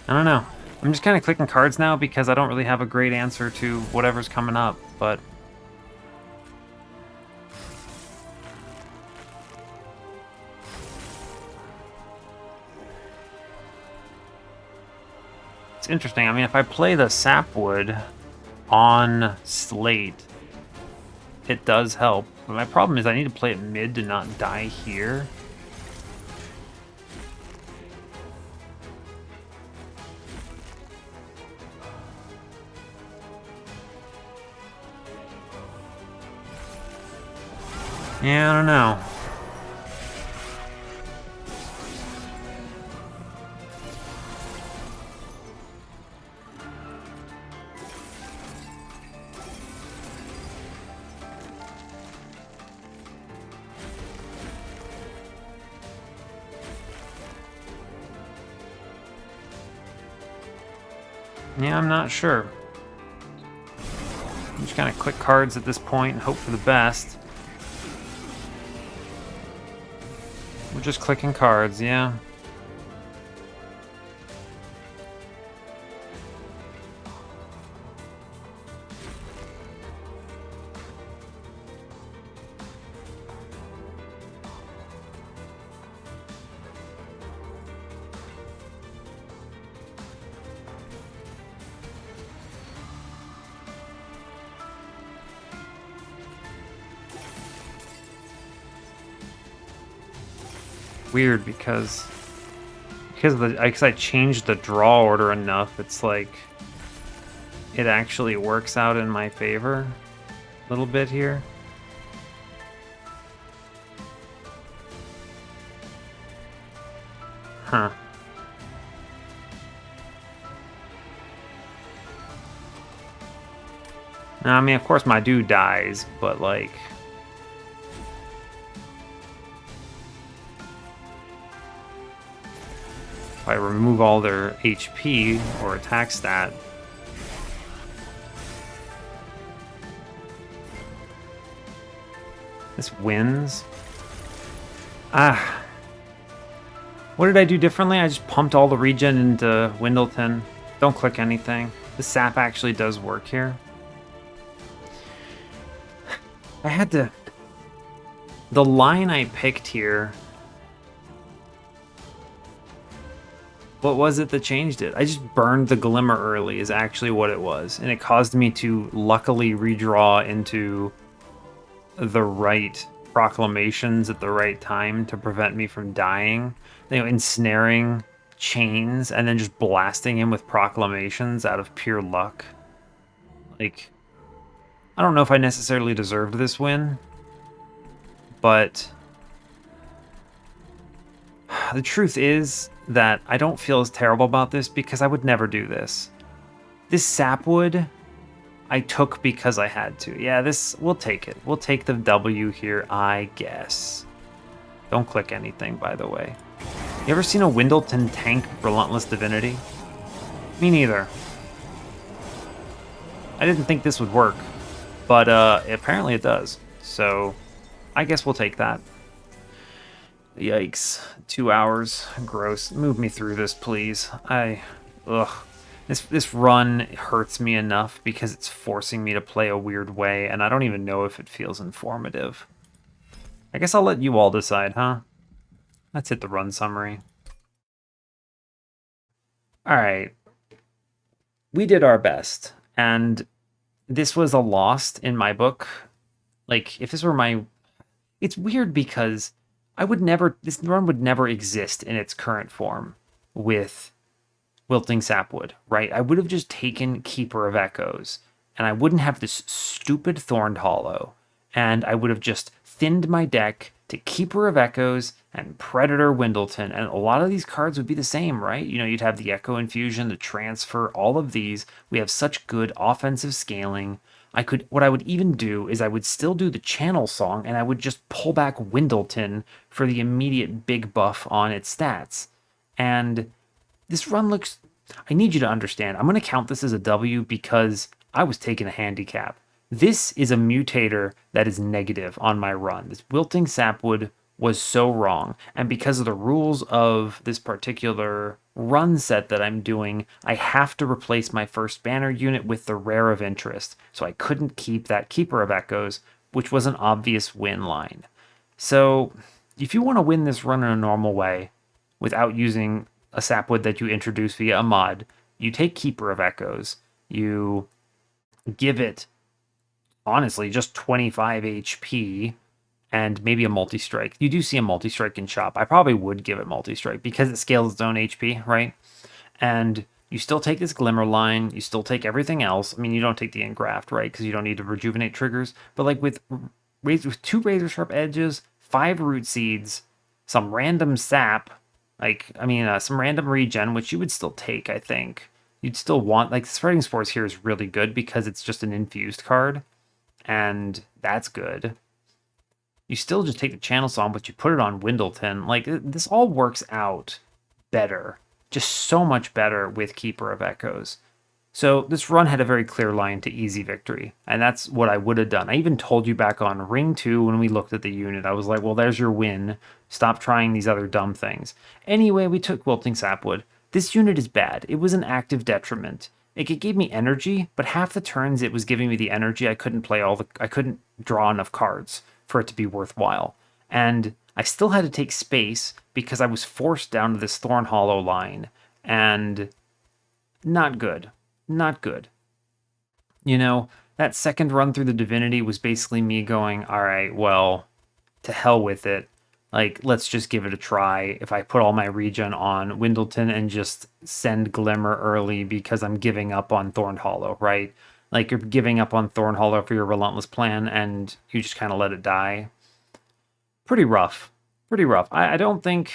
Speaker 1: I don't know. I'm just kind of clicking cards now because I don't really have a great answer to whatever's coming up, but... It's interesting. I mean, if I play the Sapwood on Slate, it does help. But my problem is I need to play it mid to not die here. Yeah, I don't know. Yeah, I'm not sure. I'm just kind of click cards at this point and hope for the best. We're just clicking cards, yeah. Weird because I changed the draw order enough, it's like it actually works out in my favor a little bit here. Huh. Now, I mean, of course my dude dies, but like... if I remove all their HP or attack stat... this wins. Ah. What did I do differently? I just pumped all the regen into Windleton. Don't click anything. The sap actually does work here. I had to... the line I picked here... what was it that changed it? I just burned the Glimmer early is actually what it was. And it caused me to luckily redraw into the right proclamations at the right time to prevent me from dying. You know, ensnaring chains and then just blasting him with proclamations out of pure luck. Like, I don't know if I necessarily deserved this win, but the truth is that I don't feel as terrible about this because I would never do this. This Sapwood, I took because I had to. Yeah, we'll take it. We'll take the W here, I guess. Don't click anything, by the way. You ever seen a Windleton tank Relentless Divinity? Me neither. I didn't think this would work, but apparently it does. So I guess we'll take that. Yikes. 2 hours. Gross. Move me through this, please. Ugh. This run hurts me enough because it's forcing me to play a weird way, and I don't even know if it feels informative. I guess I'll let you all decide, huh? Let's hit the run summary. Alright. We did our best, and this was a lost in my book. Like, if this were my... it's weird because this run would never exist in its current form with Wilting Sapwood, right? I would have just taken Keeper of Echoes, and I wouldn't have this stupid Thorned Hollow, and I would have just thinned my deck to Keeper of Echoes and Predator Windleton, and a lot of these cards would be the same, right? You know, you'd have the Echo Infusion, the Transfer, all of these. We have such good offensive scaling. What I would even do is I would still do the Channel Song, and I would just pull back Windleton for the immediate big buff on its stats. And this run looks... I need you to understand, I'm going to count this as a W because I was taking a handicap. This is a mutator that is negative on my run. This Wilting Sapwood was so wrong, and because of the rules of this particular run set that I'm doing, I have to replace my first banner unit with the Rare of Interest, so I couldn't keep that Keeper of Echoes, which was an obvious win line. So, if you want to win this run in a normal way, without using a Sapwood that you introduce via a mod, you take Keeper of Echoes, you give it honestly just 25 HP and maybe a multi-strike. You do see a multi-strike in shop. I probably would give it multi-strike because it scales its own HP, right? And you still take this Glimmer line, you still take everything else. I mean, you don't take the Engraft, right? Because you don't need to rejuvenate triggers. But like with 2 razor sharp edges, 5 root seeds, some random sap, some random regen, which you would still take, I think. You'd still want, like, Spreading Spores here is really good because it's just an infused card, and that's good. You still just take the Channel Song, but you put it on Windleton. Like, this all works out better, just so much better with Keeper of Echoes. So this run had a very clear line to easy victory, and that's what I would have done. I even told you back on Ring 2 when we looked at the unit, I was like, well, there's your win. Stop trying these other dumb things. Anyway, we took Wilting Sapwood. This unit is bad. It was an active detriment. It gave me energy, but half the turns it was giving me the energy, I couldn't draw enough cards for it to be worthwhile. And I still had to take space because I was forced down to this Thorned Hollow line, and not good. Not good. You know, that second run through the Divinity was basically me going, all right, well, to hell with it. Like, let's just give it a try. If I put all my regen on Windleton and just send Glimmer early because I'm giving up on Thorned Hollow, right? Like, you're giving up on Thorned Hollow for your Relentless plan and you just kind of let it die. Pretty rough. Pretty rough. I don't think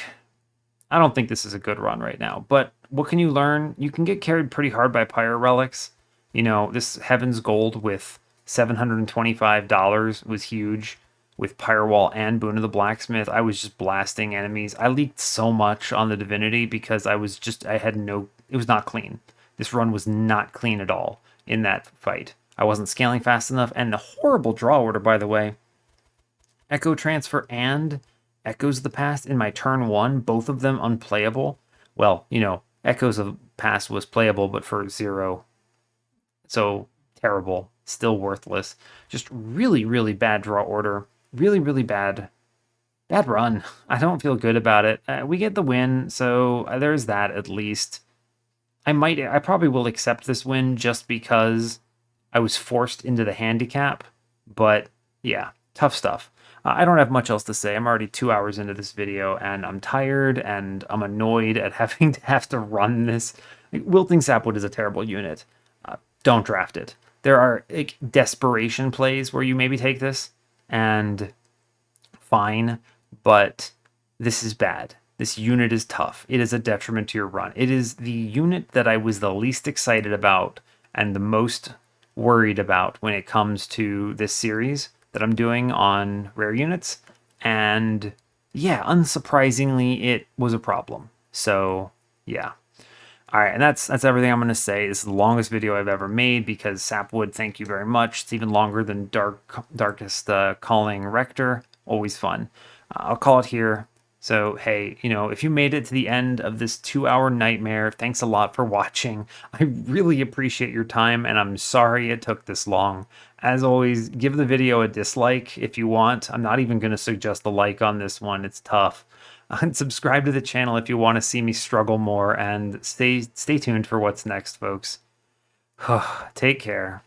Speaker 1: this is a good run right now, but what can you learn? You can get carried pretty hard by Pyro Relics. You know, this Heaven's Gold with $725 was huge. With Pyro Wall and Boon of the Blacksmith, I was just blasting enemies. I leaked so much on the Divinity because it was not clean. This run was not clean at all in that fight. I wasn't scaling fast enough, and a horrible draw order, by the way. Echo Transfer and Echoes of the Past in my turn 1, both of them unplayable. Well, you know, Echoes of the Past was playable, but for 0. So, terrible. Still worthless. Just really, really bad draw order. Really, really bad run. I don't feel good about it. We get the win, so there's that at least. I probably will accept this win just because I was forced into the handicap. But, yeah, tough stuff. I don't have much else to say. I'm already 2 hours into this video, and I'm tired, and I'm annoyed at having to run this. Wilting Sapwood is a terrible unit. Don't draft it. There are desperation plays where you maybe take this, and fine, but this is bad. This unit is tough. It is a detriment to your run. It is the unit that I was the least excited about and the most worried about when it comes to this series that I'm doing on rare units. And yeah, unsurprisingly, it was a problem. So yeah. All right, and that's everything I'm going to say. This is the longest video I've ever made because Sapwood, thank you very much. It's even longer than Darkest Calling Rector. Always fun. I'll call it here. So, hey, you know, if you made it to the end of this 2-hour nightmare, thanks a lot for watching. I really appreciate your time, and I'm sorry it took this long. As always, give the video a dislike if you want. I'm not even going to suggest the like on this one. It's tough. And subscribe to the channel if you want to see me struggle more, and stay tuned for what's next, folks. Take care.